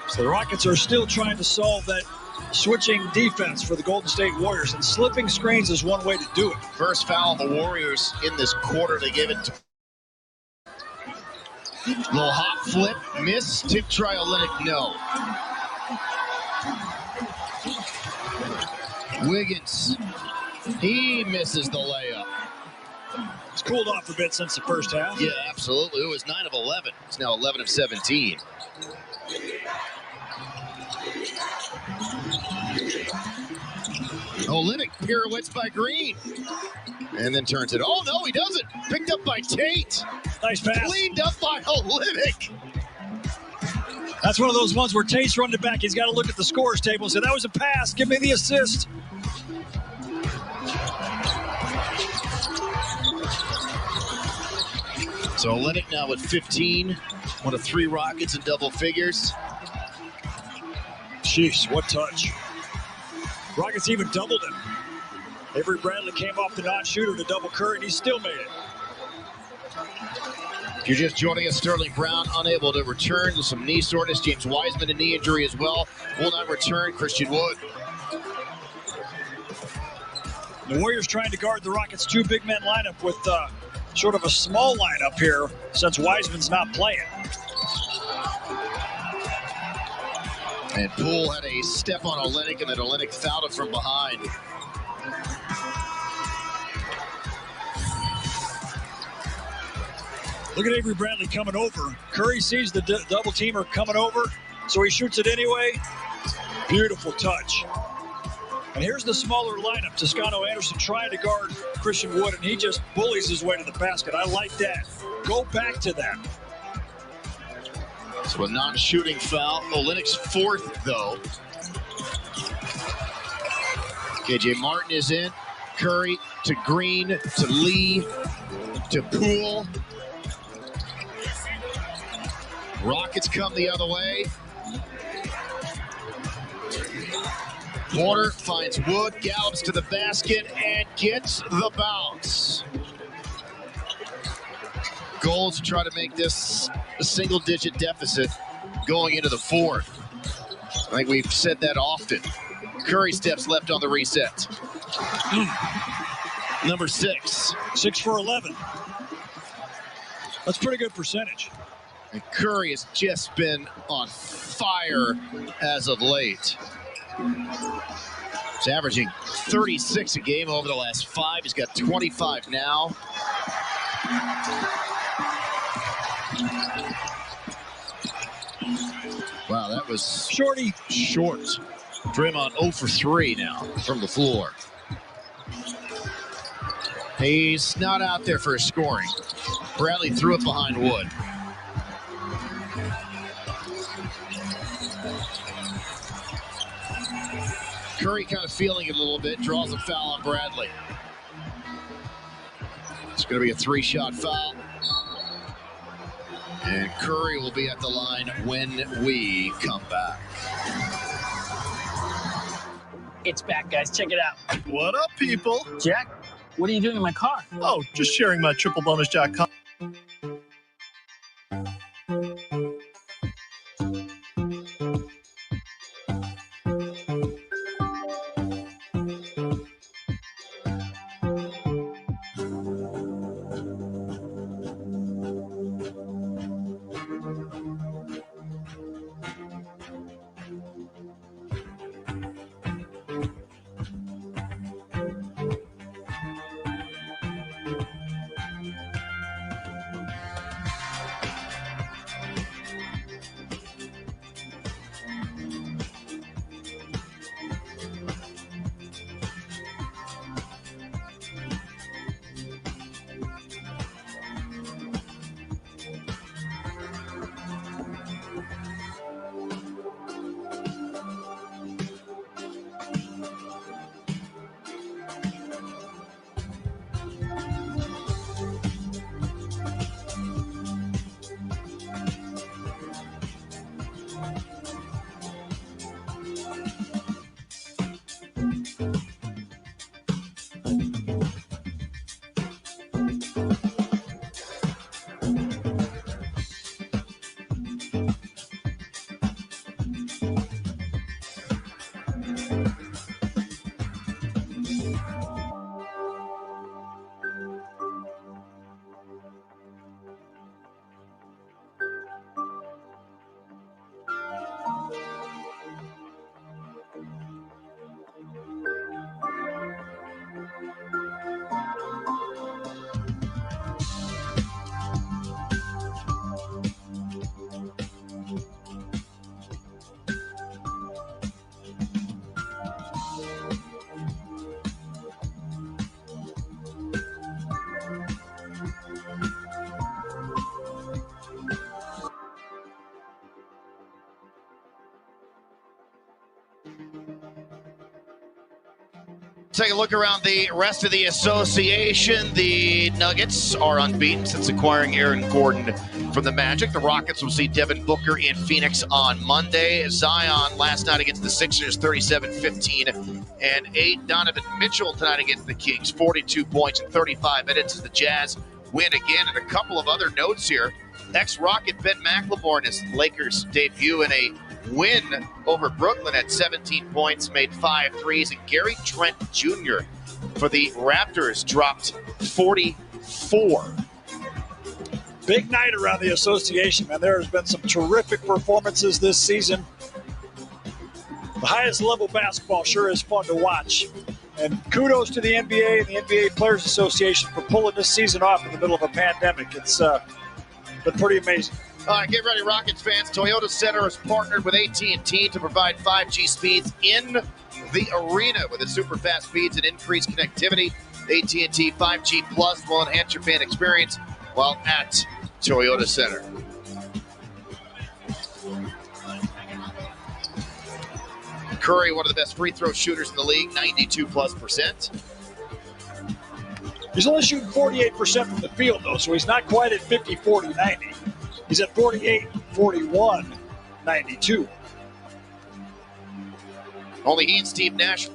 So the Rockets are still trying to solve that switching defense for the Golden State Warriors, and slipping screens is one way to do it. First foul of the Warriors in this quarter. They gave it to little hot flip, miss, tip try Olynyk, no. Wiggins, he misses the layup. It's cooled off a bit since the first half. Yeah, absolutely. It was 9 of 11. It's now 11 of 17. Olynyk pirouettes by Green. And then turns it. Oh, no, he doesn't. Picked up by Tate. Nice pass. Cleaned up by Olynyk. That's one of those ones where Tate's running it back. He's got to look at the scores table and say, that was a pass. Give me the assist. So Olynyk now with 15. One of 3 Rockets in double figures. Jeez, what touch. Rockets even doubled him. Avery Bradley came off the non-shooter to double Curry, and he still made it. If you're just joining us, Sterling Brown unable to return with some knee soreness. James Wiseman, a knee injury as well, will not return. Christian Wood. The Warriors trying to guard the Rockets' 2 big men lineup with sort of a small lineup here since Wiseman's not playing. And Poole had a step on Olynyk, and then Olynyk fouled him from behind. Look at Avery Bradley coming over. Curry sees the double teamer coming over, so he shoots it anyway. Beautiful touch. And here's the smaller lineup. Toscano Anderson trying to guard Christian Wood, and he just bullies his way to the basket. I like that. Go back to that. So a non-shooting foul. Olynyk's 4th, though. KJ Martin is in. Curry to Green to Lee to Poole. Rockets come the other way. Porter finds Wood, gallops to the basket, and gets the bounce. Goals to try to make this a single-digit deficit going into the fourth. I think we've said that often. Curry steps left on the reset. Number 6. 6 for 11. That's pretty good percentage. And Curry has just been on fire as of late. He's averaging 36 a game over the last 5. He's got 25 now. Wow, that was short. Draymond 0 for 3 now from the floor. He's not out there for scoring. Bradley threw it behind Wood. Curry kind of feeling it a little bit, draws a foul on Bradley. It's going to be a 3-shot foul. And Curry will be at the line when we come back. It's back, guys. Check it out. What up, people? Jack, what are you doing in my car? Oh, just sharing my triplebonus.com. Take a look around the rest of the association. The Nuggets are unbeaten since acquiring Aaron Gordon from the Magic. The Rockets will see Devin Booker in Phoenix on Monday. Zion last night against the Sixers, 37-15 and 8. Donovan Mitchell tonight against the Kings, 42 points in 35 minutes as the Jazz win again. And a couple of other notes here. Ex-Rocket Ben McLemore in his Lakers debut in a win over Brooklyn at 17 points, made 5 threes, and Gary Trent Jr. for the Raptors dropped 44. Big night around the association, man. There has been some terrific performances this season. The highest level basketball sure is fun to watch. And kudos to the NBA and the NBA Players Association for pulling this season off in the middle of a pandemic. It's been pretty amazing. All right, get ready, Rockets fans. Toyota Center has partnered with AT&T to provide 5G speeds in the arena with its super fast speeds and increased connectivity. AT&T 5G Plus will enhance your fan experience while at Toyota Center. Curry, one of the best free throw shooters in the league, 92+%. He's only shooting 48% from the field, though, so he's not quite at 50, 40, 90. He's at 48, 41, 92. Only he and Steve Nash,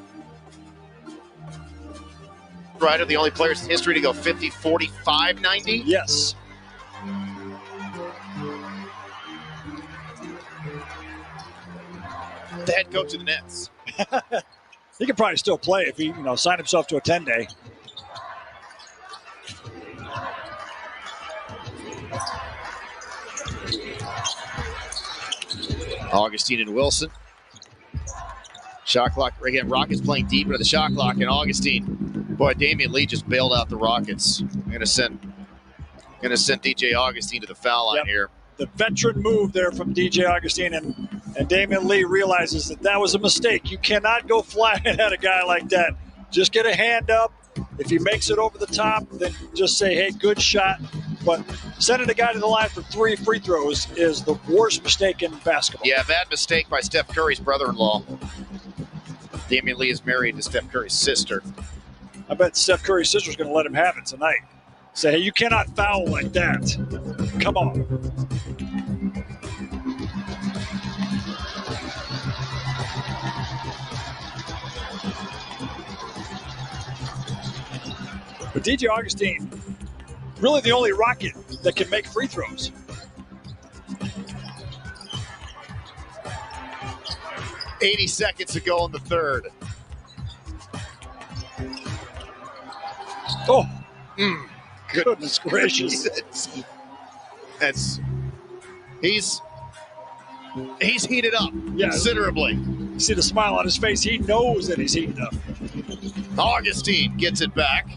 right, are the only players in history to go 50, 45, 90? Yes. The head coach of the Nets. He could probably still play if he, signed himself to a 10-day. Augustine and Wilson. Shot clock. Again, Rockets playing deep into the shot clock, and Augustine. Boy, Damian Lee just bailed out the Rockets. Gonna send DJ Augustine to the foul line here. The veteran move there from DJ Augustine, and Damian Lee realizes that was a mistake. You cannot go flying at a guy like that. Just get a hand up. If he makes it over the top, then just say, hey, good shot. But sending a guy to the line for 3 free throws is the worst mistake in basketball. Yeah, bad mistake by Steph Curry's brother-in-law. Damian Lee is married to Steph Curry's sister. I bet Steph Curry's sister's going to let him have it tonight. Say, hey, you cannot foul like that. Come on. But DJ Augustine, really the only Rocket that can make free throws. .80 seconds to go in the third. Oh, goodness gracious. He's heated up considerably. You see the smile on his face. He knows that he's heated up. Augustine gets it back.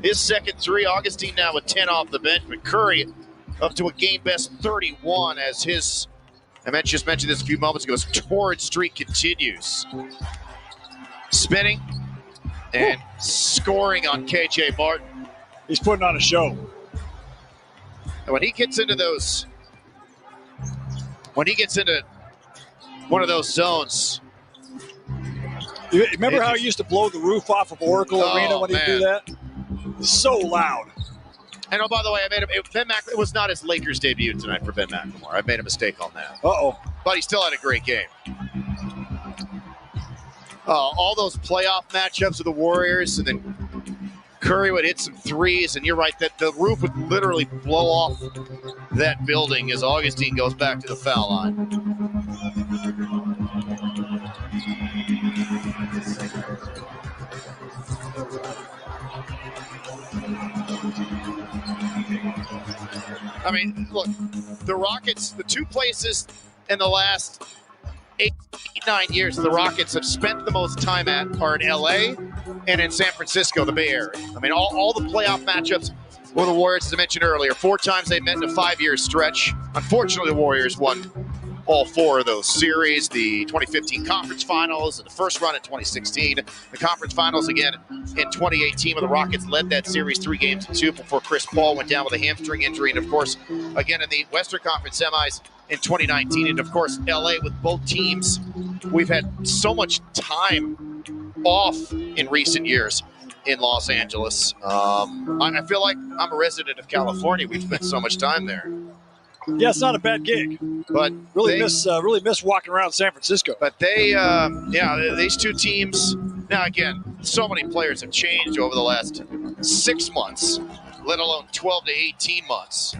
His second 3. Augustine now with 10 off the bench, but Curry up to a game best 31 as his, I just mentioned this a few moments ago, his torrid streak continues. Spinning and scoring on KJ Martin. He's putting on a show. And when he gets into one of those zones. You remember how he used to blow the roof off of Oracle Arena when he'd do that? So loud. And by the way, it was not his Lakers debut tonight for Ben McLemore. I made a mistake on that. But he still had a great game. All those playoff matchups with the Warriors, and then Curry would hit some threes, and you're right, that the roof would literally blow off that building as Augustine goes back to the foul line. I mean, look, the Rockets, the 2 places in the last 8-9 years the Rockets have spent the most time at are in LA and in San Francisco, the Bay Area. I mean, all the playoff matchups with the Warriors, as I mentioned earlier, 4 times they met in a 5-year stretch. Unfortunately, the Warriors won all 4 of those series, the 2015 conference finals and the first run in 2016, the conference finals again in 2018 when the Rockets led that series 3-2 before Chris Paul went down with a hamstring injury, and of course again in the Western Conference semis in 2019, and of course LA with both teams. We've had so much time off in recent years in Los Angeles. I feel like I'm a resident of California. We've spent so much time there. Yeah, it's not a bad gig, but really miss walking around San Francisco. But these 2 teams. Now again, so many players have changed over the last 6 months, let alone 12 to 18 months.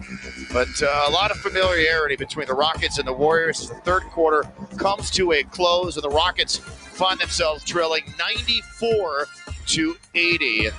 But a lot of familiarity between the Rockets and the Warriors. The third quarter comes to a close, and the Rockets find themselves trailing 94-80.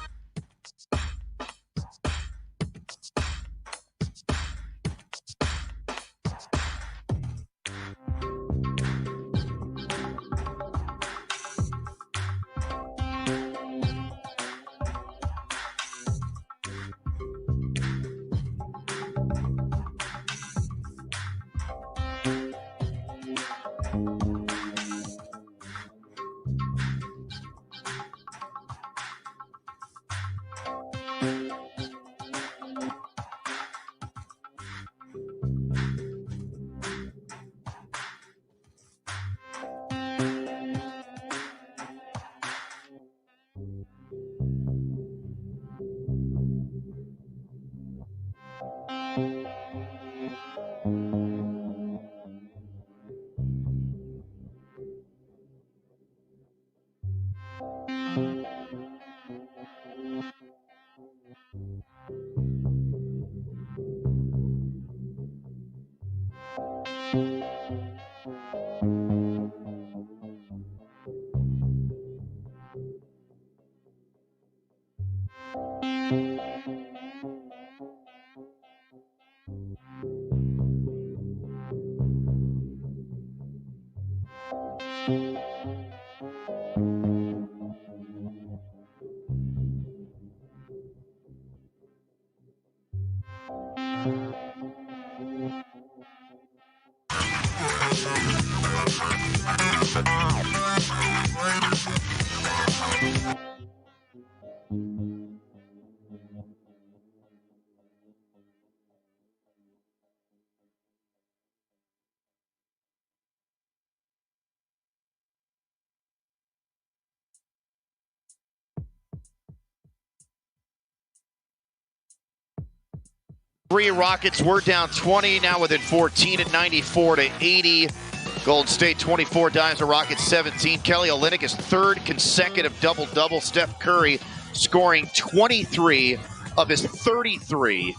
Rockets were down 20, now within 14 at 94-80. Golden State 24, Dimes the Rockets 17. Kelly Olynyk, his third consecutive double-double. Steph Curry scoring 23 of his 33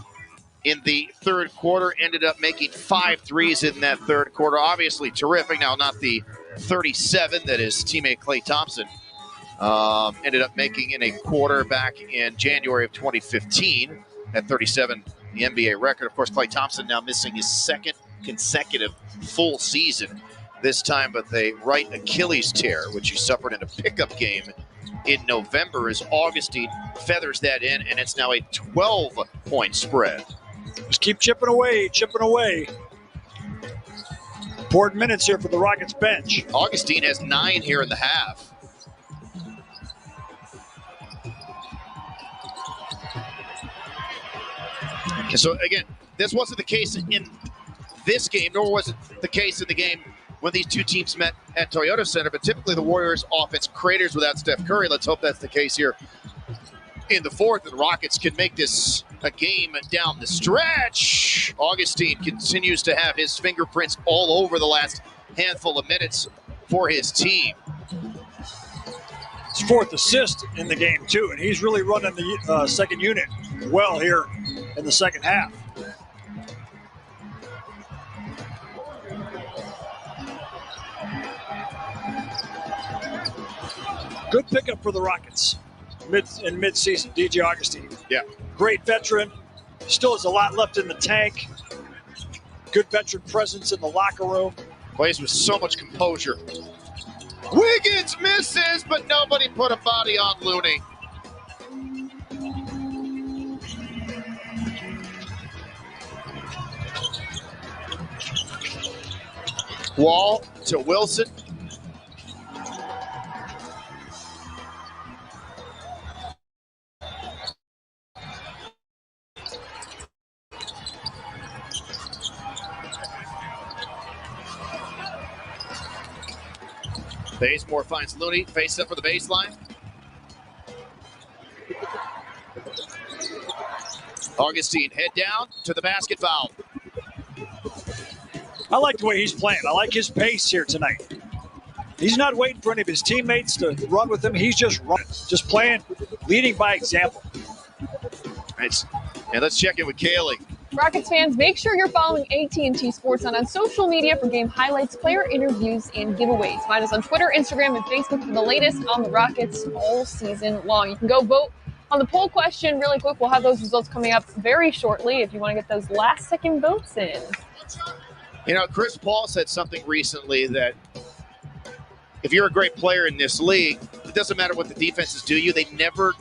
in the third quarter. Ended up making 5 threes in that third quarter. Obviously terrific. Now, not the 37 that his teammate Klay Thompson ended up making in a quarter back in January of 2015 at 37, the NBA record. Of course, Klay Thompson now missing his second consecutive full season, this time with a right Achilles tear, which he suffered in a pickup game in November, as Augustine feathers that in, and it's now a 12-point spread. Just keep chipping away, chipping away. Important minutes here for the Rockets bench. Augustine has 9 here in the half. And so, again, this wasn't the case in this game, nor was it the case in the game when these two teams met at Toyota Center, but typically the Warriors offense craters without Steph Curry. Let's hope that's the case here in the fourth, and the Rockets can make this a game down the stretch. Augustine continues to have his fingerprints all over the last handful of minutes for his team. His fourth assist in the game, too, and he's really running the second unit well here in the second half. Good pickup for the Rockets in mid-season, DJ Augustine. Yeah. Great veteran. Still has a lot left in the tank. Good veteran presence in the locker room. Plays with so much composure. Wiggins misses, but nobody put a body on Looney. Wall to Wilson. Bazemore finds Looney, face up for the baseline. Augustine, head down to the basket foul. I like the way he's playing. I like his pace here tonight. He's not waiting for any of his teammates to run with him. He's just running, just playing, leading by example. Nice. And let's check in with Kaylee. Rockets fans, make sure you're following AT&T Sports on social media for game highlights, player interviews, and giveaways. Find us on Twitter, Instagram, and Facebook for the latest on the Rockets all season long. You can go vote on the poll question really quick. We'll have those results coming up very shortly if you want to get those last-second votes in. You know, Chris Paul said something recently that if you're a great player in this league, it doesn't matter what the defenses do you. They never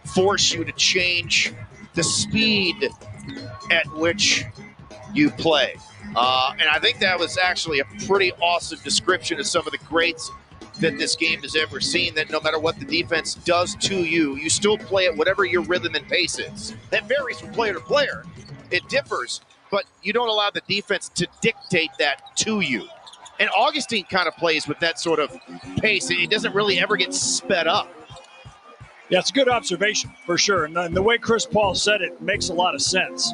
force you to change the speed at which you play. And I think that was actually a pretty awesome description of some of the greats that this game has ever seen, that no matter what the defense does to you, you still play at whatever your rhythm and pace is. That varies from player to player. It differs, but you don't allow the defense to dictate that to you. And Augustine kind of plays with that sort of pace. It doesn't really ever get sped up. Yeah, it's a good observation, for sure. And the way Chris Paul said it makes a lot of sense.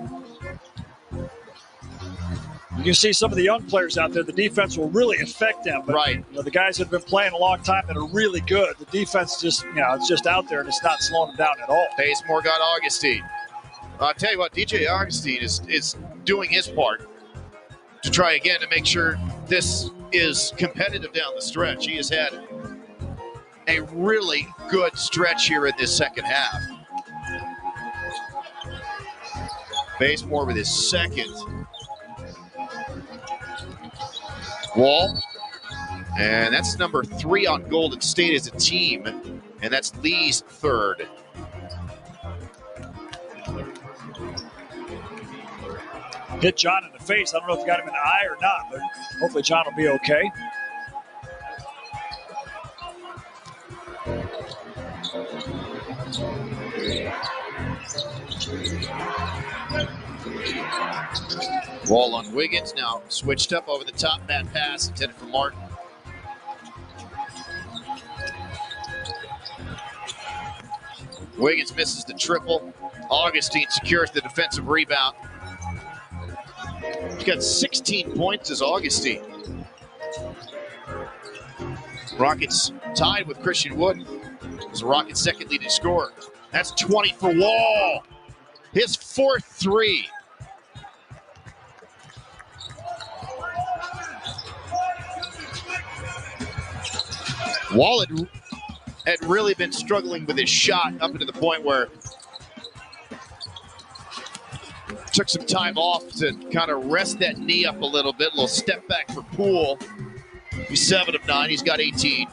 You can see some of the young players out there, the defense will really affect them. But, right. You know, the guys that have been playing a long time that are really good, the defense just, you know, it's just out there and it's not slowing them down at all. Bazemore got Augustine. I'll tell you what, DJ Augustine is doing his part to try again to make sure this is competitive down the stretch. He has had a really good stretch here in this second half. Bazemore with his second. Wall. And that's number 3 on Golden State as a team. And that's Lee's third. Hit John in the face. I don't know if he got him in the eye or not, but hopefully John will be okay. Wall on Wiggins, now switched up over the top, bad pass intended for Martin. Wiggins misses the triple. Augustine secures the defensive rebound. He's got 16 points as Augustine. Rockets tied with Christian Wood as the Rockets' second leading scorer. That's 20 for Wall. His fourth three. Wall had really been struggling with his shot up to the point where took some time off to kind of rest that knee up a little bit. A little step back for Poole. He's 7 of 9. He's got 18.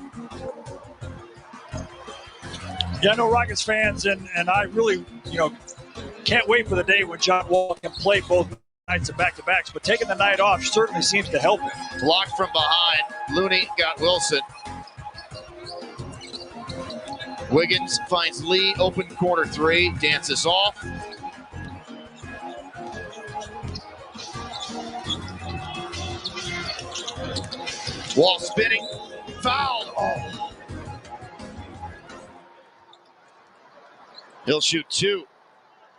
Yeah, I know Rockets fans, and I really, can't wait for the day when John Wall can play both nights of back-to-backs, but taking the night off certainly seems to help him. Blocked from behind. Looney got Wilson. Wiggins finds Lee, open corner three, dances off. Wall spinning, fouled. Oh. He'll shoot 2.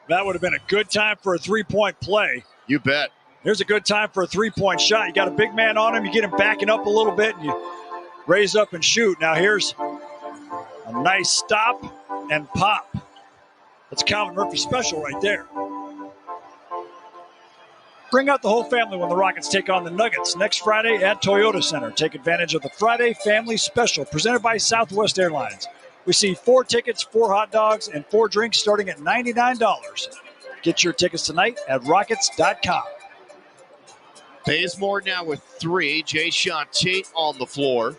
That would have been a good time for a three-point play. You bet. Here's a good time for a three-point shot. You got a big man on him, you get him backing up a little bit, and you raise up and shoot. Now here's a nice stop and pop. That's Calvin Murphy special right there. Bring out the whole family when the Rockets take on the Nuggets next Friday at Toyota Center. Take advantage of the Friday Family Special presented by Southwest Airlines. Receive 4 tickets, 4 hot dogs, and 4 drinks starting at $99. Get your tickets tonight at Rockets.com. Bazemore now with 3. Jay-Sean Tate on the floor.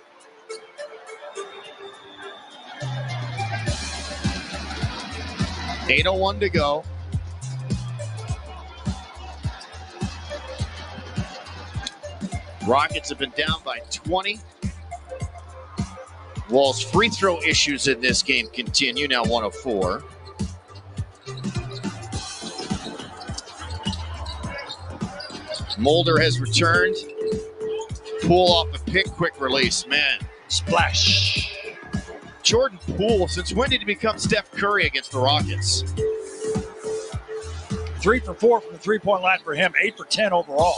.801 to go. Rockets have been down by 20. Wall's free throw issues in this game continue, now 1 of 4. Mulder has returned. Poole off a pick, quick release. Man, splash. Jordan Poole, since when did he become Steph Curry against the Rockets? 3 for 4 from the three-point line for him, 8 for 10 overall.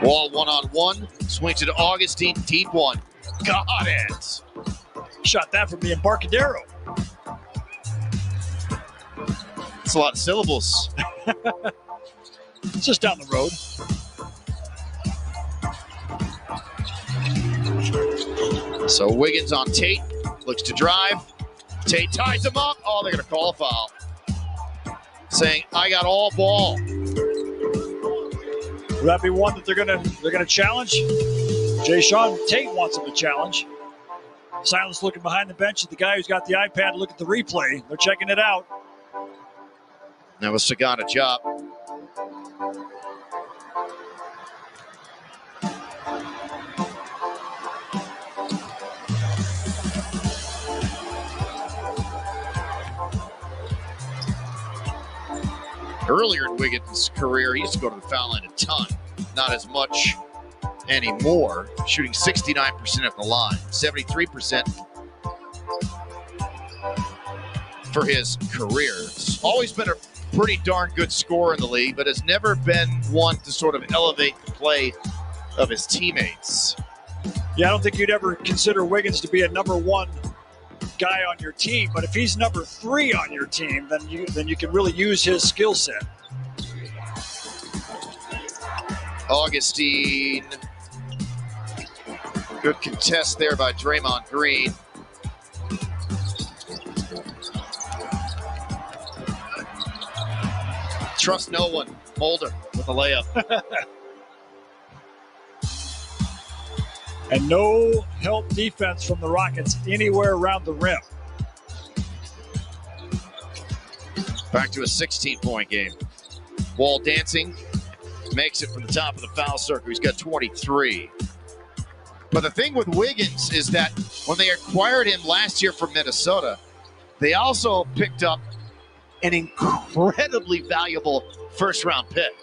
Wall 1-on-1, swings it to Augustine, deep one. Got it. Shot that from the Embarcadero. That's a lot of syllables. It's just down the road. So Wiggins on Tate, looks to drive. Tate ties him up. Oh, they're going to call a foul. Saying, I got all ball. Will that be one that they're gonna challenge? Jay-Sean Tate wants him to challenge. Silence looking behind the bench at the guy who's got the iPad to look at the replay. They're checking it out. That was Sagana Job. Earlier in Wiggins' career, he used to go to the foul line a ton. Not as much anymore. Shooting 69% at the line, 73% for his career. He's always been a pretty darn good scorer in the league, but has never been one to sort of elevate the play of his teammates. Yeah, I don't think you'd ever consider Wiggins to be a number 1 guy on your team, but if he's number 3 on your team, then you can really use his skill set. Augustine, good contest there by Draymond Green. Trust no one. Mulder with a layup. And no help defense from the Rockets anywhere around the rim. Back to a 16-point game. Wall dancing, makes it from the top of the foul circle. He's got 23. But the thing with Wiggins is that when they acquired him last year from Minnesota, they also picked up an incredibly valuable first-round pick.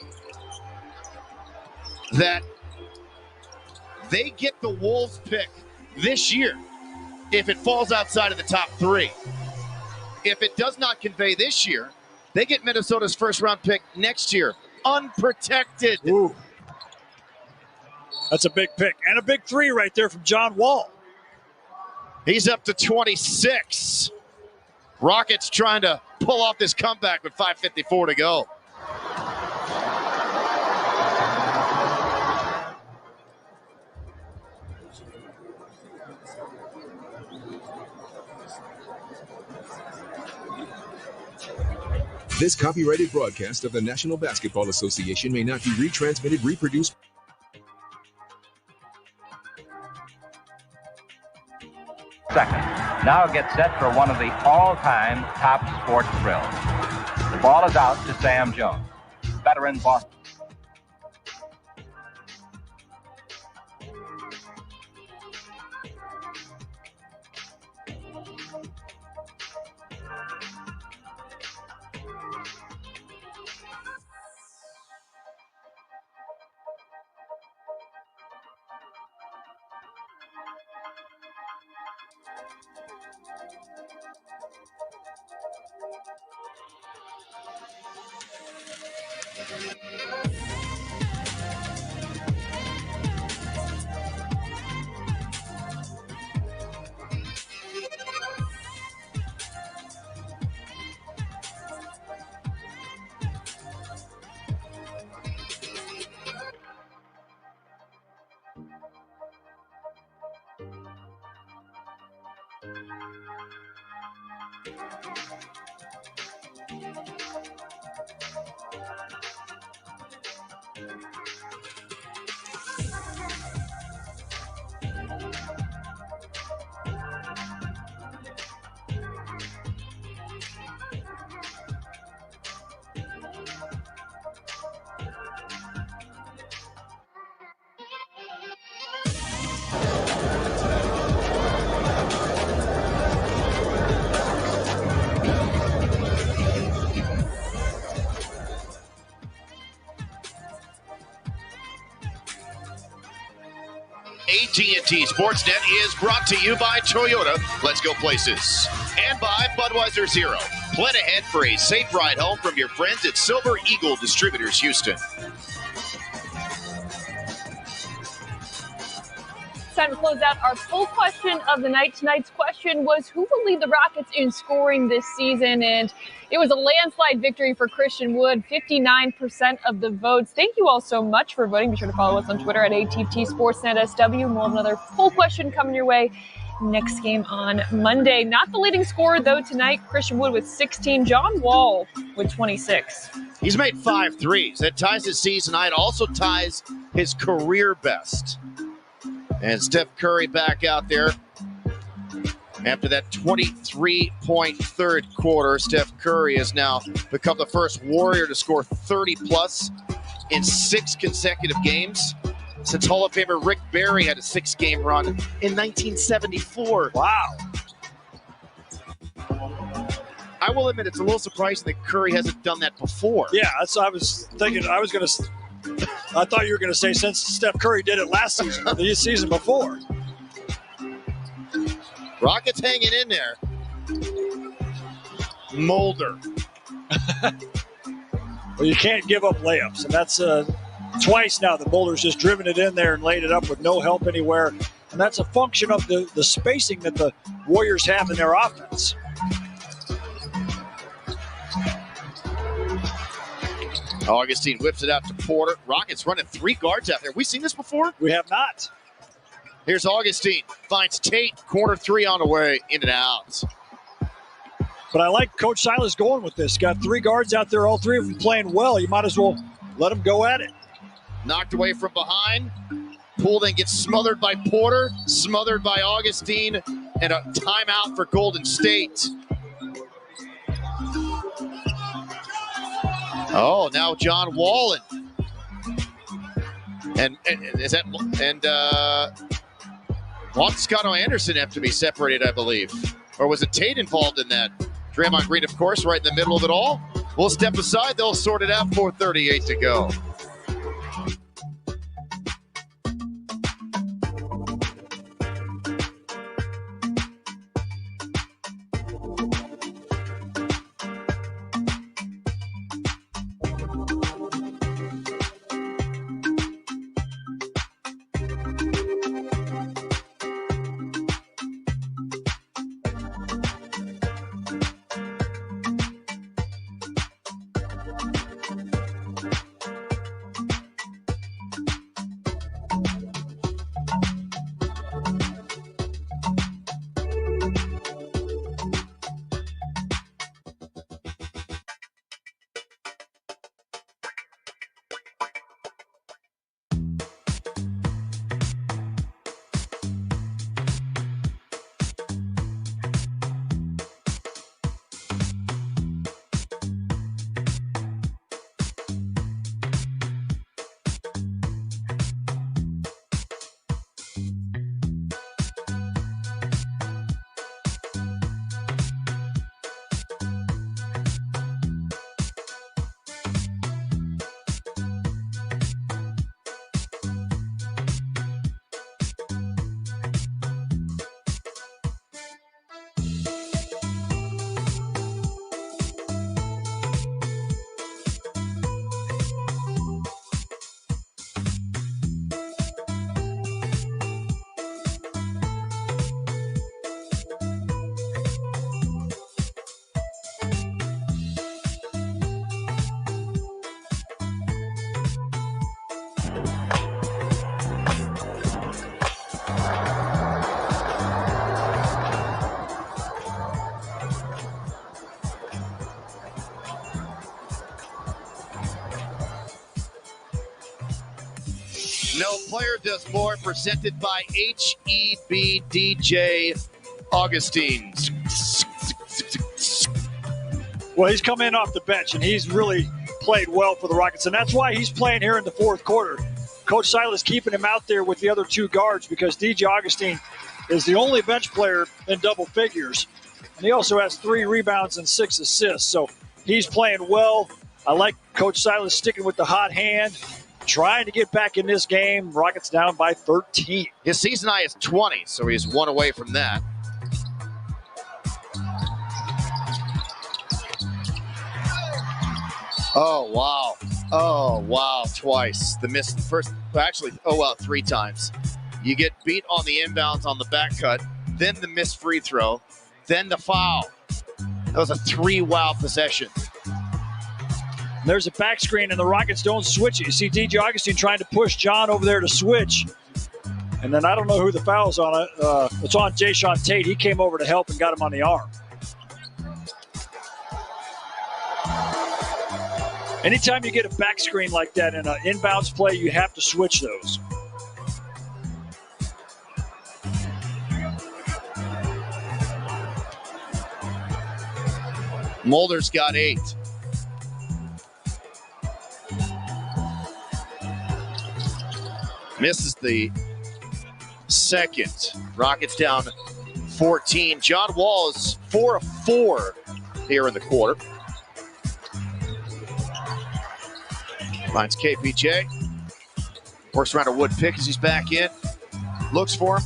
That they get the Wolves pick this year if it falls outside of the top 3. If it does not convey this year, They get Minnesota's first-round pick next year, unprotected. Ooh. That's a big pick. And a big 3 right there from John Wall. He's up to 26. Rockets trying to pull off this comeback with 5:54 to go. This copyrighted broadcast of the National Basketball Association may not be retransmitted, reproduced. Second. Now get set for one of the all-time top sports thrills. The ball is out to Sam Jones, veteran Boston. AT&T Sportsnet is brought to you by Toyota. Let's go places. And by Budweiser Zero. Plan ahead for a safe ride home from your friends at Silver Eagle Distributors, Houston. Time to close out our poll question of the night. Tonight's question was, who will lead the Rockets in scoring this season? And it was a landslide victory for Christian Wood, 59% of the votes. Thank you all so much for voting. Be sure to follow us on Twitter at ATT Sportsnet SW. We'll have another poll question coming your way next game on Monday. Not the leading scorer, though, tonight. Christian Wood with 16. John Wall with 26. He's made 5 threes. That ties his season high. It also ties his career best. And Steph Curry back out there. After that 23-point third quarter, Steph Curry has now become the first Warrior to score 30-plus in 6 consecutive games since Hall of Famer Rick Barry had a 6-game run in 1974. Wow. I will admit it's a little surprising that Curry hasn't done that before. Yeah, that's what I was thinking. I thought you were going to say since Steph Curry did it last season, or the season before. Rockets hanging in there. Mulder. Well, you can't give up layups, and that's twice now that Mulder's just driven it in there and laid it up with no help anywhere. And that's a function of the spacing that the Warriors have in their offense. Augustine whips it out to Porter. Rockets running 3 guards out there. We seen this before? We have not. Here's Augustine. Finds Tate. Corner 3 on the way. In and out. But I like Coach Silas going with this. Got 3 guards out there, all 3 of them playing well. You might as well let them go at it. Knocked away from behind. Poole then gets smothered by Porter. Smothered by Augustine. And a timeout for Golden State. Oh, now John Wallen. And Montescano Anderson have to be separated, I believe. Or was it Tate involved in that? Draymond Green, of course, right in the middle of it all. We'll step aside. They'll sort it out. 4:38 to go. No player does more, presented by HEB DJ Augustine. Well, he's come in off the bench, and he's really played well for the Rockets, and that's why he's playing here in the fourth quarter. Coach Silas keeping him out there with the other two guards because DJ Augustine is the only bench player in double figures, and he also has 3 rebounds and 6 assists, so he's playing well. I like Coach Silas sticking with the hot hand, trying to get back in this game. Rockets down by 13. His season high is 20, so he's 1 away from that. Oh, wow. Oh, wow, twice. The miss first, actually, 3 times. You get beat on the inbounds on the back cut, then the missed free throw, then the foul. That was a 3-wow possession. There's a back screen, and the Rockets don't switch it. You see DJ Augustine trying to push John over there to switch. And then I don't know who the foul's on it. It's on Jayshawn Tate. He came over to help and got him on the arm. Anytime you get a back screen like that in an inbounds play, you have to switch those. Mulder's got 8. Misses the second. Rockets down 14. John Wall is 4 of 4 here in the quarter. Finds KPJ. Works around a wood pick as he's back in. Looks for him.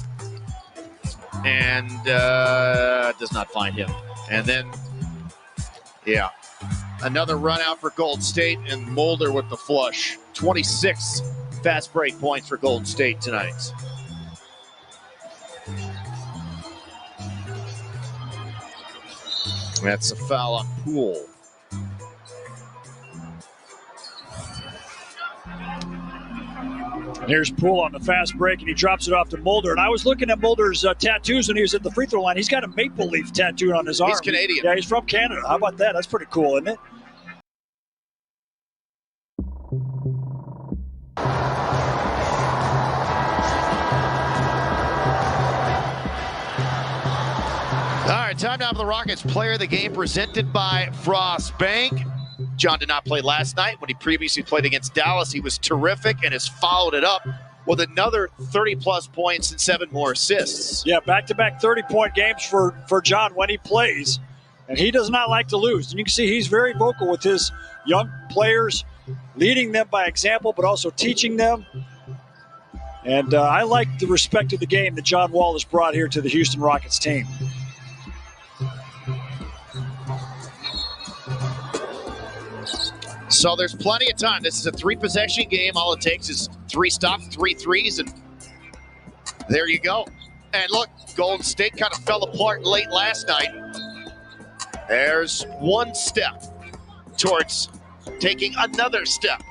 And does not find him. And then, yeah, another run out for Golden State, and Mulder with the flush. 26 fast break points for Golden State tonight. That's a foul on Poole. Here's Poole on the fast break, and he drops it off to Mulder. And I was looking at Mulder's tattoos when he was at the free throw line. He's got a maple leaf tattooed on his arm. He's Canadian. Yeah, he's from Canada. How about that? That's pretty cool, isn't it? All right, time now for the Rockets Player of the Game, presented by Frost Bank. John did not play last night. When he previously played against Dallas, he was terrific and has followed it up with another 30-plus points and 7 more assists. Yeah, back-to-back 30-point games for John when he plays, and he does not like to lose. And you can see he's very vocal with his young players, leading them by example, but also teaching them. And I like the respect of the game that John Wall has brought here to the Houston Rockets team. So there's plenty of time. This is a 3-possession game. All it takes is 3 stops, 3 threes, and there you go. And look, Golden State kind of fell apart late last night. There's 1 step towards taking another step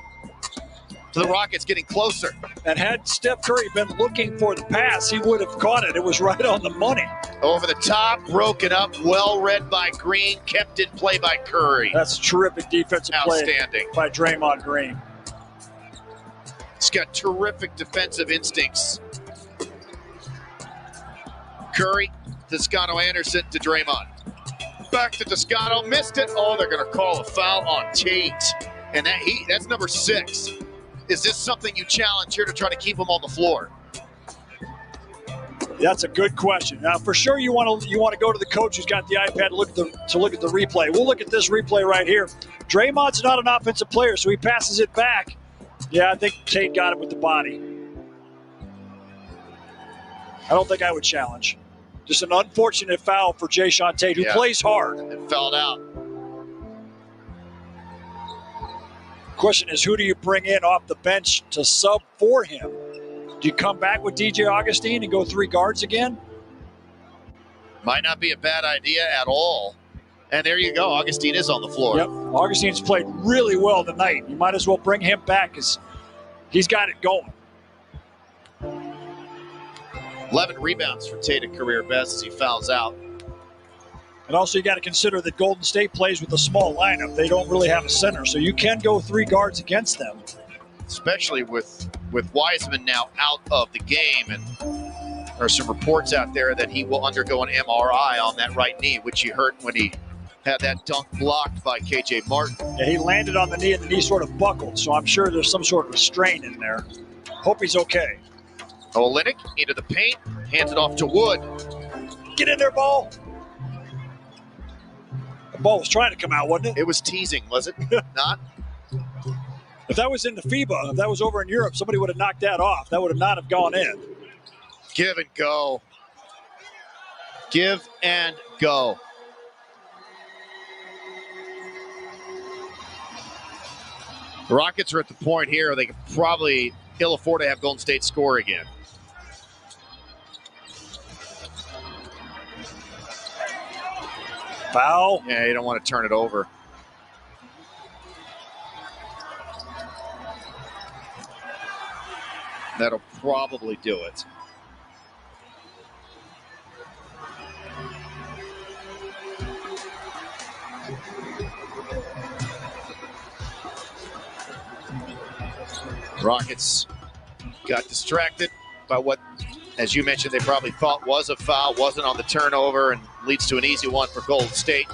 to the Rockets getting closer. And had Steph Curry been looking for the pass, he would have caught it. It was right on the money. Over the top, broken up, well read by Green, kept in play by Curry. That's terrific defensive play by Draymond Green. He's got terrific defensive instincts. Curry, Toscano Anderson to Draymond. Back to Toscano, missed it. Oh, they're going to call a foul on Tate. And that's number 6. Is this something you challenge here to try to keep him on the floor? That's a good question. Now, for sure, you want to go to the coach who's got the iPad to look at the replay. We'll look at this replay right here. Draymond's not an offensive player, so he passes it back. Yeah, I think Tate got it with the body. I don't think I would challenge. Just an unfortunate foul for Jayshawn Tate, who plays hard. And fouled out. Question is, who do you bring in off the bench to sub for him? Do you come back with DJ Augustine and go 3 guards again? Might not be a bad idea at all. And there you go. Augustine is on the floor. Yep. Augustine's played really well tonight. You might as well bring him back because he's got it going. 11 rebounds for Tate at career best as he fouls out. And also you got to consider that Golden State plays with a small lineup. They don't really have a center, so you can go 3 guards against them. Especially with with Wiseman now out of the game, and there are some reports out there that he will undergo an MRI on that right knee, which he hurt when he had that dunk blocked by KJ Martin. Yeah, he landed on the knee and the knee sort of buckled, so I'm sure there's some sort of strain in there. Hope he's okay. Olynyk into the paint, hands it off to Wood. Get in there, Ball. The ball was trying to come out, wasn't it? It was teasing, was it? Not? If that was in the FIBA, if that was over in Europe, somebody would have knocked that off. That would have not have gone in. Give and go. Give and go. The Rockets are at the point here they could probably ill afford to have Golden State score again. Foul. Yeah, you don't want to turn it over. That'll probably do it. Rockets got distracted by what, as you mentioned, they probably thought was a foul, wasn't on the turnover, and leads to an easy one for Golden State.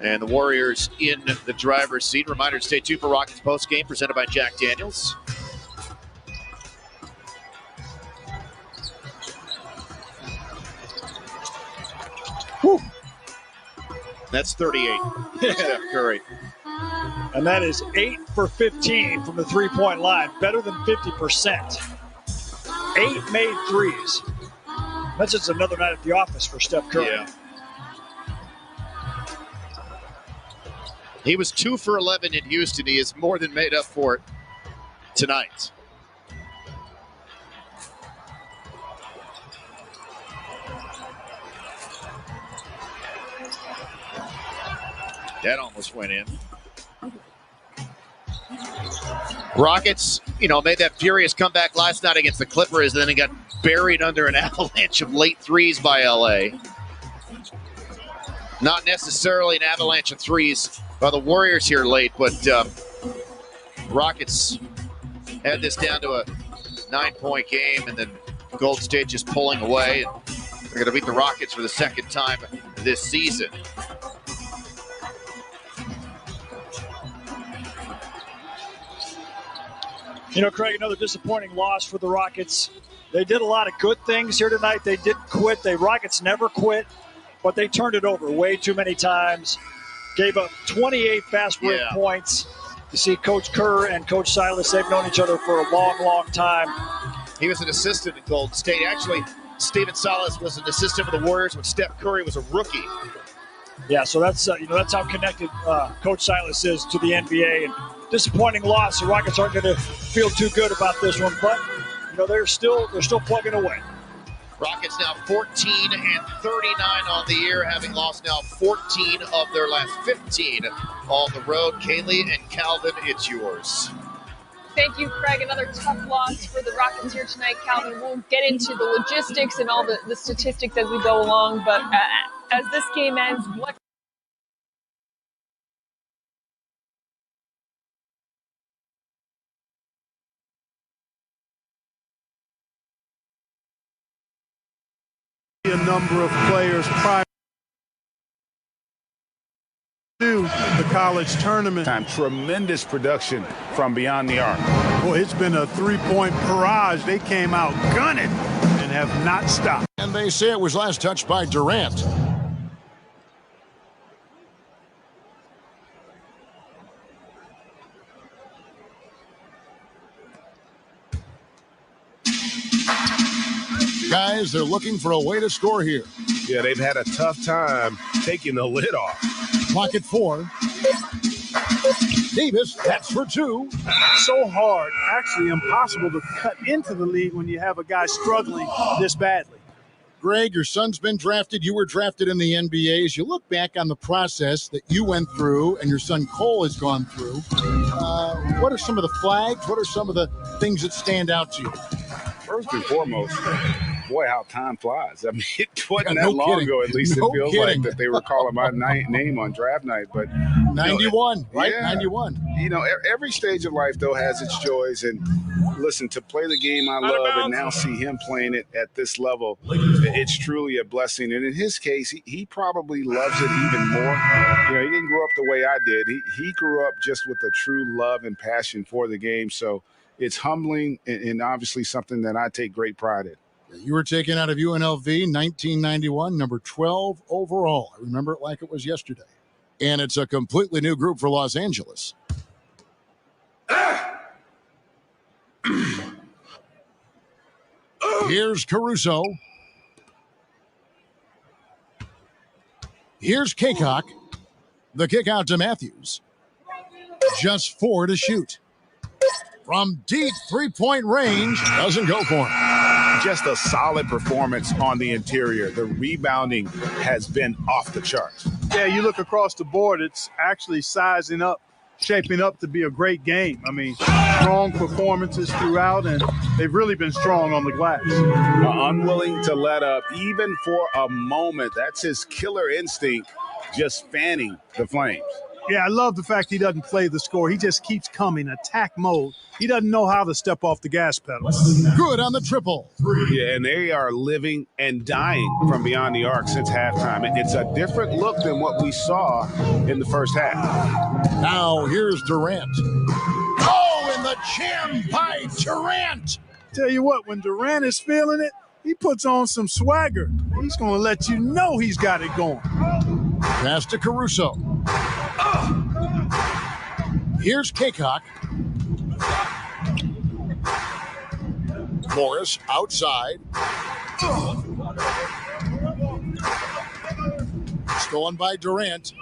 And the Warriors in the driver's seat. Reminder to stay tuned for Rockets postgame presented by Jack Daniels. Whew. That's 38. Steph Curry. And that is 8 for 15 from the three-point line, better than 50%. 8 made threes. That's just another night at the office for Steph Curry. Yeah. He was 2 for 11 in Houston. He has more than made up for it tonight. That almost went in. Rockets, made that furious comeback last night against the Clippers, and then it got buried under an avalanche of late threes by LA. Not necessarily an avalanche of threes by the Warriors here late, but Rockets had this down to a 9-point game, and then Golden State just pulling away. And they're going to beat the Rockets for the second time this season. Craig, another disappointing loss for the Rockets. They did a lot of good things here tonight. They didn't quit. The Rockets never quit, but they turned it over way too many times. Gave up 28 fast break points. You see Coach Kerr and Coach Silas, they've known each other for a long, long time. He was an assistant at Golden State. Actually, Stephen Silas was an assistant for the Warriors when Steph Curry was a rookie. Yeah, so that's that's how connected Coach Silas is to the NBA. And disappointing loss. The Rockets aren't going to feel too good about this one, but they're still plugging away. Rockets now 14 and 39 on the year, having lost now 14 of their last 15 on the road. Kaylee and Calvin, it's yours. Thank you, Craig. Another tough loss for the Rockets here tonight. Calvin, we'll get into the logistics and all the statistics as we go along, but as this game ends, what a number of players prior to the college tournament. Tremendous production from beyond the arc. Boy, it's been a three-point barrage. They came out gunning and have not stopped. And they say it was last touched by Durant. Guys, they're looking for a way to score here. Yeah, they've had a tough time taking the lid off. Clock at 4. Davis, that's for 2. So hard, actually impossible to cut into the lead when you have a guy struggling this badly. Greg, your son's been drafted. You were drafted in the NBA. As you look back on the process that you went through and your son Cole has gone through, what are some of the flags? What are some of the things that stand out to you? First and foremost, boy, how time flies. I mean, it wasn't Yeah, that no long kidding. ago. At least No it feels kidding. like that they were calling my name on draft night. But 91, right? Yeah. 91. You know, every stage of life, though, has its joys. And listen, to play the game I love and now see him playing it at this level, it's truly a blessing. And in his case, he probably loves it even more. You know, he didn't grow up the way I did. He grew up just with a true love and passion for the game. So it's humbling and obviously something that I take great pride in. You were taken out of UNLV 1991, number 12 overall. I remember it like it was yesterday. And it's a completely new group for Los Angeles. Here's Caruso. Here's Kaycock. The kick out to Matthews. Just 4 to shoot. From deep three-point range, doesn't go for him. Just a solid performance on the interior. The rebounding has been off the charts. Yeah, you look across the board, it's actually sizing up, shaping up to be a great game. I mean, strong performances throughout, and they've really been strong on the glass. Unwilling to let up, even for a moment. That's his killer instinct, just fanning the flames. Yeah, I love the fact he doesn't play the score. He just keeps coming, attack mode. He doesn't know how to step off the gas pedal. Good on the triple. Yeah, and they are living and dying from beyond the arc since halftime. It's a different look than what we saw in the first half. Now here's Durant. Oh, and the jam by Durant. Tell you what, when Durant is feeling it, he puts on some swagger. He's going to let you know he's got it going. Pass to Caruso. Here's Kaycock. Morris outside. Stolen by Durant.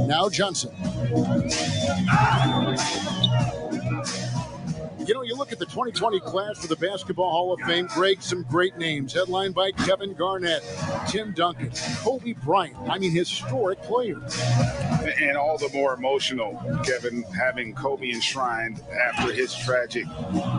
Now Johnson. You know, you look at the 2020 class for the Basketball Hall of Fame, Greg, some great names, headlined by Kevin Garnett, Tim Duncan, Kobe Bryant. I mean, historic players. And all the more emotional, Kevin, having Kobe enshrined after his tragic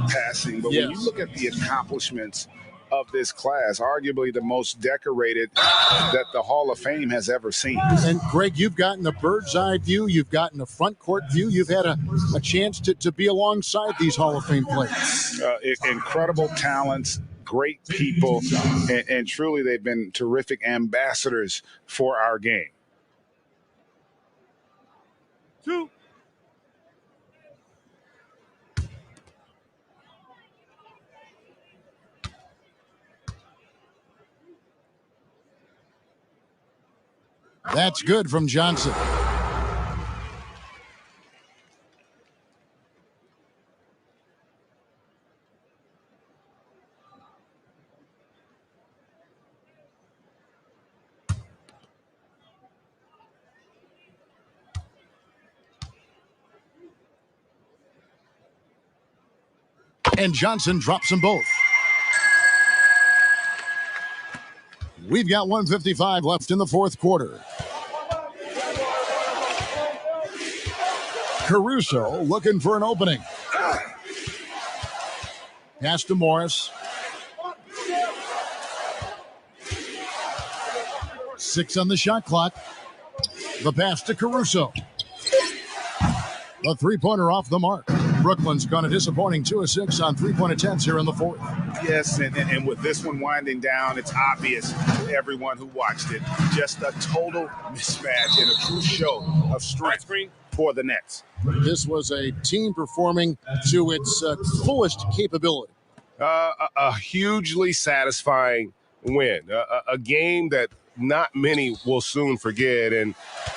passing. But when you look at the accomplishments of this class, arguably the most decorated that the Hall of Fame has ever seen. And Greg, you've gotten a bird's eye view, you've gotten a front court view, you've had a chance to be alongside these Hall of Fame players. Incredible talents, great people, and truly they've been terrific ambassadors for our game. That's good from Johnson. And Johnson drops them both. We've got 1:55 left in the fourth quarter. Caruso looking for an opening. Pass to Morris. 6 on the shot clock. The pass to Caruso. The three-pointer off the mark. Brooklyn's gone a disappointing 2 of 6 on three-point attempts here in the fourth. Yes, and with this one winding down, it's obvious to everyone who watched it. Just a total mismatch and a true show of strength for the Nets. This was a team performing to its fullest capability. A hugely satisfying win. A game that not many will soon forget. And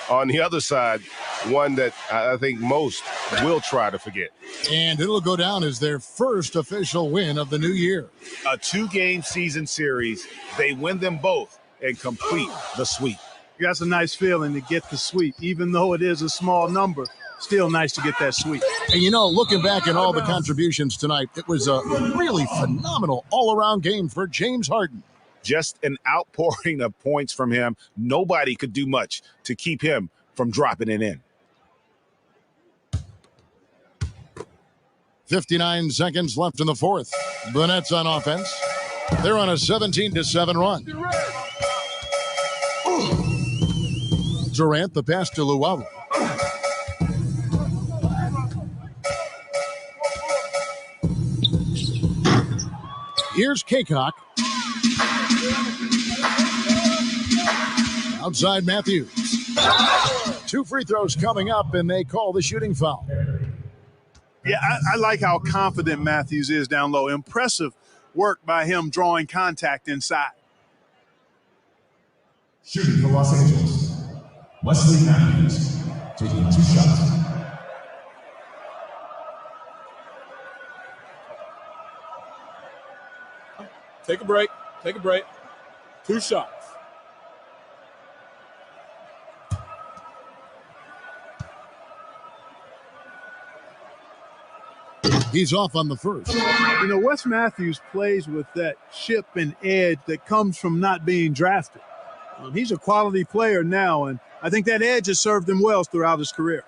on the other side, one that I think most will try to forget. And it'll go down as their first official win of the new year. A 2-game season series. They win them both and complete the sweep. That's a nice feeling to get the sweep. Even though it is a small number, still nice to get that sweep. And, you know, looking back at all the contributions tonight, it was a really phenomenal all-around game for James Harden. Just an outpouring of points from him. Nobody could do much to keep him from dropping it in. 59 seconds left in the fourth. The Nets on offense. They're on a 17-7 run. Durant, the pass to Luau. Here's Kaycock. Outside Matthews. 2 free throws coming up, and they call the shooting foul. Yeah, I like how confident Matthews is down low. Impressive work by him drawing contact inside. Shooting for Los Angeles, Wesley Matthews, taking 2 shots. Take a break. 2 shots. He's off on the first. You know, Wes Matthews plays with that chip and edge that comes from not being drafted. He's a quality player now, and I think that edge has served him well throughout his career.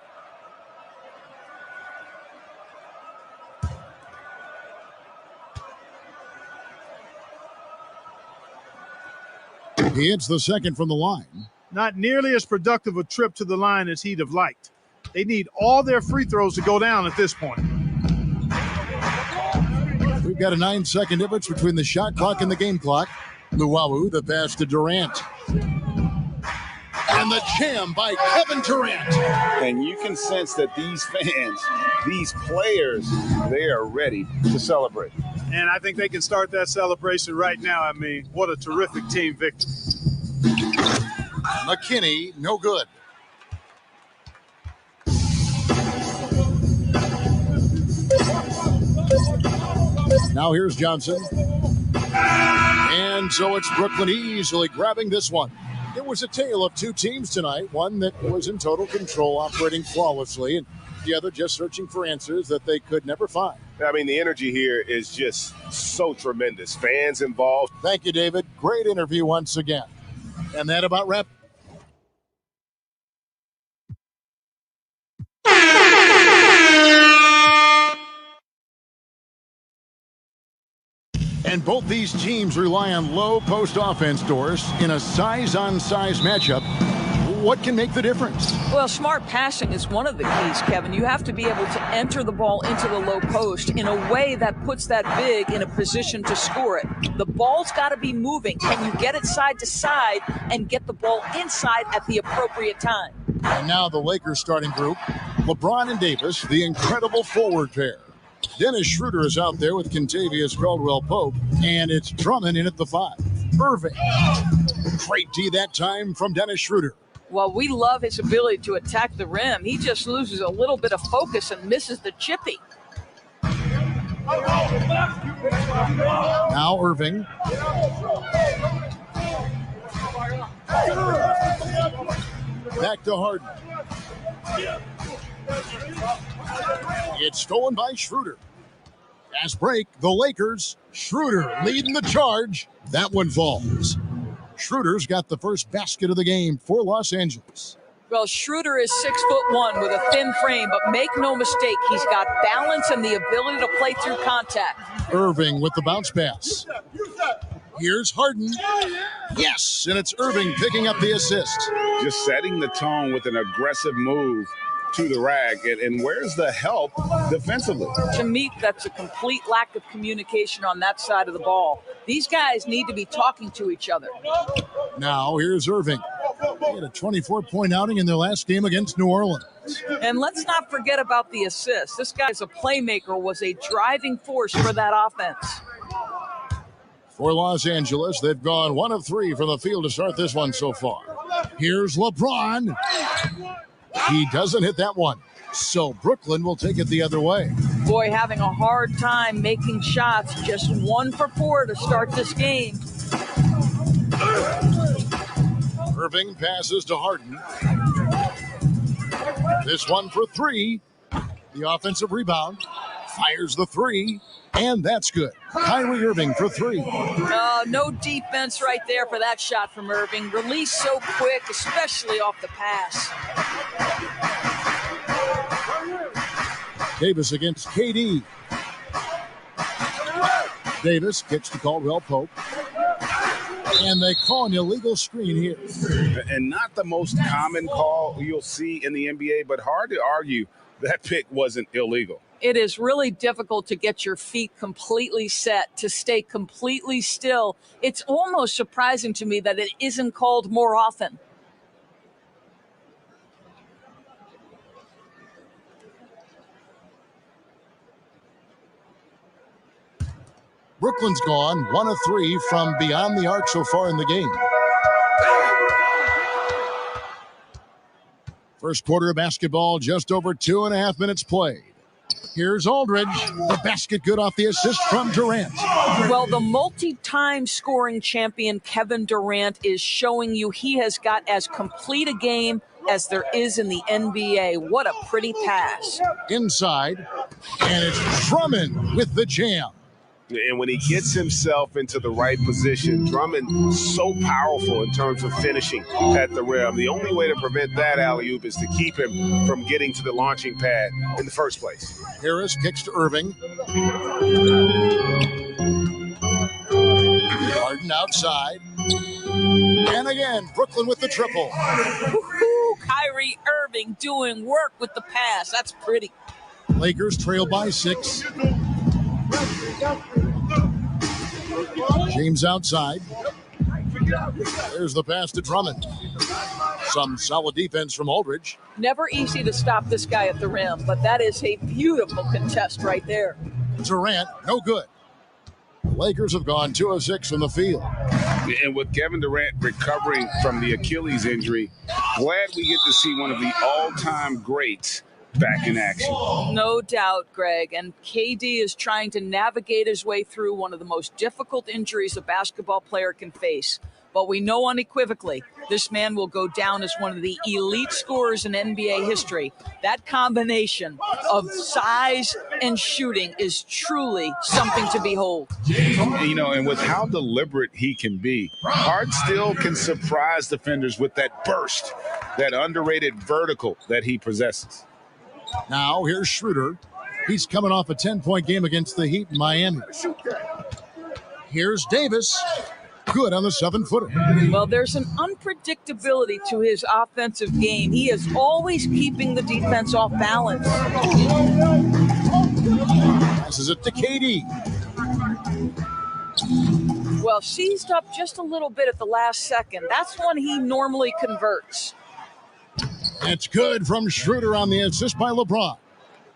He hits the second from the line. Not nearly as productive a trip to the line as he'd have liked. They need all their free throws to go down at this point. We've got a 9-second difference between the shot clock and the game clock. Luau, the pass to Durant. And the jam by Kevin Durant. And you can sense that these fans, these players, they are ready to celebrate. And I think they can start that celebration right now. I mean, what a terrific team victory. McKinney, no good. Now here's Johnson. And so it's Brooklyn easily grabbing this one. It was a tale of 2 teams tonight, one that was in total control, operating flawlessly, and the other just searching for answers that they could never find. I mean, the energy here is just so tremendous. Fans involved. Thank you, David. Great interview once again. And that about wraps. And both these teams rely on low post offense doors in a size-on-size matchup. What can make the difference? Well, smart passing is one of the keys, Kevin. You have to be able to enter the ball into the low post in a way that puts that big in a position to score it. The ball's got to be moving. Can you get it side to side and get the ball inside at the appropriate time? And now the Lakers starting group, LeBron and Davis, the incredible forward pair. Dennis Schroeder is out there with Kentavious Caldwell-Pope, and it's Drummond in at the 5. Irving. Great D that time from Dennis Schroeder. Well, we love his ability to attack the rim. He just loses a little bit of focus and misses the chippy. Now Irving. Back to Harden. It's stolen by Schroeder. Fast break, the Lakers. Schroeder leading the charge. That one falls. Schroeder's got the first basket of the game for Los Angeles. Well, Schroeder is 6'1" with a thin frame, but make no mistake, he's got balance and the ability to play through contact. Irving with the bounce pass. Here's Harden. Yes, and it's Irving picking up the assist. Just setting the tone with an aggressive move to the rack. And where's the help defensively? To me, that's a complete lack of communication on that side of the ball. These guys need to be talking to each other. Now here's Irving. They had a 24-point outing in their last game against New Orleans. And let's not forget about the assist. This guy's a playmaker, was a driving force for that offense. For Los Angeles, they've gone 1 of 3 from the field to start this one so far. Here's LeBron. He doesn't hit that one. So Brooklyn will take it the other way. Boy, having a hard time making shots. Just 1 for 4 to start this game. Irving passes to Harden. This one for 3. The offensive rebound. Fires the 3. And that's good. Kyrie Irving for 3. No defense right there for that shot from Irving. Release so quick, especially off the pass. Davis against KD. Davis gets to Caldwell Pope. And they call an illegal screen here. And not the most common call you'll see in the NBA, but hard to argue that pick wasn't illegal. It is really difficult to get your feet completely set, to stay completely still. It's almost surprising to me that it isn't called more often. Brooklyn's gone 1 of 3 from beyond the arc so far in the game. First quarter of basketball, just over 2.5 minutes played. Here's Aldridge. The basket good off the assist from Durant. Well, the multi-time scoring champion Kevin Durant is showing you he has got as complete a game as there is in the NBA. What a pretty pass. Inside, and it's Drummond with the jam. And when he gets himself into the right position, Drummond so powerful in terms of finishing at the rim. The only way to prevent that alley-oop is to keep him from getting to the launching pad in the first place. Harris kicks to Irving. Harden outside. And again, Brooklyn with the triple. Woo-hoo, Kyrie Irving doing work with the pass. That's pretty. Lakers trail by 6. James outside. There's the pass to Drummond. Some solid defense from Aldridge. Never easy to stop this guy at the rim, but that is a beautiful contest right there. Durant, no good. The Lakers have gone 2 of 6 from the field. And with Kevin Durant recovering from the Achilles injury, glad we get to see one of the all-time greats back in action. No doubt, Greg. And KD is trying to navigate his way through one of the most difficult injuries a basketball player can face. But we know unequivocally this man will go down as one of the elite scorers in NBA history. That combination of size and shooting is truly something to behold. You know, and with how deliberate he can be, Hart still can surprise defenders with that burst, that underrated vertical that he possesses. Now, here's Schroeder. He's coming off a 10-point game against the Heat in Miami. Here's Davis. Good on the 7-footer. Well, there's an unpredictability to his offensive game. He is always keeping the defense off balance. Passes it to KD. Well, seized up just a little bit at the last second. That's when he normally converts. It's good from Schroeder on the assist by LeBron.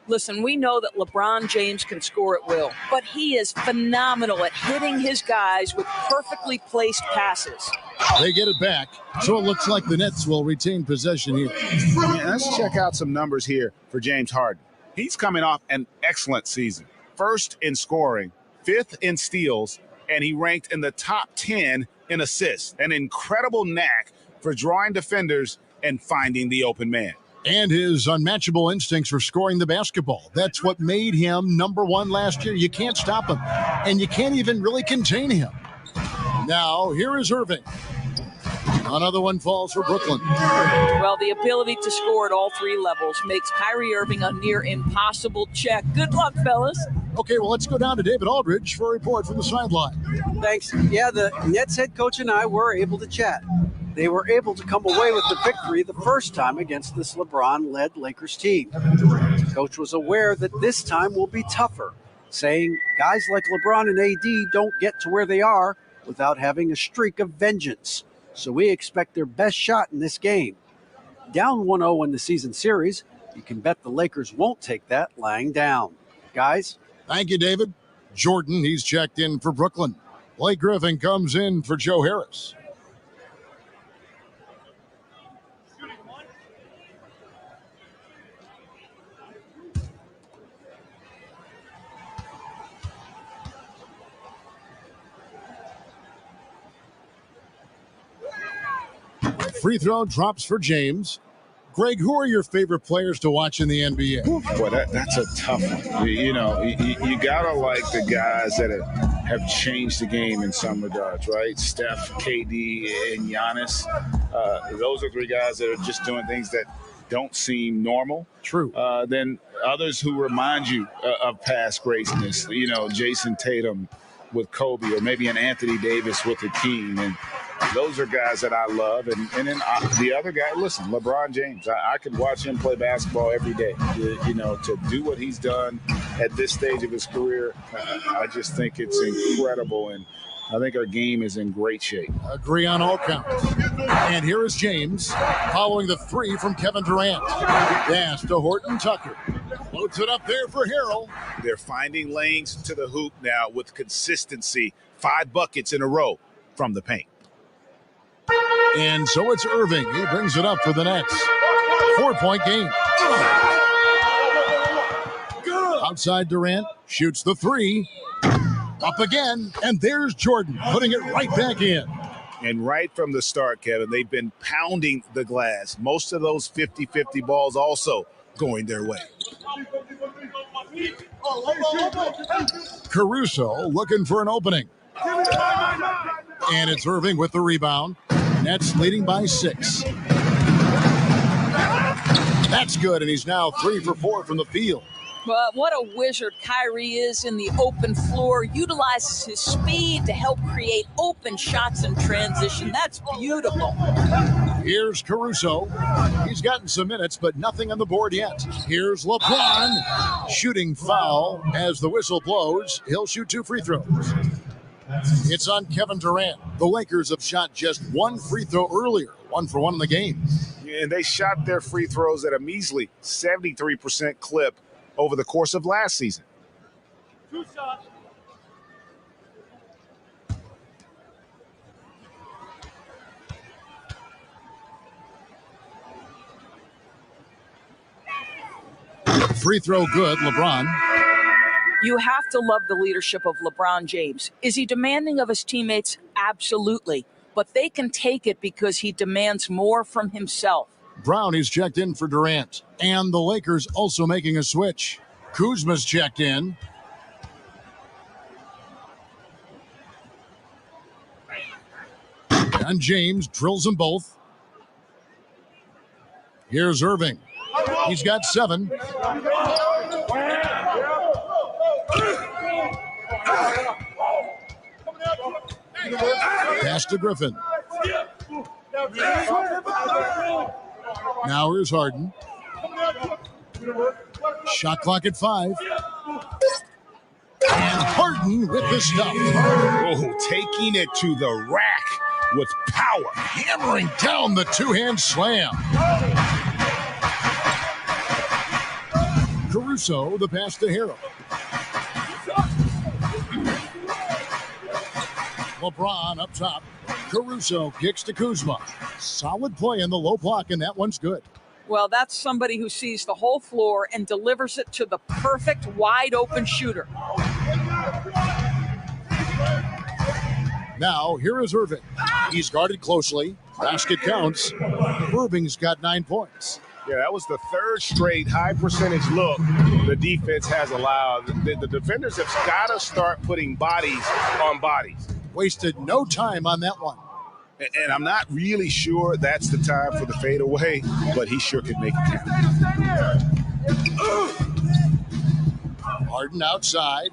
Listen, we know that LeBron James can score at will, but he is phenomenal at hitting his guys with perfectly placed passes. They get it back, so it looks like the Nets will retain possession here. Yeah, let's check out some numbers here for James Harden. He's coming off an excellent season. First in scoring, 5th in steals, and he ranked in the top 10 in assists. An incredible knack for drawing defenders and finding the open man. And his unmatchable instincts for scoring the basketball. That's what made him number 1 last year. You can't stop him, and you can't even really contain him. Now, here is Irving. Another one falls for Brooklyn. Well, the ability to score at all 3 levels makes Kyrie Irving a near impossible check. Good luck, fellas. Okay, well, let's go down to David Aldridge for a report from the sideline. Thanks. Yeah, the Nets head coach and I were able to chat. They were able to come away with the victory the first time against this LeBron-led Lakers team. The coach was aware that this time will be tougher, saying guys like LeBron and AD don't get to where they are without having a streak of vengeance. So we expect their best shot in this game. Down 1-0 in the season series, you can bet the Lakers won't take that lying down. Guys? Thank you, David. Jordan, he's checked in for Brooklyn. Blake Griffin comes in for Joe Harris. Free throw drops for James. Greg, who are your favorite players to watch in the NBA? Boy, that's a tough one. You know, you got to like the guys that have changed the game in some regards, right? Steph, KD, and Giannis. Those are 3 guys that are just doing things that don't seem normal. True. Then others who remind you of past greatness, you know, Jason Tatum, with Kobe, or maybe an Anthony Davis with Hakeem. And those are guys that I love. And then the other guy, listen, LeBron James. I could watch him play basketball every day. To do what he's done at this stage of his career, I just think it's incredible. And I think our game is in great shape. Agree on all counts. And here is James following the three from Kevin Durant. Pass to Horton Tucker. Floats it up there for Harrell. They're finding lanes to the hoop now with consistency. 5 buckets in a row from the paint. And so it's Irving. He brings it up for the Nets. 4-point game. Outside Durant. Shoots the three. Up again, and there's Jordan putting it right back in. And right from the start, Kevin, they've been pounding the glass. Most of those 50-50 balls also going their way. Caruso looking for an opening. And it's Irving with the rebound. Nets leading by 6. That's good, and he's now 3 for 4 from the field. Well, what a wizard Kyrie is in the open floor. Utilizes his speed to help create open shots in transition. That's beautiful. Here's Caruso. He's gotten some minutes, but nothing on the board yet. Here's LeBron. Shooting foul as the whistle blows. He'll shoot 2 free throws. It's on Kevin Durant. The Lakers have shot just 1 free throw earlier. 1 for 1 in the game. And they shot their free throws at a measly 73% clip over the course of last season. 2 shots. Free throw good, LeBron. You have to love the leadership of LeBron James. Is he demanding of his teammates? Absolutely. But they can take it because he demands more from himself. Brown is checked in for Durant. And the Lakers also making a switch. Kuzma's checked in. And James drills them both. Here's Irving. He's got 7. Pass to Griffin. Now here's Harden. Shot clock at 5. And Harden with the stuff. Oh, taking it to the rack with power. Hammering down the 2-hand slam. Caruso, the pass to Harrell. LeBron up top. Caruso kicks to Kuzma. Solid play in the low block, and that one's good. Well, that's somebody who sees the whole floor and delivers it to the perfect wide open shooter. Now, here is Irving. He's guarded closely. Basket counts. Irving's got 9 points. Yeah, that was the 3rd straight high percentage look the defense has allowed. The defenders have got to start putting bodies on bodies. Wasted no time on that one. And I'm not really sure that's the time for the fadeaway, but he sure could make it count. Harden outside.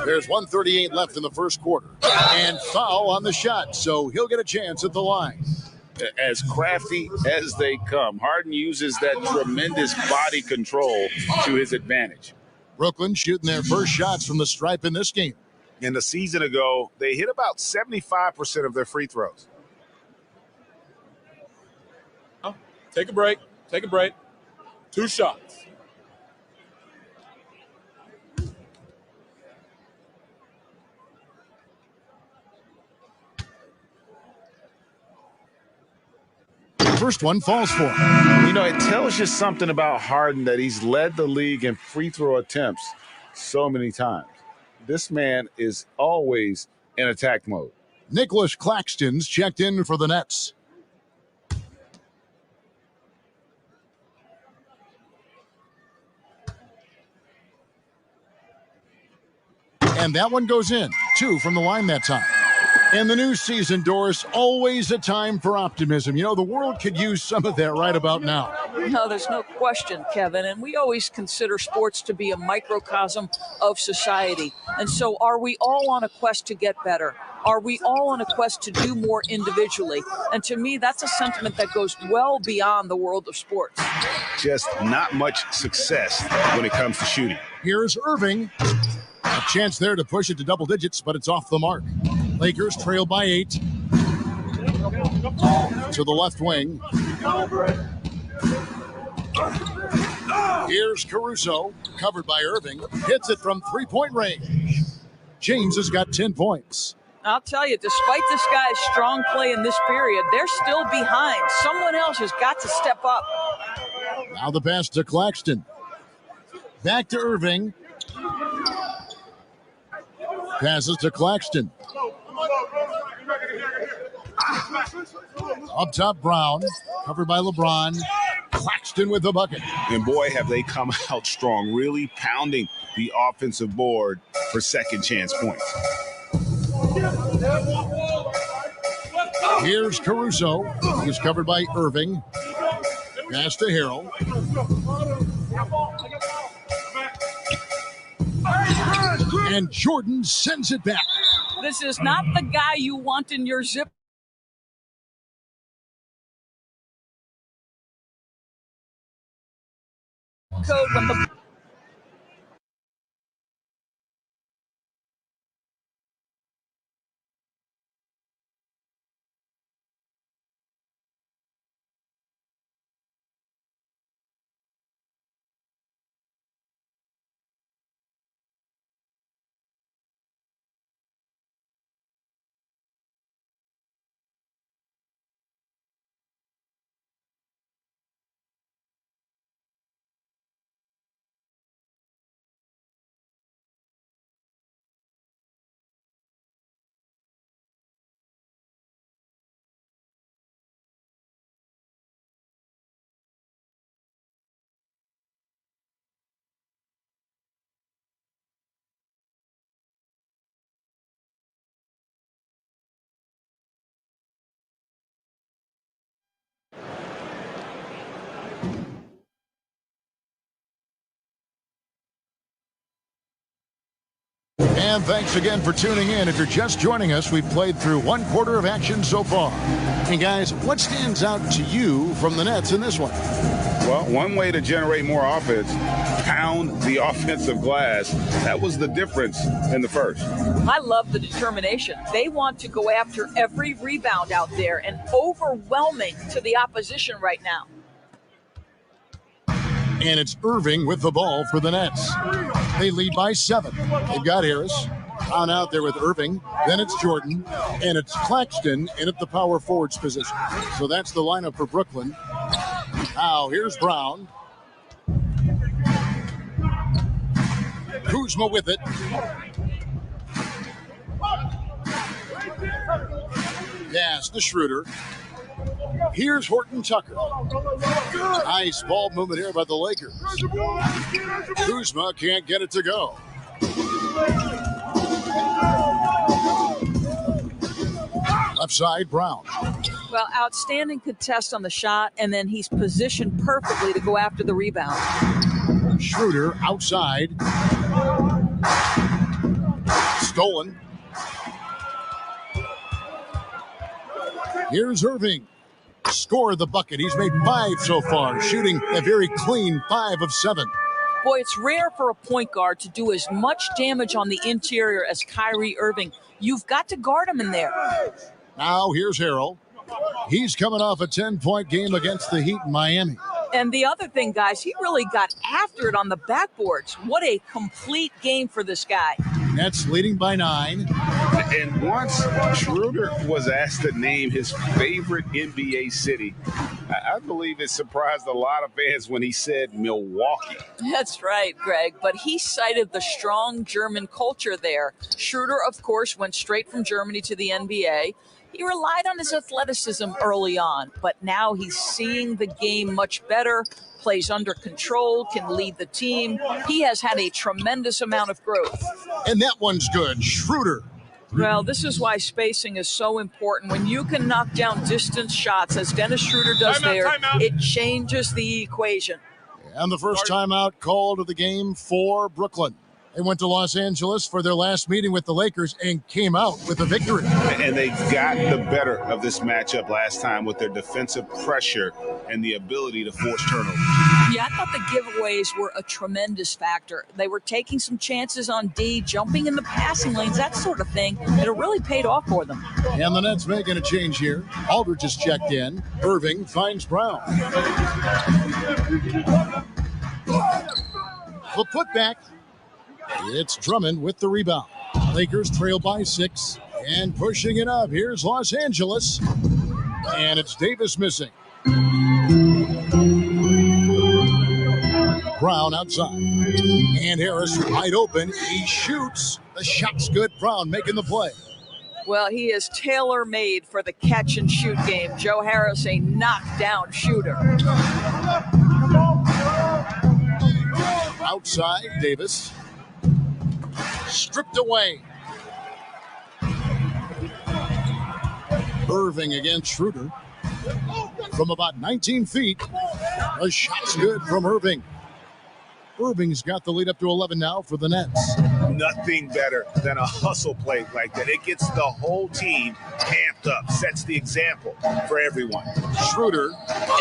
There's 1:38 left in the first quarter. And foul on the shot, so he'll get a chance at the line. As crafty as they come, Harden uses that tremendous body control to his advantage. Brooklyn shooting their first shots from the stripe in this game. And a season ago, they hit about 75% of their free throws. Take a break. 2 shots. First one falls for him. You know, it tells you something about Harden that he's led the league in free throw attempts so many times. This man is always in attack mode. Nicholas Claxton's checked in for the Nets. And that one goes in. 2 from the line that time. In the new season, Doris, always a time for optimism. You know, the world could use some of that right about now. No, there's no question, Kevin. And we always consider sports to be a microcosm of society. And so are we all on a quest to get better? Are we all on a quest to do more individually? And to me, that's a sentiment that goes well beyond the world of sports. Just not much success when it comes to shooting. Here's Irving. A chance there to push it to double digits, but it's off the mark. Lakers trail by 8. To the left wing. Here's Caruso, covered by Irving. Hits it from three-point range. James has got 10 points. I'll tell you, despite this guy's strong play in this period, they're still behind. Someone else has got to step up. Now the pass to Claxton. Back to Irving. Passes to Claxton. Up top, Brown. Covered by LeBron. Claxton with the bucket. And boy, have they come out strong, really pounding the offensive board for second chance points. Here's Caruso, who's covered by Irving. Pass to Harrell. And Jordan sends it back. This is not the guy you want in your zip code when the And thanks again for tuning in. If you're just joining us, we've played through one quarter of action so far. And guys, what stands out to you from the Nets in this one? Well, one way to generate more offense, pound the offensive glass. That was the difference in the first. I love the determination. They want to go after every rebound out there and overwhelming to the opposition right now. And it's Irving with the ball for the Nets. They lead by 7. They've got Harris on out there with Irving. Then it's Jordan. And it's Claxton in at the power forwards position. So that's the lineup for Brooklyn. Now here's Brown. Kuzma with it. Pass to Schroeder. Here's Horton Tucker. Nice ball movement here by the Lakers. Kuzma can't get it to go. Left side, Brown. Well, outstanding contest on the shot, and then he's positioned perfectly to go after the rebound. Schroeder outside. Stolen. Here's Irving. Score the bucket. He's made 5 so far, shooting a very clean 5 of 7. Boy, it's rare for a point guard to do as much damage on the interior as Kyrie Irving. You've got to guard him in there. Now here's Harrell. He's coming off a 10-point game against the Heat in Miami. And the other thing, guys, he really got after it on the backboards. What a complete game for this guy. Nets leading by 9. And once Schroeder was asked to name his favorite NBA city, I believe it surprised a lot of fans when he said Milwaukee. That's right, Greg. But he cited the strong German culture there. Schroeder, of course, went straight from Germany to the NBA. He relied on his athleticism early on, but now he's seeing the game much better, plays under control, can lead the team. He has had a tremendous amount of growth. And that one's good. Schroeder Well, this is why spacing is so important. When you can knock down distance shots, as Dennis Schroeder does Timeout. it changes the equation. And the first timeout called of the game for Brooklyn. They went to Los Angeles for their last meeting with the Lakers and came out with a victory. And they got the better of this matchup last time with their defensive pressure and the ability to force turnovers. Yeah, I thought the giveaways were a tremendous factor. They were taking some chances on D, jumping in the passing lanes, that sort of thing, and it really paid off for them. And the Nets making a change here. Aldridge is checked in. Irving finds Brown. The putback. It's Drummond with the rebound. Lakers trail by 6 and pushing it up. Here's Los Angeles. And it's Davis missing. Brown outside. And Harris wide open. He shoots. The shot's good. Brown making the play. Well, he is tailor-made for the catch-and-shoot game. Joe Harris, a knockdown shooter. Outside, Davis. Stripped away. Irving against Schroeder. From about 19 feet. A shot's good from Irving. Irving's got the lead up to 11 now for the Nets. Nothing better than a hustle play like that. It gets the whole team amped up, sets the example for everyone. Schroeder,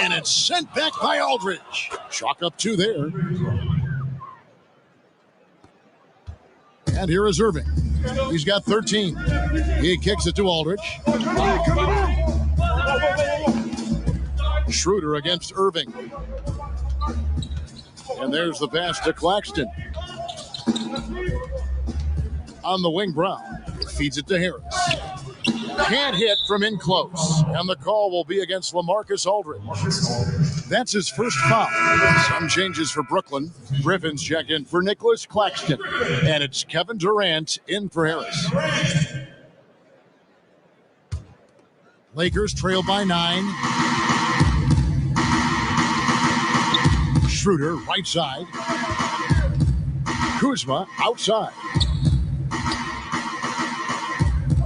and it's sent back by Aldridge. Chalk up 2 there. And here is Irving. He's got 13. He kicks it to Aldridge. Schroeder against Irving. And there's the pass to Claxton. On the wing, Brown feeds it to Harris. Can't hit from in close. And the call will be against LaMarcus Aldridge. That's his first foul. Some changes for Brooklyn. Griffin's checked in for Nicholas Claxton. And it's Kevin Durant in for Harris. Lakers trail by 9. Schroeder, right side. Kuzma, outside.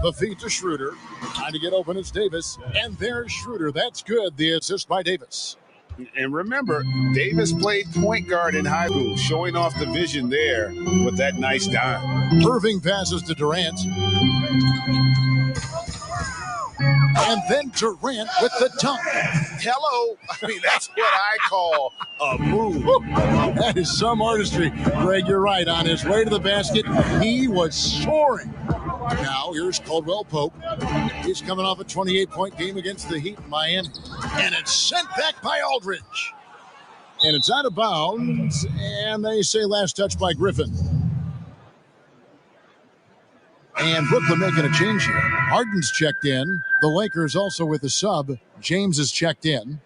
The feed to Schroeder. Trying to get open, it's Davis. And there's Schroeder. That's good. The assist by Davis. And remember, Davis played point guard in high school, showing off the vision there with that nice dime. Irving passes to Durant. And then Durant with the dunk. Hello. I mean, that's what I call a move. That is some artistry. Greg, you're right. On his way to the basket, he was soaring. Now, here's Caldwell Pope. He's coming off a 28-point game against the Heat in Miami. And it's sent back by Aldridge. And it's out of bounds. And they say last touch by Griffin. And Brooklyn making a change here. Harden's checked in. The Lakers also with a sub. James is checked in.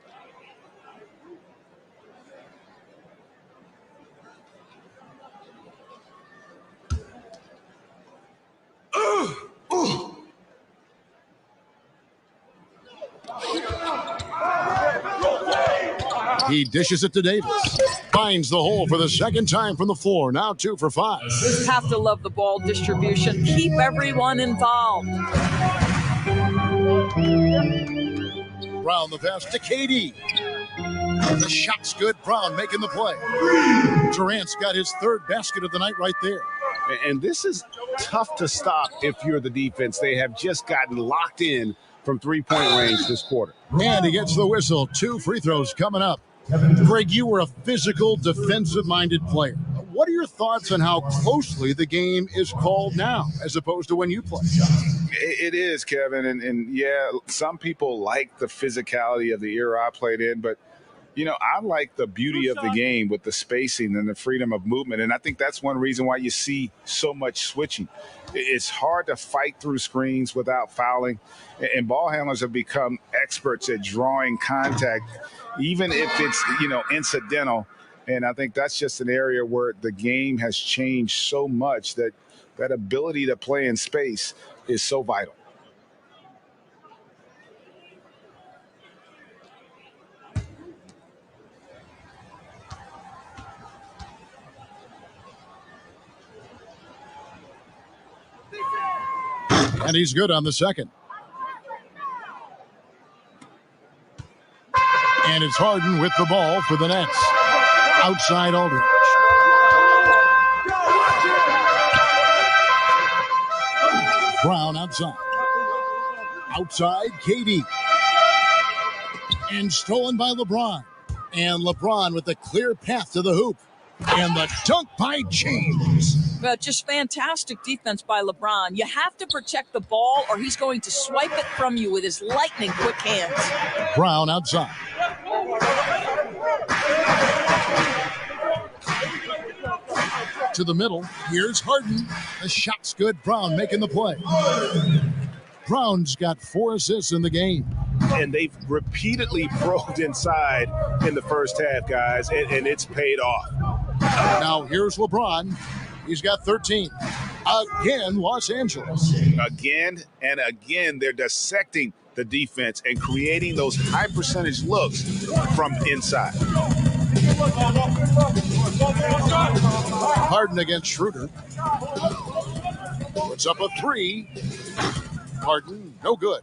He dishes it to Davis. Finds the hole for the second time from the floor. Now 2 for 5. Have to love the ball distribution. Keep everyone involved. Brown the pass to KD. The shot's good. Brown making the play. Durant's got his 3rd basket of the night right there. And this is tough to stop if you're the defense. They have just gotten locked in from 3-point range this quarter. And he gets the whistle. 2 free throws coming up. Greg, you were a physical, defensive-minded player. What are your thoughts on how closely the game is called now as opposed to when you played? It is, Kevin. And yeah, some people like the physicality of the era I played in, but you know, I like the beauty of the game with the spacing and the freedom of movement. And I think that's one reason why you see so much switching. It's hard to fight through screens without fouling. And ball handlers have become experts at drawing contact, even if it's, you know, incidental. And I think that's just an area where the game has changed so much that that ability to play in space is so vital. And he's good on the second. And it's Harden with the ball for the Nets. Outside Aldridge. Brown outside. Outside KD. And stolen by LeBron. And LeBron with a clear path to the hoop. And the dunk by James. Well, just fantastic defense by LeBron. You have to protect the ball or he's going to swipe it from you with his lightning quick hands. Brown outside. To the middle. Here's Harden. The shot's good. Brown making the play. Brown's got 4 assists in the game. And they've repeatedly probed inside in the first half, guys, and it's paid off. Now here's LeBron. He's got 13. Again, Los Angeles. Again and again, they're dissecting the defense and creating those high percentage looks from inside. Harden against Schroeder. Puts up a 3. Harden, no good.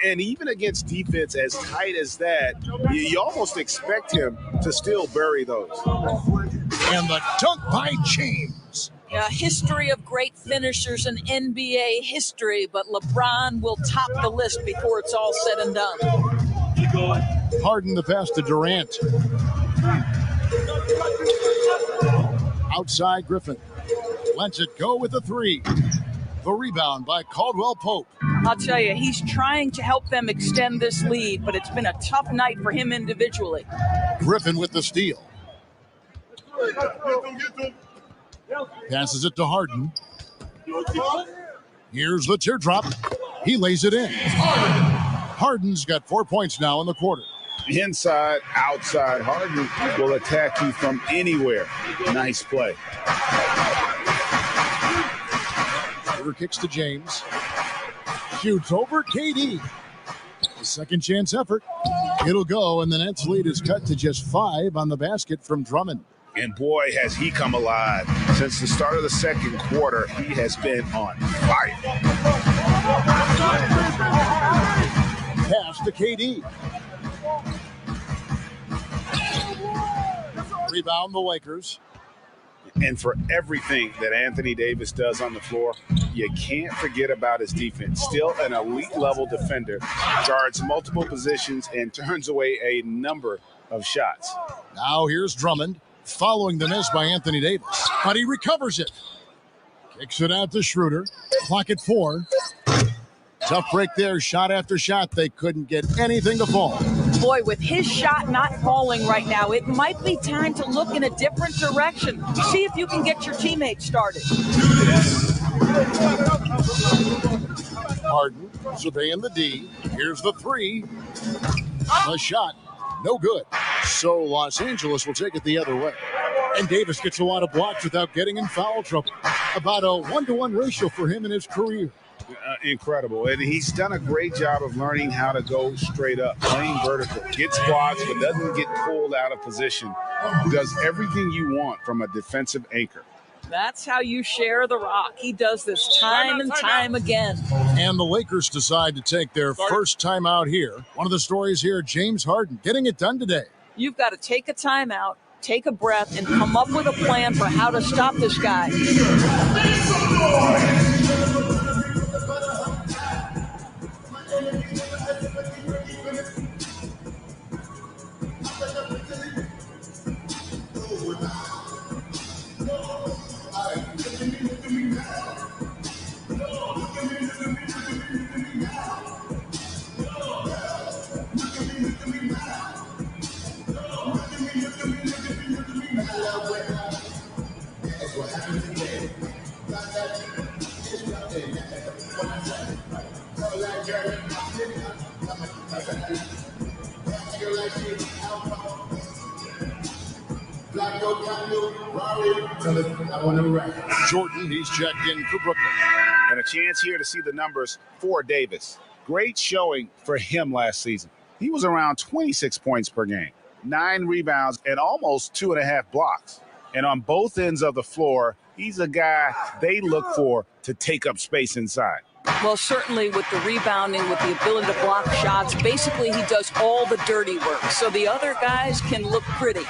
And even against defense as tight as that, you almost expect him to still bury those. And the dunk by James. A history of great finishers in NBA history, but LeBron will top the list before it's all said and done. Harden the pass to Durant. Outside Griffin. Lets it go with the 3. The rebound by Caldwell Pope. I'll tell you, he's trying to help them extend this lead, but it's been a tough night for him individually. Griffin with the steal. Passes it to Harden. Here's the teardrop. He lays it in. Harden's got 4 points now in the quarter. Inside, outside. Harden will attack you from anywhere. Nice play. Kicks to James. Shoots over KD. A second chance effort. It'll go, and the Nets lead is cut to just 5 on the basket from Drummond. And boy, has he come alive. Since the start of the second quarter, he has been on fire. Pass to KD. Rebound the Lakers. And for everything that Anthony Davis does on the floor, you can't forget about his defense. Still an elite level defender, guards multiple positions and turns away a number of shots. Now here's Drummond, following the miss by Anthony Davis, but he recovers it. Kicks it out to Schroeder. Clock at 4. Tough break there, shot after shot. They couldn't get anything to fall. Boy, with his shot not falling right now, it might be time to look in a different direction. See if you can get your teammates started. Harden surveying the D. Here's the 3. The shot, no good. So Los Angeles will take it the other way. And Davis gets a lot of blocks without getting in foul trouble. About a 1-to-1 ratio for him in his career. Incredible. And he's done a great job of learning how to go straight up, playing vertical, gets blocks but doesn't get pulled out of position. Does everything you want from a defensive anchor. That's how you share the rock. He does this time and time again. And the Lakers decide to take their first time out here. One of the stories here, James Harden getting it done today. You've got to take a timeout, take a breath, and come up with a plan for how to stop this guy. Jordan, he's checked in for Brooklyn. And a chance here to see the numbers for Davis. Great showing for him last season. He was around 26 points per game, 9 rebounds, and almost 2.5 blocks. And on both ends of the floor, he's a guy they look for to take up space inside. Well, certainly with the rebounding, with the ability to block shots, basically he does all the dirty work. So the other guys can look pretty.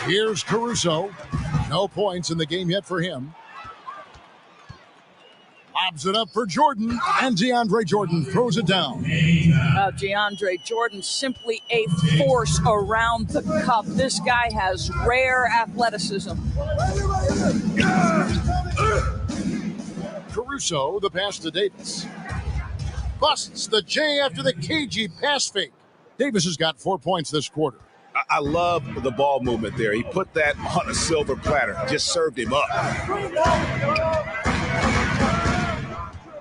Here's Caruso. No points in the game yet for him. Lobs it up for Jordan, and DeAndre Jordan throws it down. DeAndre Jordan, simply a force around the cup. This guy has rare athleticism. Caruso, the pass to Davis. Busts the J after the cagey pass fake. Davis has got 4 points this quarter. I love the ball movement there. He put that on a silver platter, just served him up.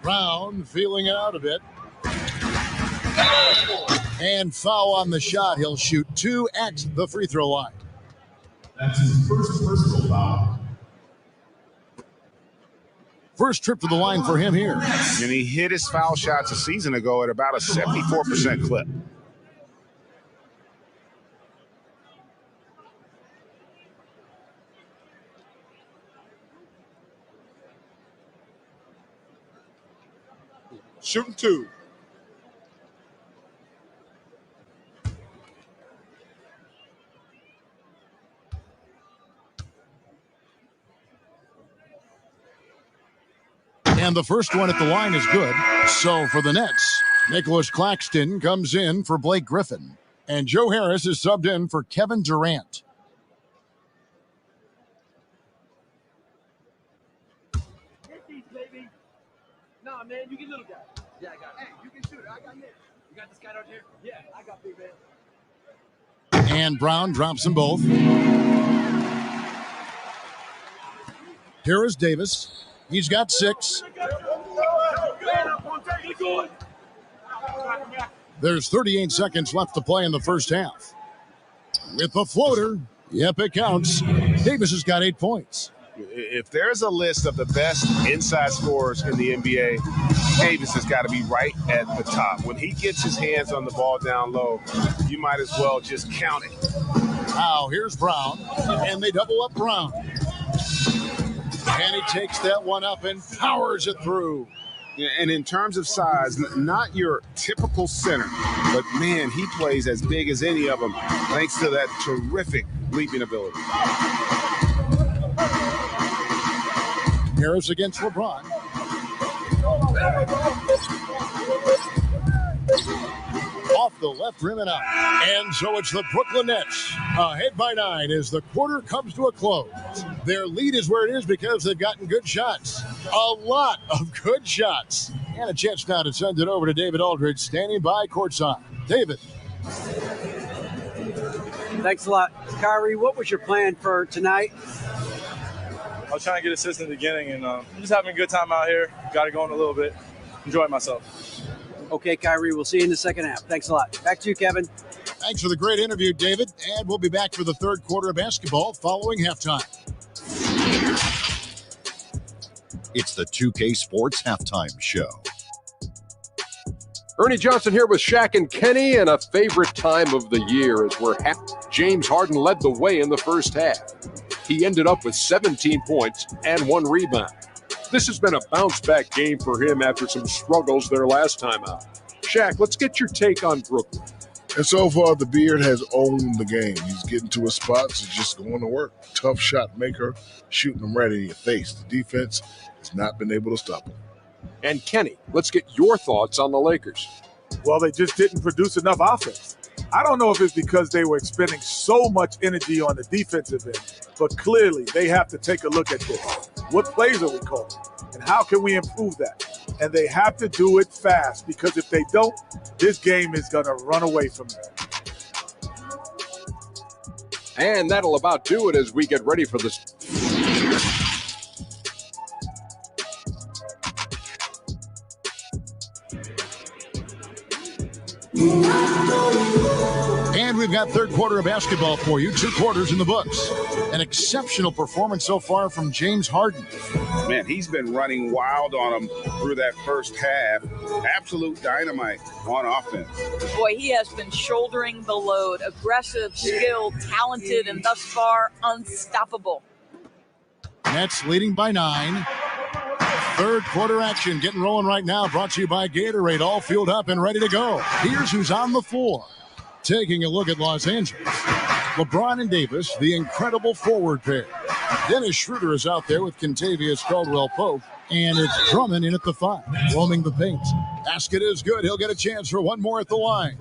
Brown feeling it out a bit. And foul on the shot. He'll shoot 2 at the free throw line. That's his first personal foul. First trip to the line for him here. And he hit his foul shots a season ago at about a 74% clip. Shooting 2. And the first one at the line is good. So for the Nets, Nicholas Claxton comes in for Blake Griffin. And Joe Harris is subbed in for Kevin Durant. Nah, man, you get little guy. Yeah, I got it. Hey, you can shoot it. I got it. You got this guy out here? Yeah, I got big man. And Brown drops them both. Here is Davis. He's got 6. There's 38 seconds left to play in the first half. With the floater, yep, it counts. Davis has got 8 points. If there's a list of the best inside scorers in the NBA, Davis has got to be right at the top. When he gets his hands on the ball down low, you might as well just count it. Now, here's Brown, and they double up Brown. And he takes that one up and powers it through. And in terms of size, not your typical center, but man, he plays as big as any of them thanks to that terrific leaping ability. Harris against LeBron. Off the left rim and out. And so it's the Brooklyn Nets ahead by 9 as the quarter comes to a close. Their lead is where it is because they've gotten good shots. A lot of good shots. And a chance now to send it over to David Aldridge standing by courtside. David. Thanks a lot. Kyrie, what was your plan for tonight? I was trying to get assists in the beginning, and I'm just having a good time out here. Got it going a little bit. Enjoying myself. Okay, Kyrie, we'll see you in the second half. Thanks a lot. Back to you, Kevin. Thanks for the great interview, David. And we'll be back for the third quarter of basketball following halftime. It's the 2K Sports Halftime Show. Ernie Johnson here with Shaq and Kenny, and a favorite time of the year is where James Harden led the way in the first half. He ended up with 17 points and 1 rebound. This has been a bounce-back game for him after some struggles their last time out. Shaq, let's get your take on Brooklyn. And so far, the Beard has owned the game. He's getting to his spots and just going to work. Tough shot maker, shooting them right in your face. The defense has not been able to stop him. And Kenny, let's get your thoughts on the Lakers. Well, they just didn't produce enough offense. I don't know if it's because they were expending so much energy on the defensive end, but clearly they have to take a look at this. What plays are we calling? And how can we improve that? And they have to do it fast, because if they don't, this game is going to run away from them. And that'll about do it as we get ready for this. And we've got third quarter of basketball for you. 2 quarters in the books. An exceptional performance so far from James Harden. Man, he's been running wild on him through that first half. Absolute dynamite on offense. Boy, he has been shouldering the load. Aggressive, skilled, talented, and thus far unstoppable. Nets leading by 9. Third quarter action getting rolling right now. Brought to you by Gatorade. All fueled up and ready to go. Here's who's on the floor. Taking a look at Los Angeles. LeBron and Davis, the incredible forward pair. Dennis Schroeder is out there with Kentavious Caldwell-Pope. And it's Drummond in at the 5, roaming the paint. Basket is good. He'll get a chance for one more at the line.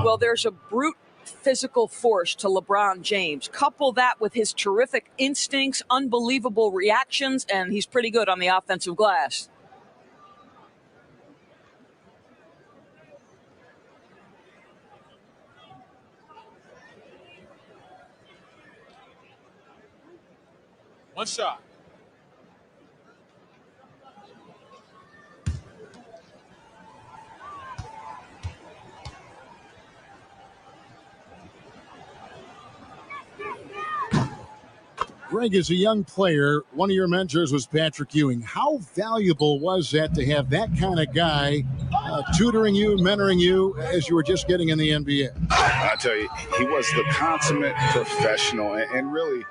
Well, there's a brute physical force to LeBron James. Couple that with his terrific instincts, unbelievable reactions, and he's pretty good on the offensive glass. One shot. Greg, as a young player, one of your mentors was Patrick Ewing. How valuable was that to have that kind of guy tutoring you, mentoring you as you were just getting in the NBA? I tell you, he was the consummate professional and really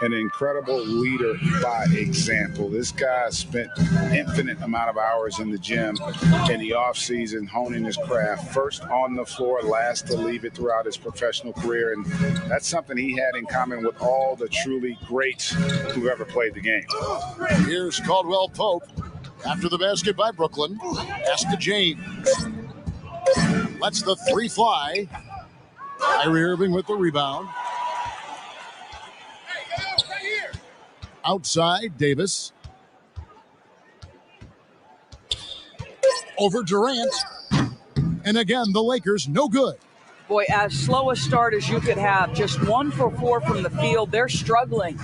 an incredible leader by example. This guy spent infinite amount of hours in the gym in the off season honing his craft, first on the floor, last to leave it throughout his professional career. And that's something he had in common with all the truly greats who've ever played the game. Here's Caldwell-Pope after the basket by Brooklyn. Pass to James. Lets the 3 fly. Kyrie Irving with the rebound. Outside, Davis. Over Durant. And again, the Lakers, no good. Boy, as slow a start as you could have. Just 1 for 4 from the field. They're struggling.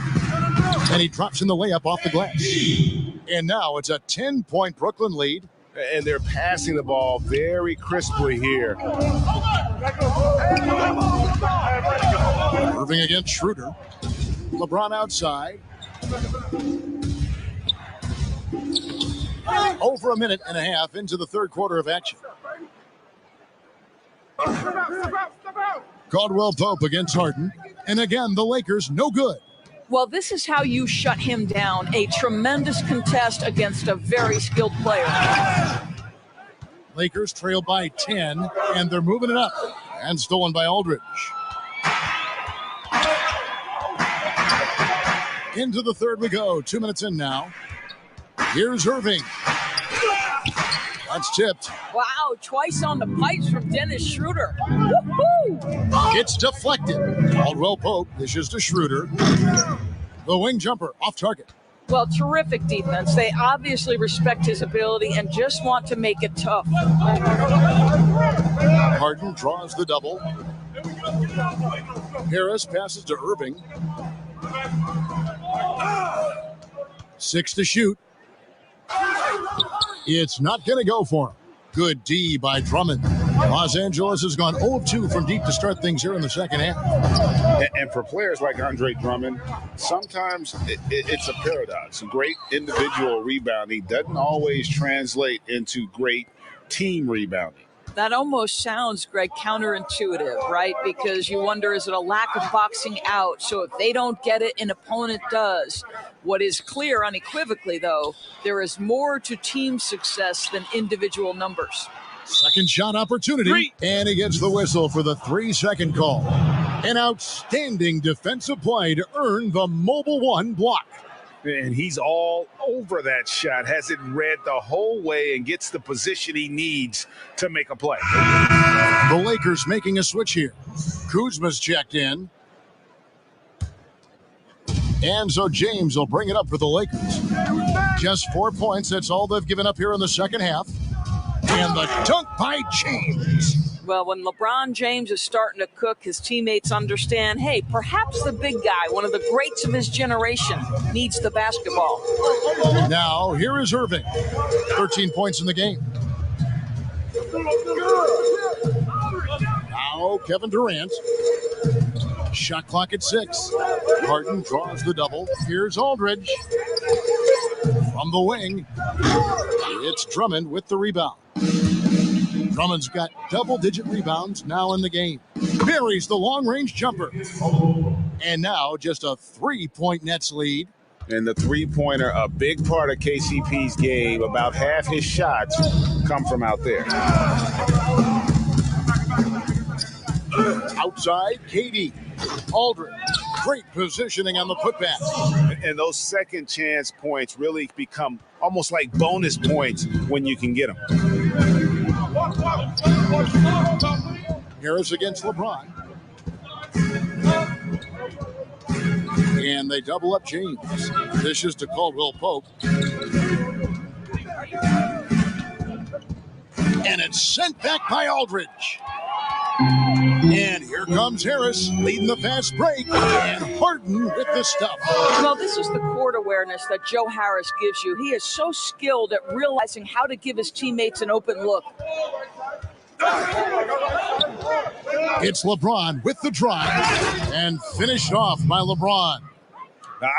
And he drops in the layup off the glass. And now it's a 10-point Brooklyn lead. And they're passing the ball very crisply here. Irving against Schroeder. LeBron outside. Over a minute and a half into the third quarter of action. Caldwell-Pope against Harden. And again, the Lakers, no good. Well, this is how you shut him down. A tremendous contest against a very skilled player. Lakers trail by 10, and they're moving it up. And stolen by Aldridge. Into the third we go. 2 minutes in now. Here's Irving. That's tipped. Wow, twice on the pipes from Dennis Schroeder. Woo-hoo! It's deflected. Caldwell-Pope dishes to Schroeder. The wing jumper off target. Well, terrific defense. They obviously respect his ability and just want to make it tough. Harden draws the double. Harris passes to Irving. 6 to shoot. It's not going to go for him. Good D by Drummond. Los Angeles has gone 0-2 from deep to start things here in the second half. And for players like Andre Drummond, sometimes it's a paradox. Great individual rebounding doesn't always translate into great team rebounding. That almost sounds, Greg, counterintuitive, right? Because you wonder, is it a lack of boxing out? So if they don't get it, an opponent does. What is clear unequivocally, though, there is more to team success than individual numbers. Second shot opportunity. And he gets the whistle for the 3-second call. An outstanding defensive play to earn the Mobile One block. And he's all over that shot, has it read the whole way and gets the position he needs to make a play. The Lakers making a switch here. Kuzma's checked in. And so James will bring it up for the Lakers. Just 4 points, that's all they've given up here in the second half. And the dunk by James. Well, when LeBron James is starting to cook, his teammates understand, hey, perhaps the big guy, one of the greats of his generation, needs the basketball. Now, here is Irving. 13 points in the game. Now, Kevin Durant. Shot clock at 6. Harden draws the double. Here's Aldridge. From the wing, it's Drummond with the rebound. Drummond's got double-digit rebounds now in the game. Buries the long-range jumper. And now just a 3-point Nets lead. And the three-pointer, a big part of KCP's game. About half his shots come from out there. Outside, Katie. Aldridge. Great positioning on the putback. And those second chance points really become almost like bonus points when you can get them. Harris against LeBron. And they double up James. Dishes to Caldwell Pope. And it's sent back by Aldridge. And here comes Harris leading the fast break. And Harden with the stuff. Well, this is the court awareness that Joe Harris gives you. He is so skilled at realizing how to give his teammates an open look. It's LeBron with the drive. And finished off by LeBron.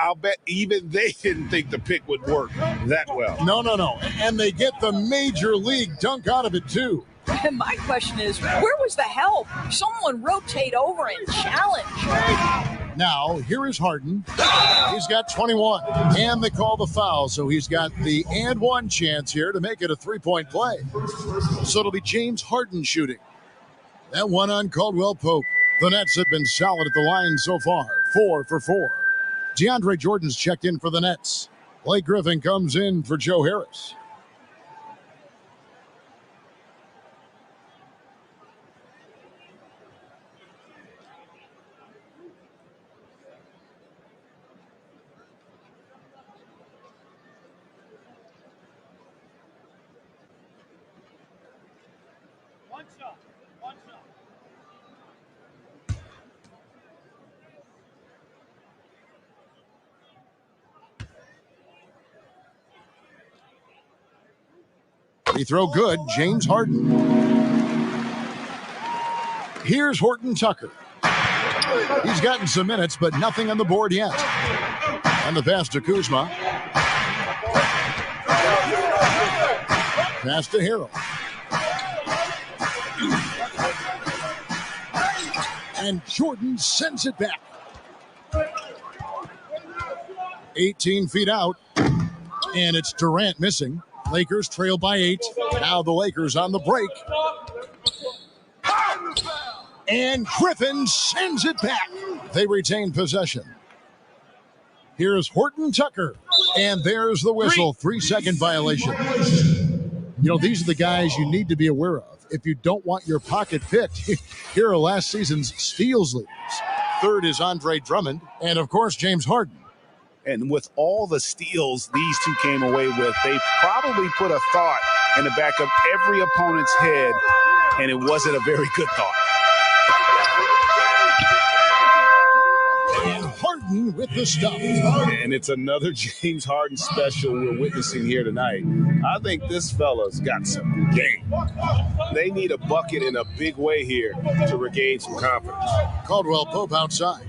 I'll bet even they didn't think the pick would work that well. No. And they get the major league dunk out of it, too. And my question is, where was the help? Someone rotate over and challenge. Now, here is Harden. He's got 21. And they call the foul, so he's got the and one chance here to make it a three-point play. So it'll be James Harden shooting. That one on Caldwell Pope. The Nets have been solid at the line so far. 4 for 4. DeAndre Jordan's checked in for the Nets. Blake Griffin comes in for Joe Harris. One shot. Free throw good, James Harden. Here's Horton Tucker. He's gotten some minutes, but nothing on the board yet. And the pass to Kuzma. Pass to Harrell. And Jordan sends it back. 18 feet out. And it's Durant missing. Lakers trail by 8. Now the Lakers on the break. And Griffin sends it back. They retain possession. Here's Horton Tucker. And there's the whistle. 3-second violation. You know, these are the guys you need to be aware of. If you don't want your pocket picked, here are last season's steals leaders. Third is Andre Drummond. And, of course, James Harden. And with all the steals these two came away with, they probably put a thought in the back of every opponent's head, and it wasn't a very good thought. And Harden with the stuff. And it's another James Harden special we're witnessing here tonight. I think this fella's got some game. They need a bucket in a big way here to regain some confidence. Caldwell Pope outside.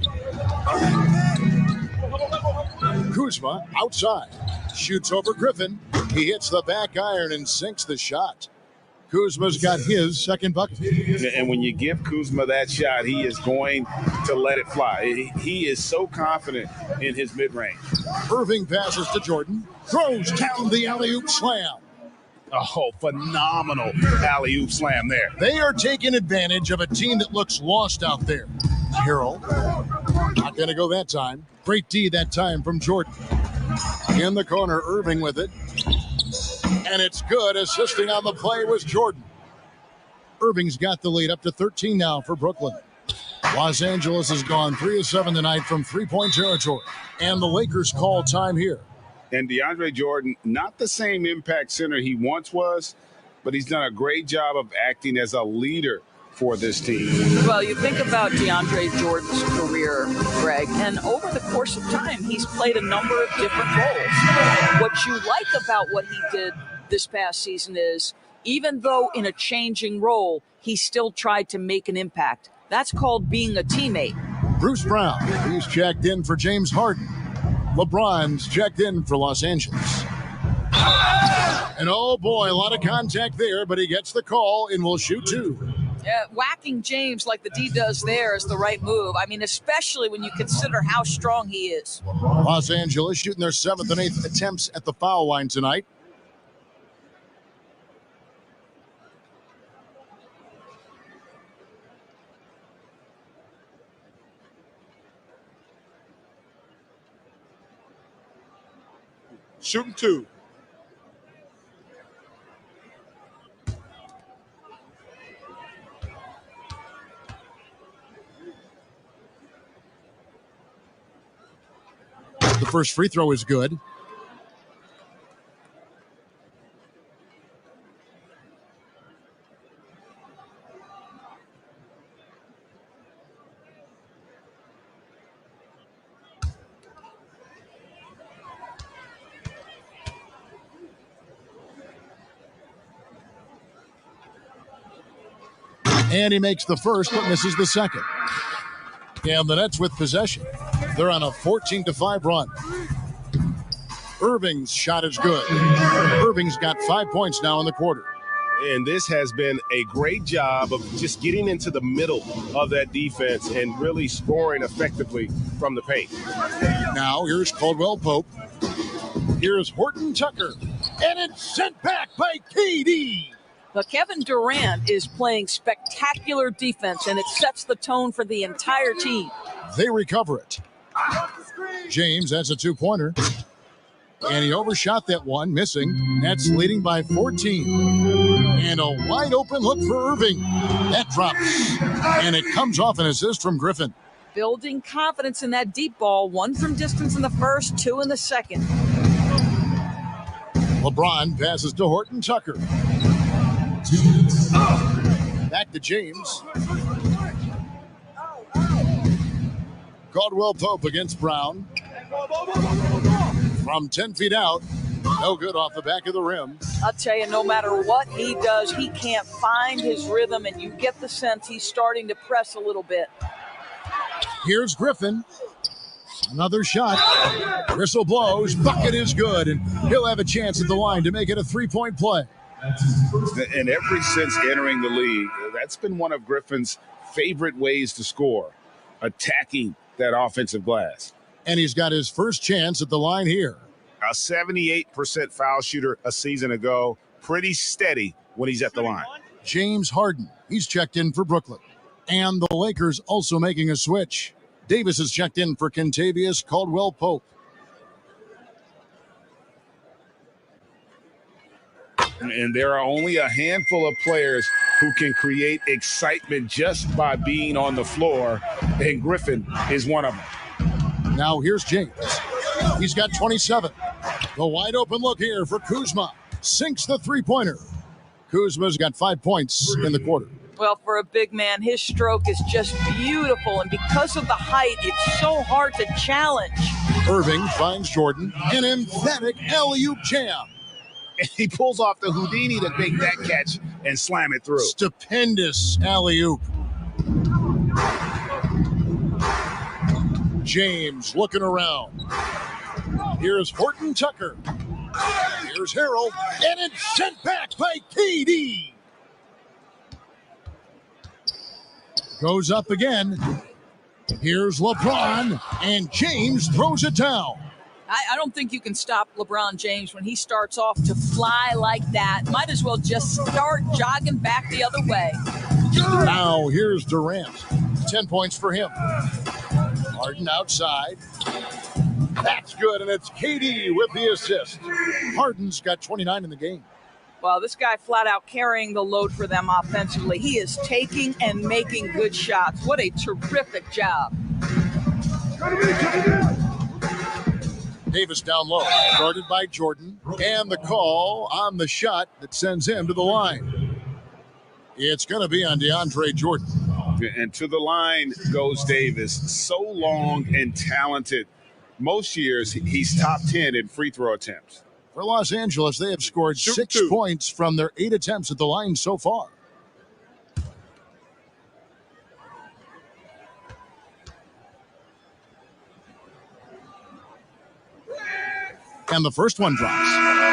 Kuzma outside. Shoots over Griffin. He hits the back iron and sinks the shot. Kuzma's got his second bucket. And when you give Kuzma that shot, he is going to let it fly. He is so confident in his mid-range. Irving passes to Jordan. Throws down the alley-oop slam. Oh, phenomenal alley-oop slam there. They are taking advantage of a team that looks lost out there. Harrell. Not going to go that time. Great D that time from Jordan. In the corner, Irving with it. And it's good. Assisting on the play was Jordan. Irving's got the lead up to 13 now for Brooklyn. Los Angeles has gone 3 of 7 tonight from three-point territory. And the Lakers call time here. And DeAndre Jordan, not the same impact center he once was, but he's done a great job of acting as a leader for this team. Well, you think about DeAndre Jordan's career, Greg, and over the course of time, he's played a number of different roles. What you like about what he did this past season is, even though in a changing role, he still tried to make an impact. That's called being a teammate. Bruce Brown, he's checked in for James Harden. LeBron's checked in for Los Angeles. And oh boy, a lot of contact there, but he gets the call and will shoot 2. Whacking James like the D does there is the right move. I mean, especially when you consider how strong he is. Los Angeles shooting their 7th and 8th attempts at the foul line tonight. Shooting 2. The first free throw is good. And he makes the first, but misses the second. And the Nets with possession. They're on a 14-5 run. Irving's shot is good. Irving's got 5 points now in the quarter. And this has been a great job of just getting into the middle of that defense and really scoring effectively from the paint. Now here's Caldwell Pope. Here's Horton Tucker. And it's sent back by KD. But Kevin Durant is playing spectacular defense, and it sets the tone for the entire team. They recover it. James has a 2-pointer. And he overshot that one, missing. Nets leading by 14. And a wide open look for Irving. That drops. And it comes off an assist from Griffin. Building confidence in that deep ball. 1 from distance in the first, 2 in the second. LeBron passes to Horton Tucker. Back to James. Caldwell Pope against Brown. From 10 feet out. No good off the back of the rim. I'll tell you, no matter what he does, he can't find his rhythm, and you get the sense he's starting to press a little bit. Here's Griffin. Another shot. Whistle blows. Bucket is good, and he'll have a chance at the line to make it a 3-point play. And ever since entering the league, that's been one of Griffin's favorite ways to score, attacking that offensive glass. And he's got his first chance at the line here. A 78% foul shooter a season ago. Pretty steady when he's at the line. James Harden, he's checked in for Brooklyn. And the Lakers also making a switch. Davis is checked in for Kentavious Caldwell-Pope. And there are only a handful of players who can create excitement just by being on the floor, and Griffin is one of them. Now here's James. He's got 27. The wide open look here for Kuzma. Sinks the three-pointer. Kuzma's got 5 points in the quarter. Well, for a big man, his stroke is just beautiful, and because of the height, it's so hard to challenge. Irving finds Jordan. An emphatic alley-oop jam. And he pulls off the Houdini to make that catch and slam it through. Stupendous alley-oop. James looking around. Here's Horton Tucker. Here's Harrell. And it's sent back by KD. Goes up again. Here's LeBron. And James throws it down. I don't think you can stop LeBron James when he starts off to fly like that. Might as well just start jogging back the other way. Now here's Durant. 10 points for him. Harden outside. That's good, and it's KD with the assist. Harden's got 29 in the game. Well, this guy flat out carrying the load for them offensively. He is taking and making good shots. What a terrific job. Davis down low, guarded by Jordan, and the call on the shot that sends him to the line. It's going to be on DeAndre Jordan. And to the line goes Davis. So long and talented. Most years, he's top 10 in free throw attempts. For Los Angeles, they have scored 6 points from their 8 attempts at the line so far. And the first one drops.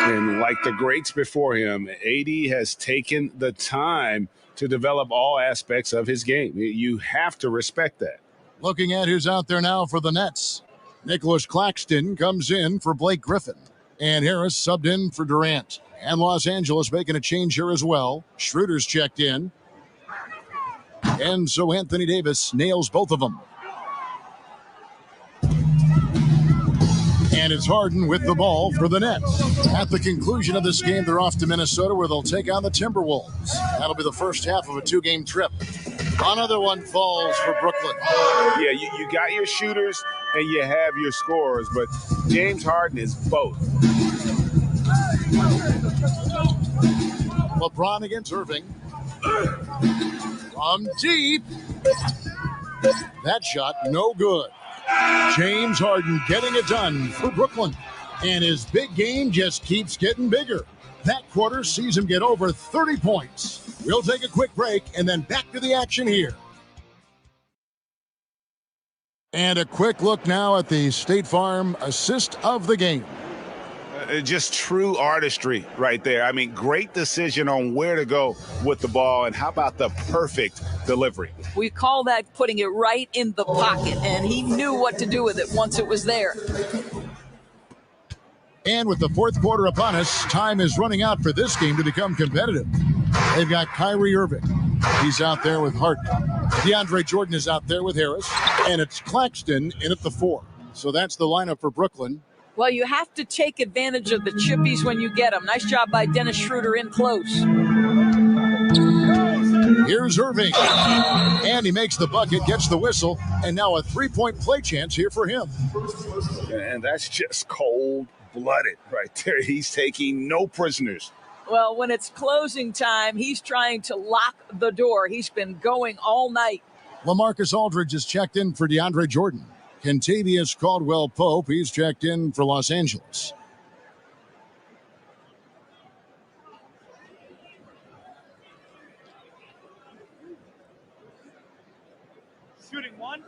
And like the greats before him, AD has taken the time to develop all aspects of his game. You have to respect that. Looking at who's out there now for the Nets. Nicholas Claxton comes in for Blake Griffin. And Harris subbed in for Durant. And Los Angeles making a change here as well. Schroeder's checked in. And so Anthony Davis nails both of them. And it's Harden with the ball for the Nets. At the conclusion of this game, they're off to Minnesota where they'll take on the Timberwolves. That'll be the first half of a 2-game trip. Another one falls for Brooklyn. Yeah, you got your shooters and you have your scorers, but James Harden is both. LeBron against Irving. From deep. That shot, no good. James Harden getting it done for Brooklyn. And his big game just keeps getting bigger. That quarter sees him get over 30 points. We'll take a quick break and then back to the action here. And a quick look now at the State Farm assist of the game. Just true artistry right there. I mean, great decision on where to go with the ball, and how about the perfect delivery? We call that putting it right in the pocket, and he knew what to do with it once it was there. And with the fourth quarter upon us, time is running out for this game to become competitive. They've got Kyrie Irving. He's out there with Harden. DeAndre Jordan is out there with Harris. And it's Claxton in at the 4. So that's the lineup for Brooklyn. Well, you have to take advantage of the chippies when you get them. Nice job by Dennis Schroeder in close. Here's Irving. And he makes the bucket, gets the whistle, and now a 3-point play chance here for him. And that's just cold-blooded right there. He's taking no prisoners. Well, when it's closing time, he's trying to lock the door. He's been going all night. LaMarcus Aldridge is checked in for DeAndre Jordan. Kentavious Caldwell-Pope, he's checked in for Los Angeles. Shooting one.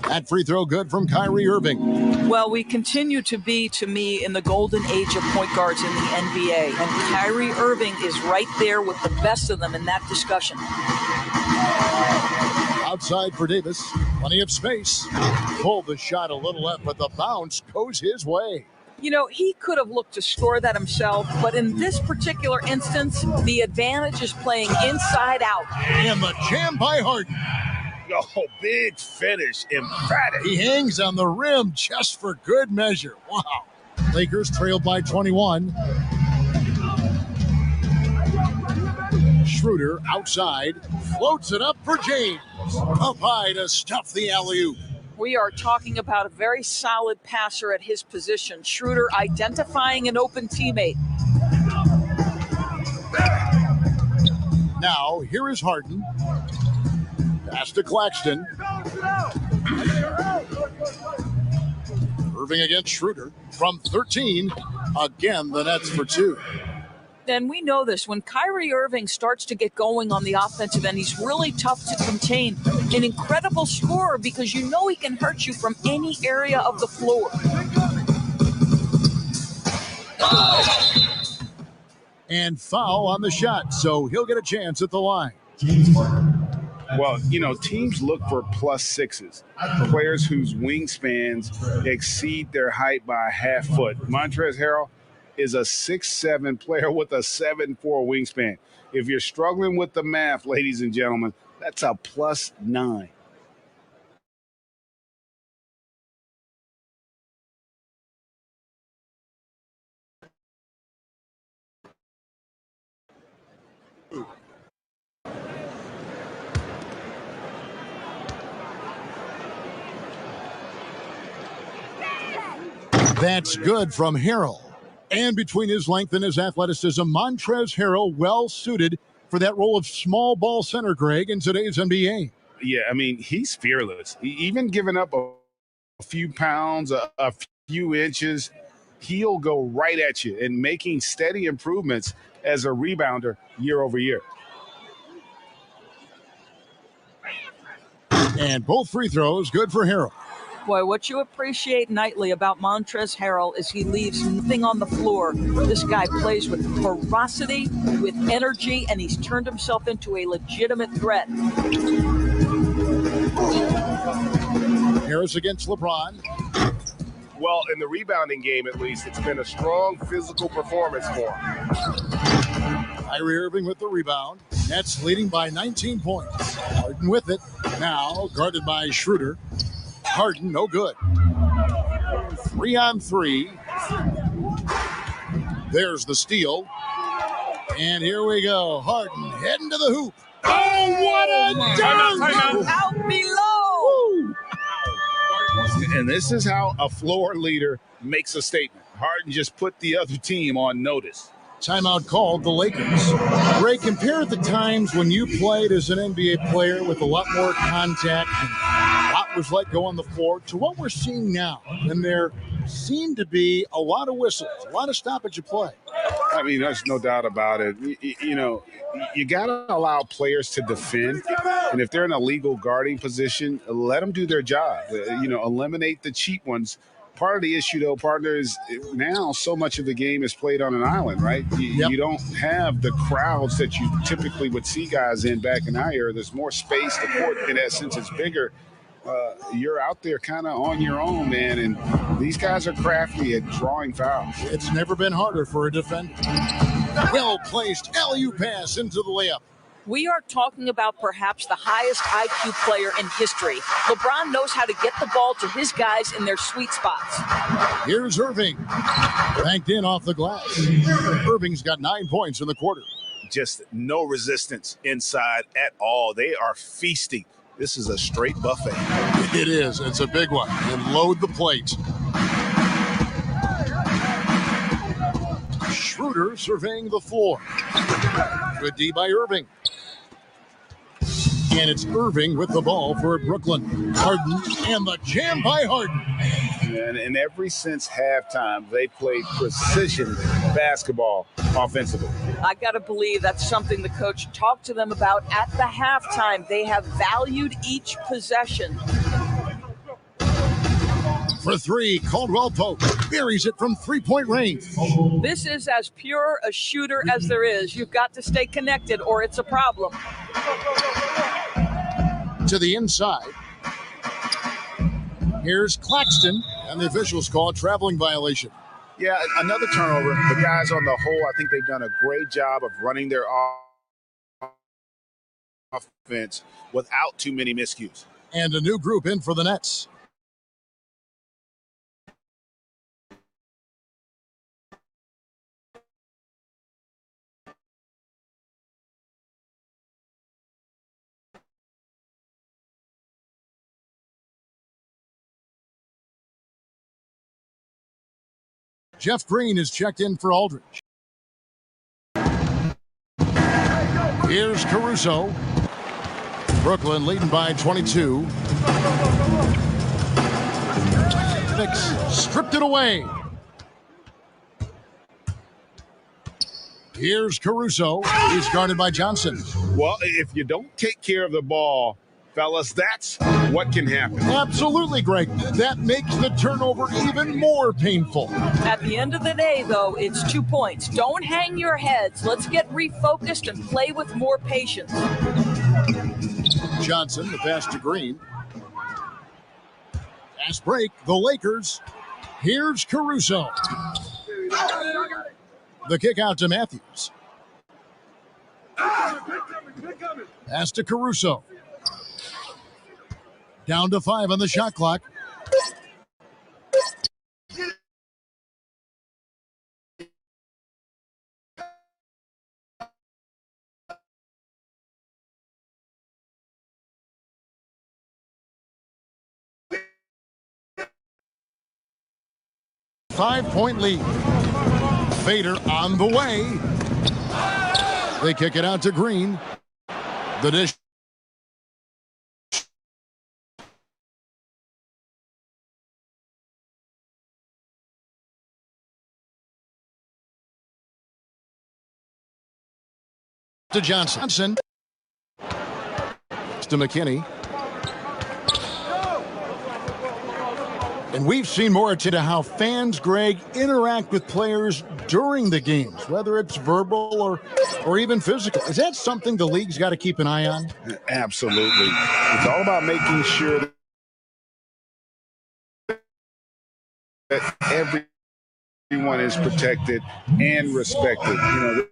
That free throw good from Kyrie Irving. Well, we continue to be, to me, in the golden age of point guards in the NBA. And Kyrie Irving is right there with the best of them in that discussion. Outside for Davis. Plenty of space. Pulled the shot a little left, but the bounce goes his way. You know, he could have looked to score that himself, but in this particular instance, the advantage is playing inside out. And the jam by Harden. Oh, big finish, emphatic. He hangs on the rim just for good measure. Wow. Lakers trailed by 21. Schroeder outside, floats it up for James. Up high to stuff the alley-oop. We are talking about a very solid passer at his position. Schroeder identifying an open teammate. Now, here is Harden. Pass to Claxton. Irving against Schroeder from 13. Again, the Nets for 2. And we know this. When Kyrie Irving starts to get going on the offensive end, he's really tough to contain. An incredible scorer because you know he can hurt you from any area of the floor. And foul on the shot, so he'll get a chance at the line. Well, you know, teams look for +6s, players whose wingspans exceed their height by a half foot. Montrezl Harrell is a 6'7" player with a 7'4" wingspan. If you're struggling with the math, ladies and gentlemen, that's a +9. That's good from Harrell. And between his length and his athleticism, Montrezl Harrell well suited for that role of small ball center, Greg, in today's NBA. Yeah, I mean, he's fearless. Even giving up a few pounds, a few inches, he'll go right at you and making steady improvements as a rebounder year over year. And both free throws good for Harrell. Boy, what you appreciate nightly about Montrezl Harrell is he leaves nothing on the floor. This guy plays with ferocity, with energy, and he's turned himself into a legitimate threat. Harris against LeBron. Well, in the rebounding game, at least, it's been a strong physical performance for him. Kyrie Irving with the rebound. Nets leading by 19 points. Harden with it. Now guarded by Schroeder. Harden, no good. 3-on-3. There's the steal. And here we go. Harden heading to the hoop. Oh, what a dunk! Out below! And this is how a floor leader makes a statement. Harden just put the other team on notice. Timeout called the Lakers. Ray, compare the times when you played as an NBA player with a lot more contact and a lot was let go on the floor to what we're seeing now. And there seem to be a lot of whistles, a lot of stoppage of play. I mean, there's no doubt about it. You know, you got to allow players to defend. And if they're in a legal guarding position, let them do their job. Eliminate the cheap ones. Part of the issue, though, partner, is now so much of the game is played on an island, right? You don't have the crowds that you typically would see guys in back in our era. There's more space. The court, in essence, is bigger. You're out there kind of on your own, man, and these guys are crafty at drawing fouls. It's never been harder for a defender. Well-placed alley-oop pass into the layup. We are talking about perhaps the highest IQ player in history. LeBron knows how to get the ball to his guys in their sweet spots. Here's Irving. Banked in off the glass. Irving's got 9 points in the quarter. Just no resistance inside at all. They are feasting. This is a straight buffet. It is. It's a big one. And load the plate. Schroeder surveying the floor. Good D by Irving. And it's Irving with the ball for Brooklyn. Harden and the jam by Harden. And ever since halftime, they played precision basketball offensively. I got to believe that's something the coach talked to them about at the halftime. They have valued each possession. For three, Caldwell Pope buries it from three-point range. This is as pure a shooter as there is. You've got to stay connected or it's a problem. To the inside. Here's Claxton, and the officials call a traveling violation. Yeah, another turnover. The guys on the whole, I think they've done a great job of running their offense without too many miscues. And a new group in for the Nets. Jeff Green is checked in for Aldridge. Here's Caruso. Brooklyn leading by 22. Knicks stripped it away. Here's Caruso. He's guarded by Johnson. Well, if you don't take care of the ball, fellas, that's what can happen. Absolutely, Greg. That makes the turnover even more painful. At the end of the day, though, it's 2 points. Don't hang your heads. Let's get refocused and play with more patience. Johnson, the pass to Green. Fast break, the Lakers. Here's Caruso. The kick out to Matthews. Pass to Caruso. Down to 5 on the shot clock. Five-point lead. Fader on the way. They kick it out to Green. The dish. to Johnson. To McKinney. And we've seen more to how fans, Greg, interact with players during the games, whether it's verbal or even physical. Is that something the league's got to keep an eye on? Absolutely. It's all about making sure that everyone is protected and respected. You know,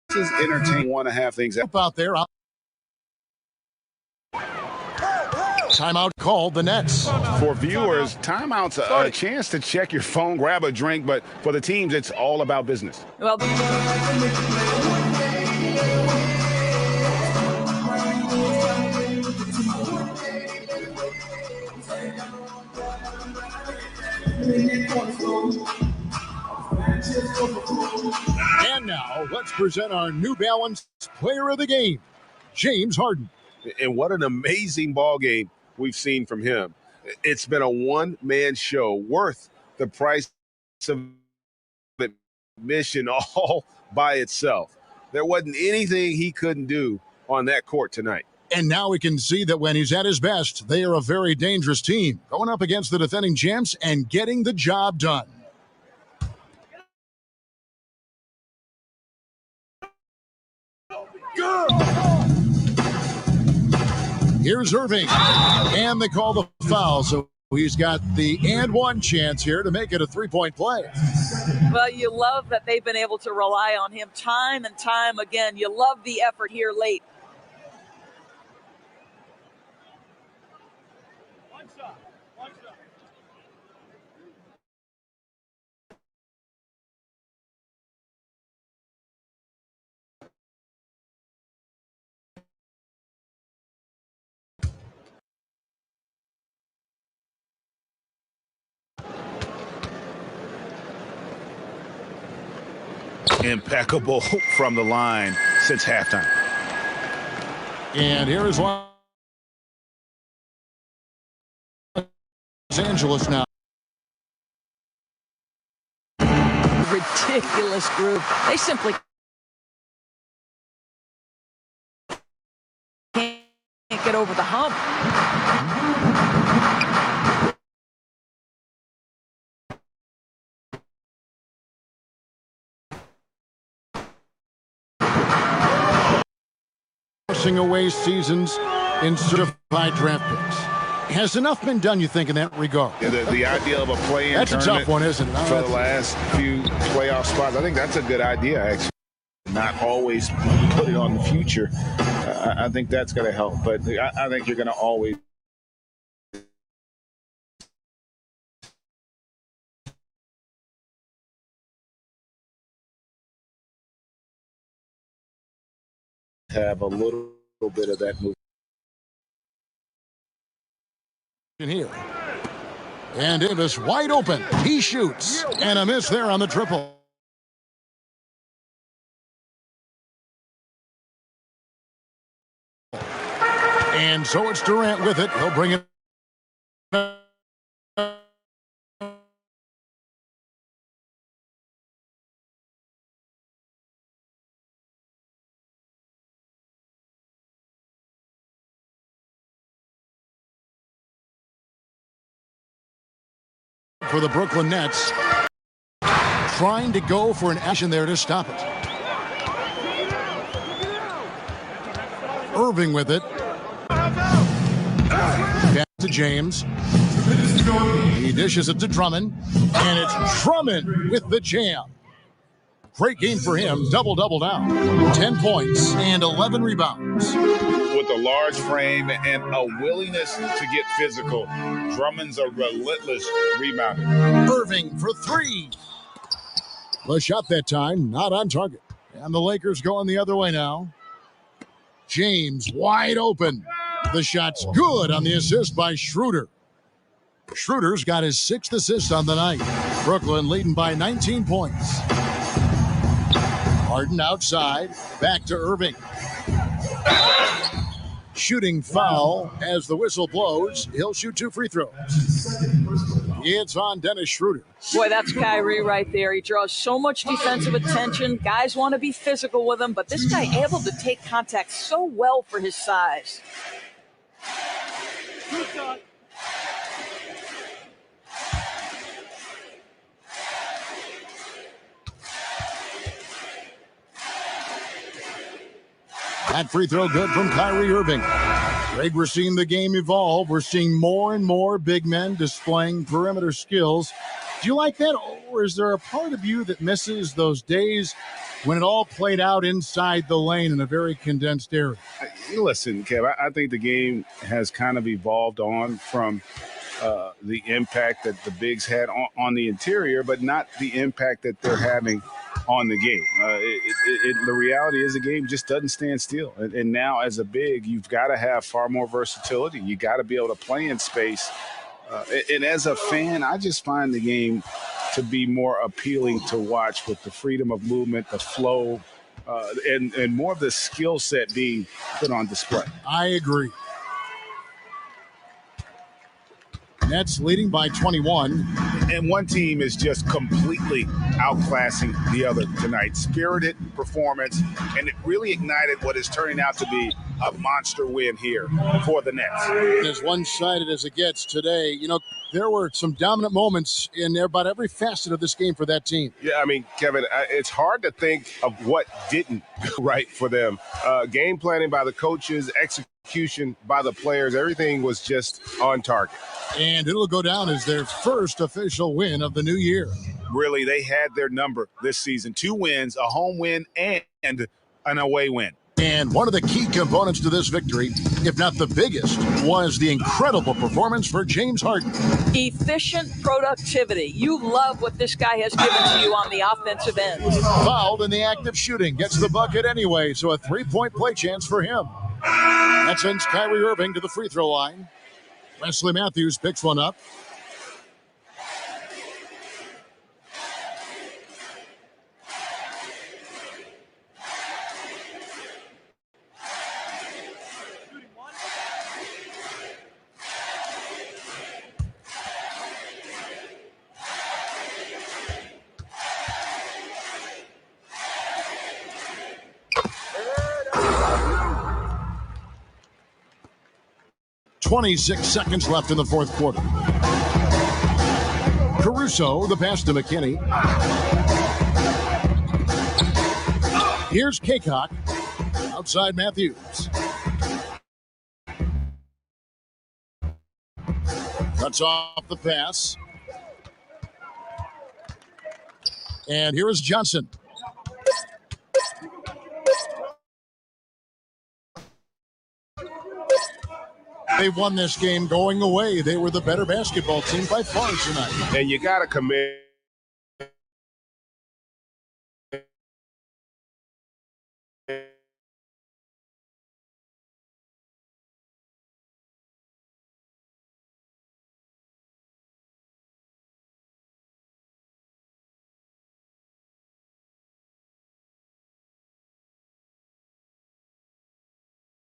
this is entertaining. Want to have things out there. Timeout called the Nets. For viewers, timeout's a chance to check your phone, grab a drink, but for the teams, it's all about business. Well, and now let's present our New Balance Player of the Game, James Harden. And what an amazing ball game we've seen from him. It's been a one-man show worth the price of admission all by itself. There wasn't anything he couldn't do on that court tonight. And now we can see that when he's at his best, they are a very dangerous team, going up against the defending champs and getting the job done. Here's Irving, and they call the foul, so he's got the and one chance here to make it a three-point play. Well, you love that they've been able to rely on him time and time again. You love the effort here late. Impeccable from the line since halftime. And here is Los Angeles now. Ridiculous group. They simply can't get over the hump. Away seasons in certified draft picks. Has enough been done, you think, in that regard? Yeah, the idea of a play-in that's a tough one, isn't it? For the last few playoff spots, I think that's a good idea, actually. Not always put it on the future. I think that's going to help, but I think you're going to always have a little bit of that move. Here. And Davis wide open. He shoots. And a miss there on the triple. And so it's Durant with it. He'll bring it. For the Brooklyn Nets, trying to go for an action there to stop it. Irving with it. Back to James. He dishes it to Drummond, and it's Drummond with the jam. Great game for him. Double-double now. 10 points and 11 rebounds. With a large frame and a willingness to get physical, Drummond's a relentless rebounder. Irving for three. The shot that time, not on target. And the Lakers going the other way now. James wide open. The shot's good on the assist by Schroeder. Schroeder's got his 6th assist on the night. Brooklyn leading by 19 points. Harden outside. Back to Irving. shooting foul. As the whistle blows, he'll shoot 2 free throws. It's on Dennis Schroeder. Boy, that's Kyrie right there. He draws so much defensive attention. Guys want to be physical with him, but this guy able to take contact so well for his size. That free throw good from Kyrie Irving. Greg, we're seeing the game evolve. We're seeing more and more big men displaying perimeter skills. Do you like that, or is there a part of you that misses those days when it all played out inside the lane in a very condensed area? Listen, Kev, I think the game has kind of evolved on from the impact that the bigs had on the interior, but not the impact that they're having on the game. The reality is the game just doesn't stand still. And now as a big, you've got to have far more versatility. You got to be able to play in space. And as a fan, I just find the game to be more appealing to watch with the freedom of movement, the flow, and more of the skill set being put on display. I agree. Nets leading by 21. And one team is just completely outclassing the other tonight. Spirited performance, and it really ignited what is turning out to be a monster win here for the Nets. As one-sided as it gets today, you know, there were some dominant moments in about every facet of this game for that team. Yeah, I mean, Kevin, it's hard to think of what didn't go right for them. Game planning by the coaches, execution by the players, everything was just on target. And it'll go down as their first official win of the new year. Really, they had their number this season. 2 wins, a home win and an away win. And one of the key components to this victory, if not the biggest, was the incredible performance for James Harden. Efficient productivity. You love what this guy has given to you on the offensive end. Fouled in the act of shooting. Gets the bucket anyway, so a 3-point play chance for him. That sends Kyrie Irving to the free throw line. Wesley Matthews picks one up. .26 seconds left in the fourth quarter. Caruso, the pass to McKinney. Here's Kaycock. Outside Matthews. Cuts off the pass. And here is Johnson. They won this game going away. They were the better basketball team by far tonight. And you got to commit